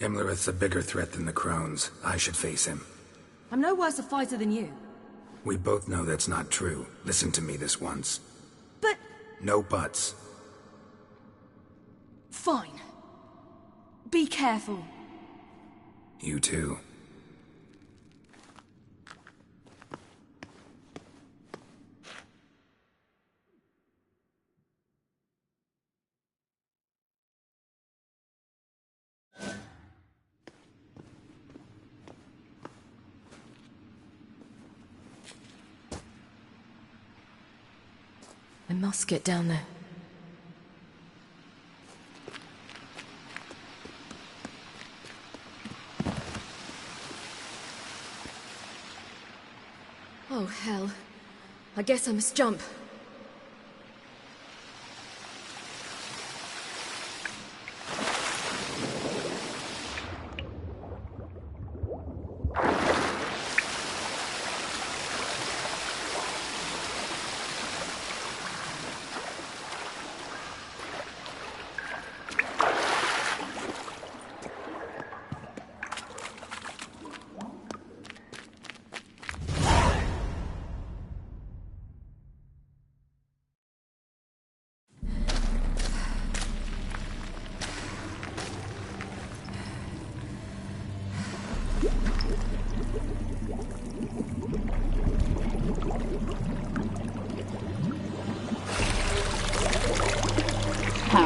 Imlerith's a bigger threat than the crones. I should face him. I'm no worse a fighter than you. We both know that's not true. Listen to me this once. But... No buts. Fine. Be careful. You too. I must get down there. Oh, hell. I guess I must jump.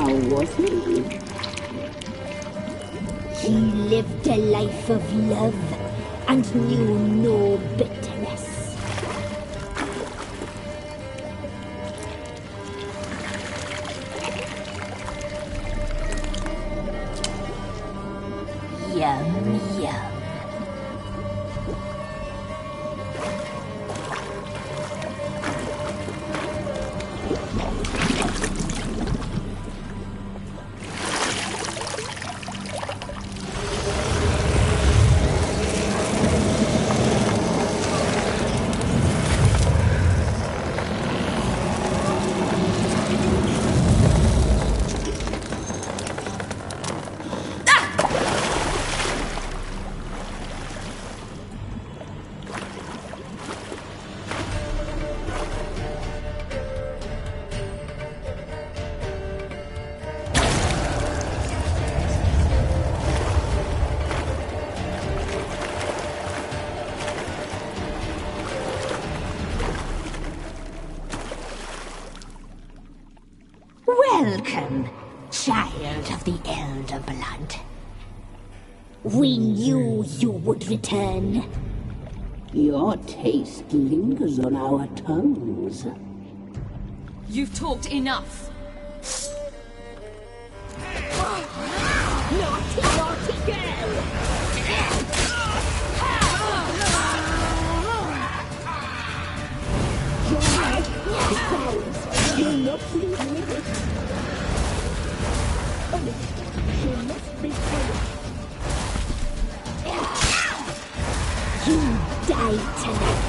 How was he? He lived a life of love and knew no bitterness. Yum, yum. Welcome, child of the Elder Blood. We knew you would return. Your taste lingers on our tongues. You've talked enough. Naughty, naughty girl! You're not leaving it. She must be punished. You die tonight.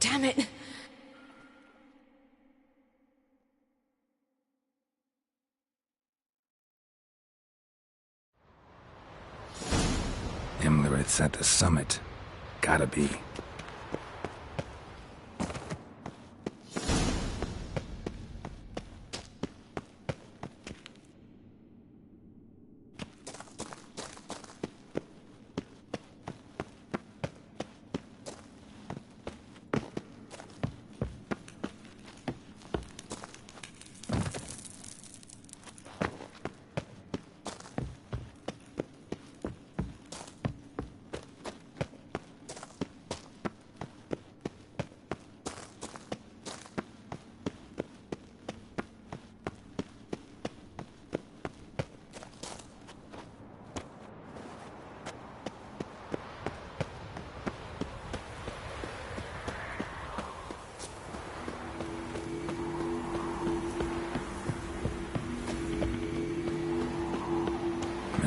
Damn it! Imlerit's at the summit. Gotta be.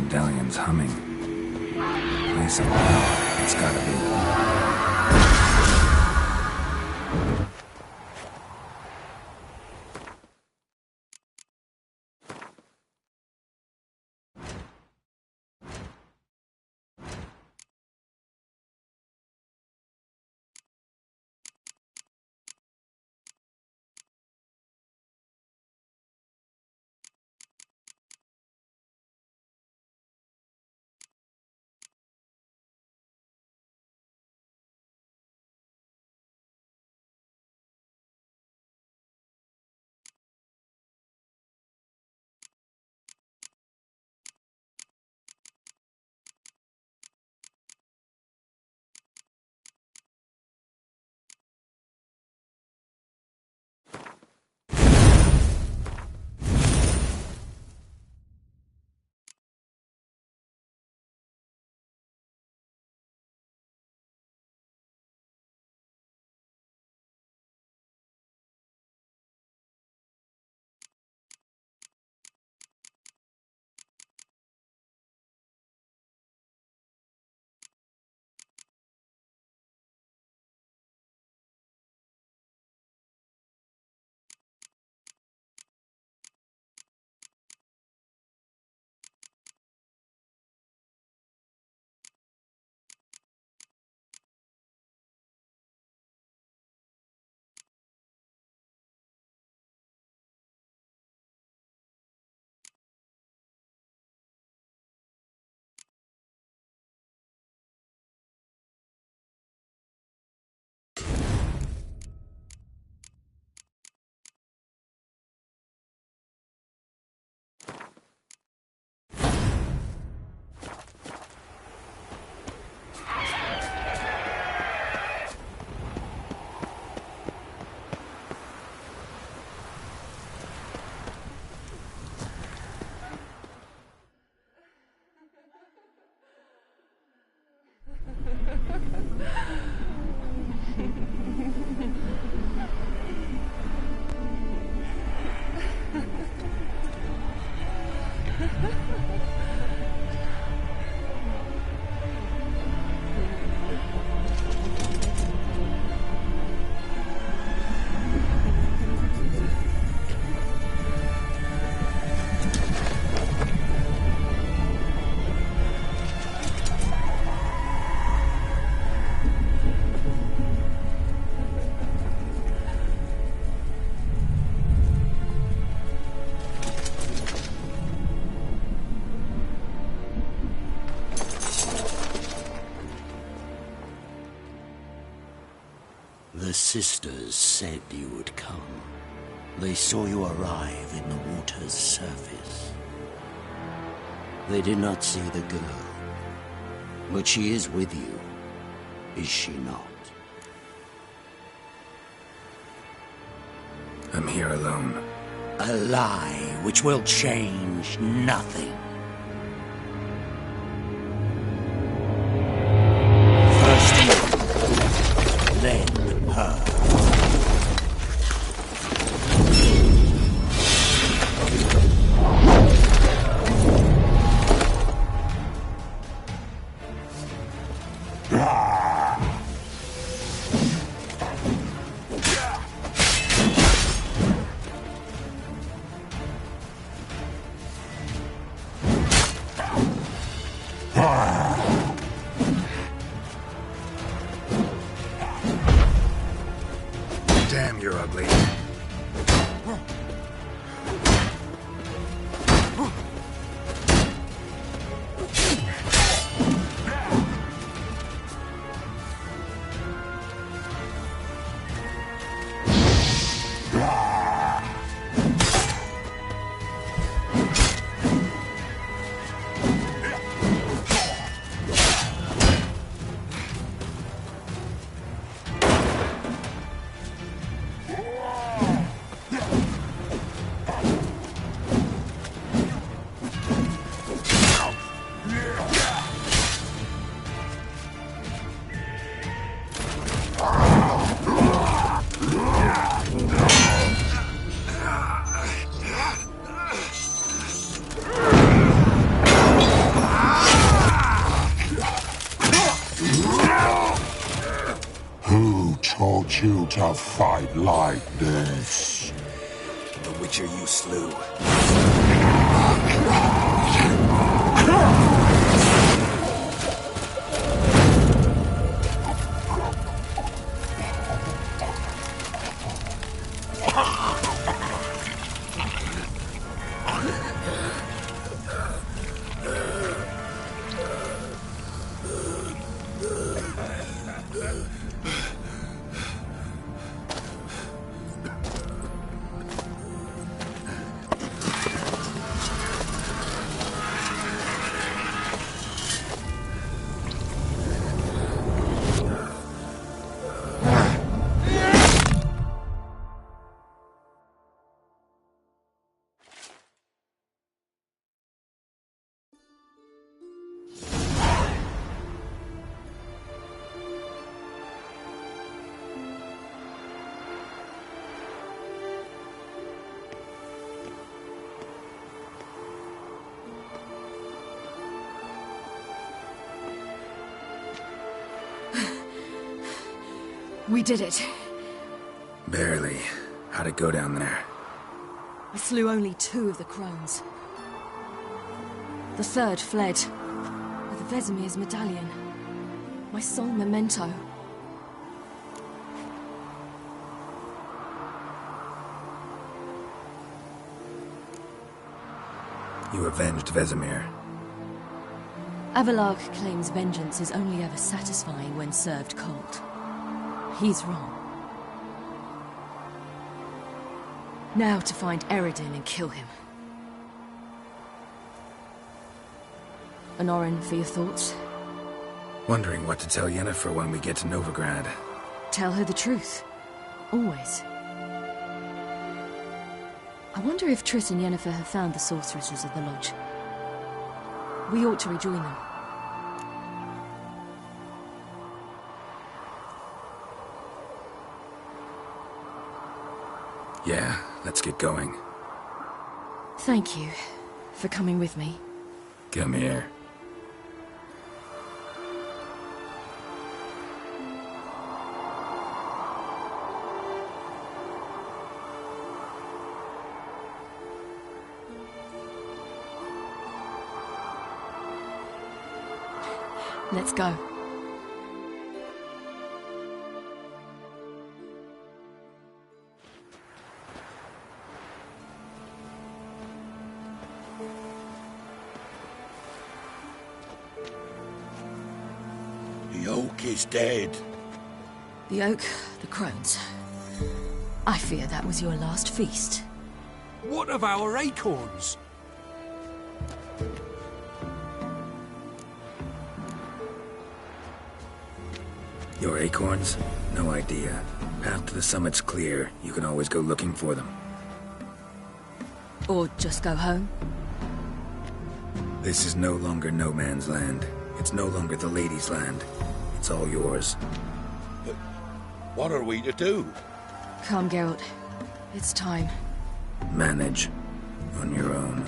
medallion's humming. Place of power, it's gotta be. The sisters said you would come. They saw you arrive in the water's surface. They did not see the girl. But she is with you, is she not? I'm here alone. A lie which will change nothing. First you, then her. Damn, you're ugly. want you to fight like this. The Witcher you slew. We did it. Barely. How'd it go down there? I slew only 2 of the crones. The third fled with Vesemir's medallion. My sole memento. You avenged Vesemir. Avalark claims vengeance is only ever satisfying when served cold. He's wrong. Now to find Eredin and kill him. An Orin for your thoughts? Wondering what to tell Yennefer when we get to Novigrad. Tell her the truth. Always. I wonder if Triss and Yennefer have found the sorceresses of the Lodge. We ought to rejoin them. Yeah, let's get going. Thank you for coming with me. Come here. Let's go. The oak is dead. The oak, the crones. I fear that was your last feast. What of our acorns? Your acorns? No idea. Path to the summit's clear. You can always go looking for them. Or just go home? This is no longer no man's land. It's no longer the lady's land. It's all yours. But what are we to do? Come, Geralt. It's time. Manage. On your own.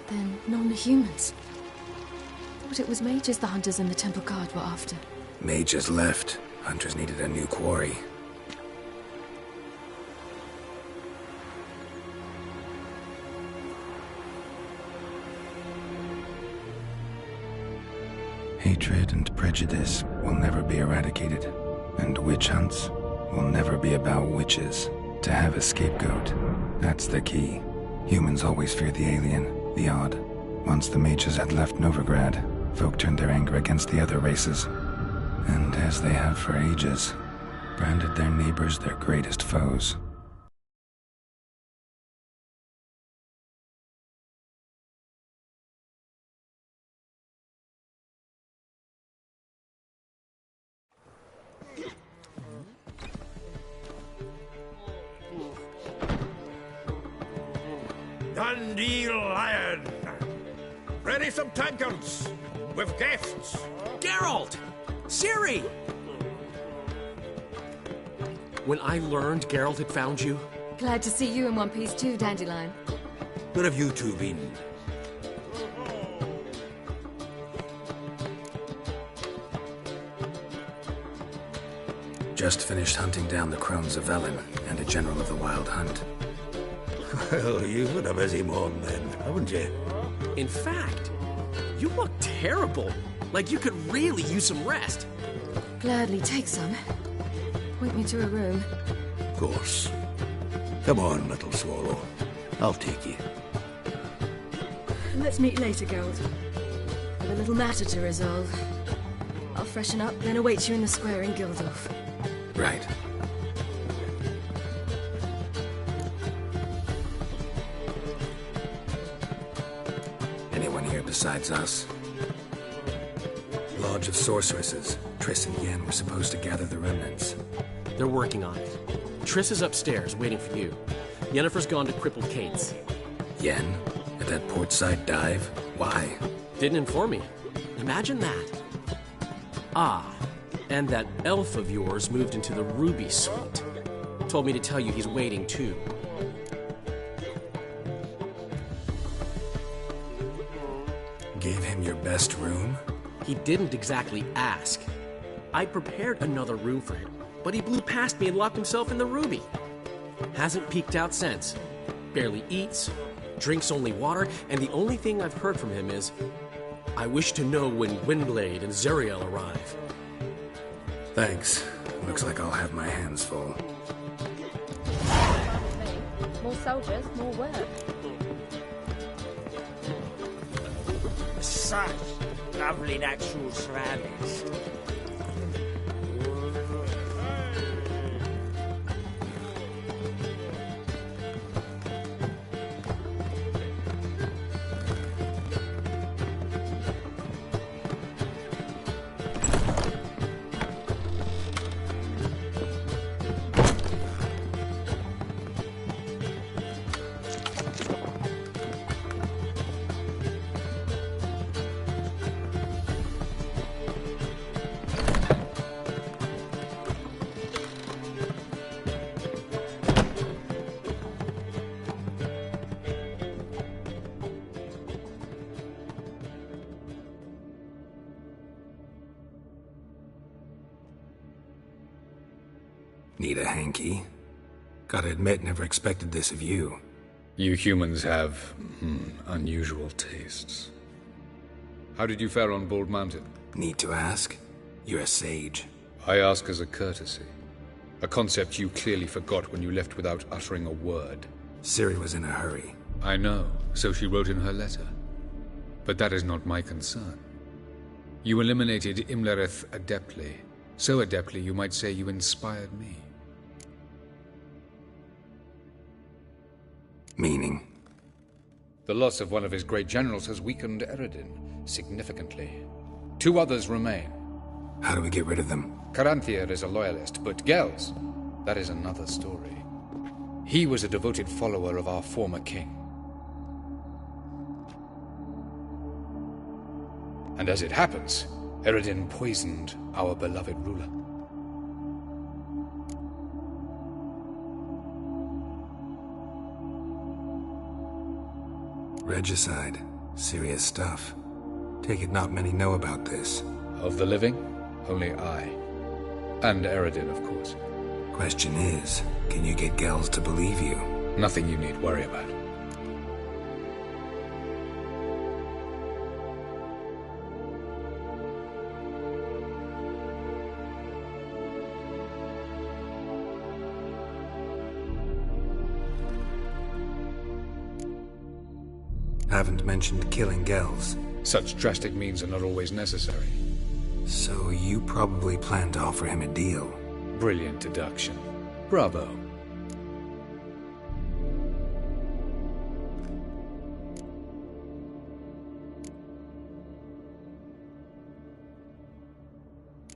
Then non-humans. Thought it was mages the hunters and the temple guard were after. Mages left. Hunters needed a new quarry. Hatred and prejudice will never be eradicated, and witch hunts will never be about witches. To have a scapegoat, that's the key. Humans always fear the alien, the odd. Once the mages had left Novigrad, folk turned their anger against the other races, and as they have for ages, branded their neighbors their greatest foes. Dandelion! Ready some tankards with guests. Geralt! Ciri! When I learned Geralt had found you... Glad to see you in one piece too, Dandelion. Where have you two been? Just finished hunting down the crones of Velen and a general of the Wild Hunt. Well, you've had a busy morning then, haven't you? In fact, you look terrible. Like you could really use some rest. Gladly take some. Point me to a room. Of course. Come on, little swallow. I'll take you. Let's meet later, Geralt. I've a little matter to resolve. I'll freshen up, then await you in the square in Gildorf. Right. Anyone here besides us? Lodge of Sorceresses. Triss and Yen were supposed to gather the remnants. They're working on it. Triss is upstairs, waiting for you. Yennefer's gone to crippled Kate's. Yen? At that portside dive? Why? Didn't inform me. Imagine that. Ah, and that elf of yours moved into the Ruby Suite. Told me to tell you he's waiting too. Gave him your best room? He didn't exactly ask. I prepared another room for him, but he blew past me and locked himself in the Ruby. Hasn't peeked out since. Barely eats, drinks only water, and the only thing I've heard from him is, I wish to know when Windblade and Zariel arrive. Thanks. Looks like I'll have my hands full. More soldiers, more work. Such lovely natural surroundings. Need a hanky? Gotta admit, never expected this of you. You humans have, unusual tastes. How did you fare on Bald Mountain? Need to ask? You're a sage. I ask as a courtesy. A concept you clearly forgot when you left without uttering a word. Ciri was in a hurry. I know, so she wrote in her letter. But that is not my concern. You eliminated Imlerith adeptly. So adeptly, you might say you inspired me. Meaning? The loss of one of his great generals has weakened Eredin significantly. 2 others remain. How do we get rid of them? Caranthir is a loyalist, but Gels, that is another story. He was a devoted follower of our former king. And as it happens, Eredin poisoned our beloved ruler. Regicide. Serious stuff. Take it not many know about this. Of the living? Only I. And Eredin, of course. Question is, can you get Gels to believe you? Nothing you need worry about. Haven't mentioned killing Gels. Such drastic means are not always necessary. So you probably plan to offer him a deal. Brilliant deduction. Bravo.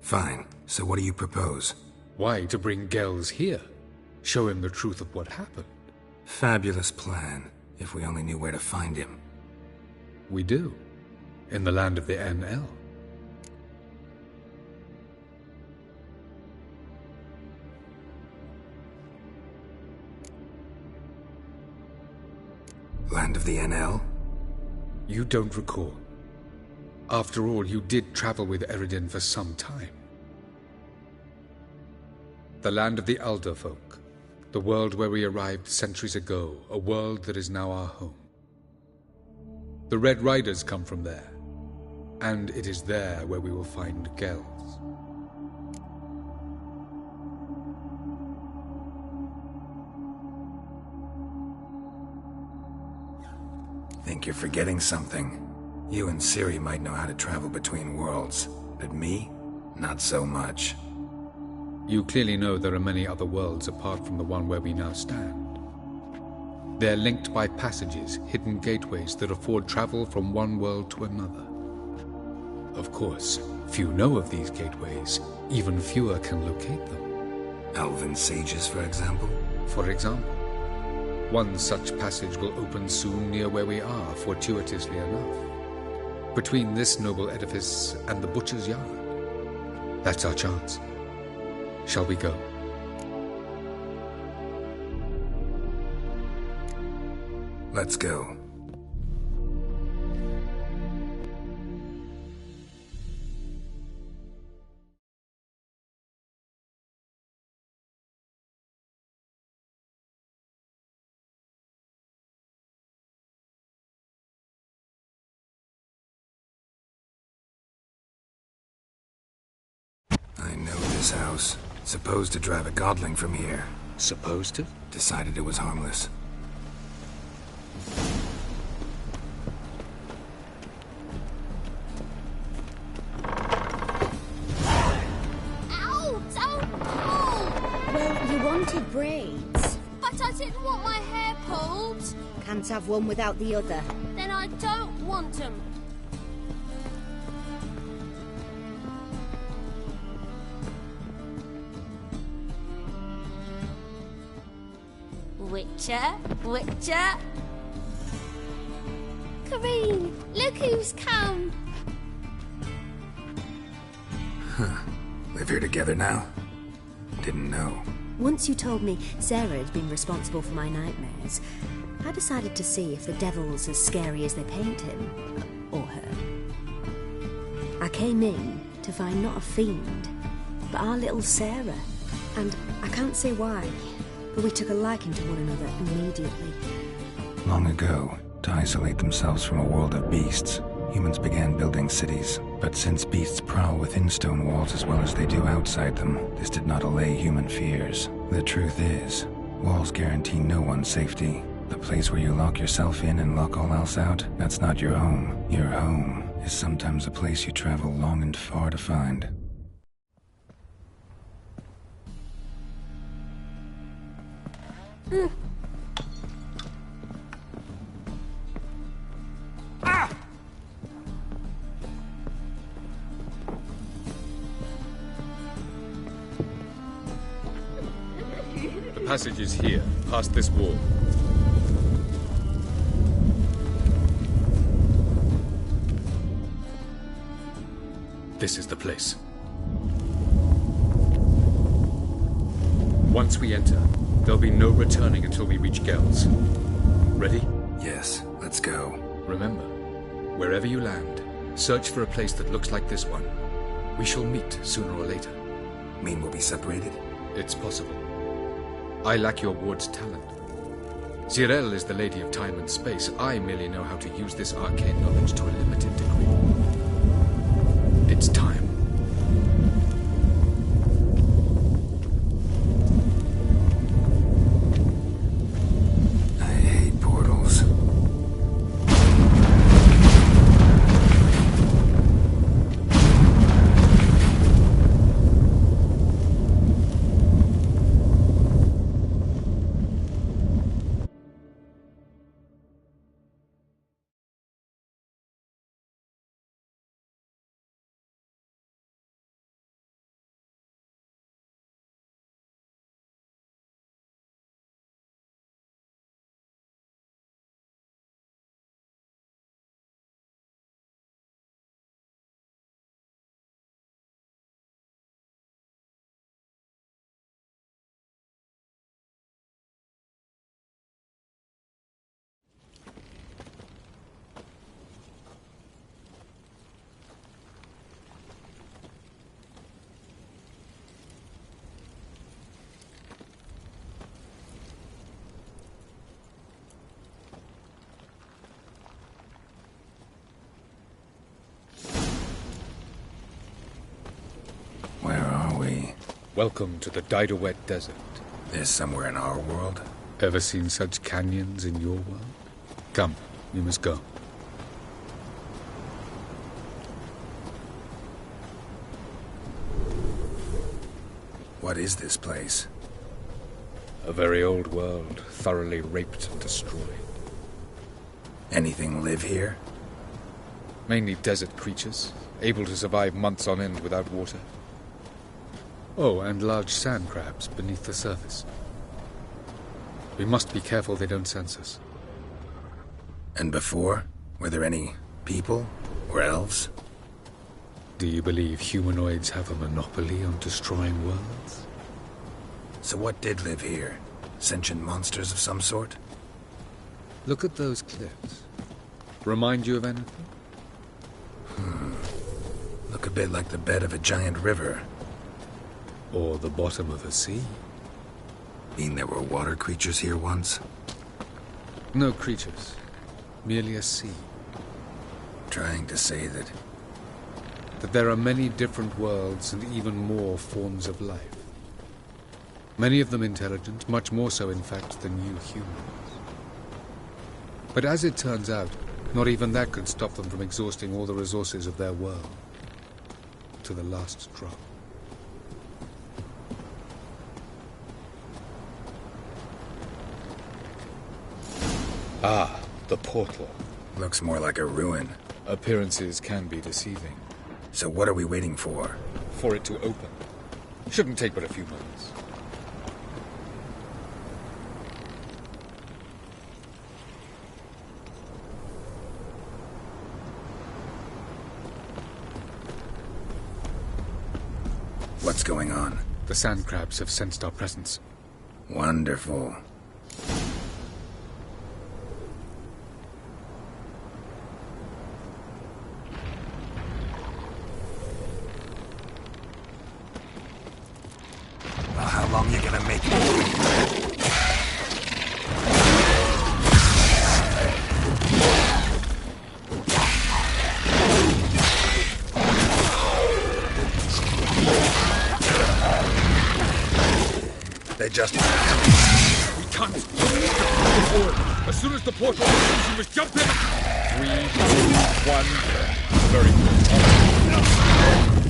Fine. So what do you propose? Why to bring Gels here? Show him the truth of what happened. Fabulous plan, if we only knew where to find him. We do. In the land of the NL. Land of the NL? You don't recall. After all, you did travel with Eredin for some time. The land of the Elder folk. The world where we arrived centuries ago. A world that is now our home. The Red Riders come from there. And it is there where we will find Gels. Think you're forgetting something. You and Ciri might know how to travel between worlds, but me? Not so much. You clearly know there are many other worlds apart from the one where we now stand. They're linked by passages, hidden gateways that afford travel from one world to another. Of course, few know of these gateways. Even fewer can locate them. Elven sages, for example? For example. One such passage will open soon near where we are, fortuitously enough. Between this noble edifice and the butcher's yard. That's our chance. Shall we go? Let's go. I know this house. Supposed to drive a godling from here. Supposed to? Decided it was harmless. Ow! Don't pull! Well, you wanted braids. But I didn't want my hair pulled. Can't have one without the other. Then I don't want them. Witcher? Witcher? Kareen, look who's come. Huh. Live here together now? Didn't know. Once you told me Sarah had been responsible for my nightmares, I decided to see if the devil's as scary as they paint him. Or her. I came in to find not a fiend, but our little Sarah. And I can't say why, but we took a liking to one another immediately. Long ago, to isolate themselves from a world of beasts, humans began building cities. But since beasts prowl within stone walls as well as they do outside them, this did not allay human fears. The truth is, walls guarantee no one's safety. The place where you lock yourself in and lock all else out, that's not your home. Your home is sometimes a place you travel long and far to find. The passage is here, past this wall. This is the place. Once we enter, there'll be no returning until we reach Gels. Ready? Yes, let's go. Remember, wherever you land, search for a place that looks like this one. We shall meet sooner or later. Mean we'll be separated? It's possible. I lack your ward's talent. Zirel is the Lady of Time and Space. I merely know how to use this arcane knowledge to a limited degree. It's time. I hate portals. Welcome to the Didowet Desert. This somewhere in our world? Ever seen such canyons in your world? Come, we must go. What is this place? A very old world, thoroughly raped and destroyed. Anything live here? Mainly desert creatures, able to survive months on end without water. Oh, and large sand crabs beneath the surface. We must be careful they don't sense us. And before? Were there any people? Or elves? Do you believe humanoids have a monopoly on destroying worlds? So what did live here? Sentient monsters of some sort? Look at those cliffs. Remind you of anything? Look a bit like the bed of a giant river. Or the bottom of a sea. Mean there were water creatures here once? No creatures. Merely a sea. Trying to say that there are many different worlds and even more forms of life. Many of them intelligent, much more so in fact than you humans. But as it turns out, not even that could stop them from exhausting all the resources of their world. To the last drop. Ah, the portal. Looks more like a ruin. Appearances can be deceiving. So what are we waiting for? For it to open. Shouldn't take but a few moments. What's going on? The sand crabs have sensed our presence. Wonderful. Well, how long you gonna make it? They just... We can't. Forward. As soon as the portal opens, you must jump in. 3, 2, 1. Very good.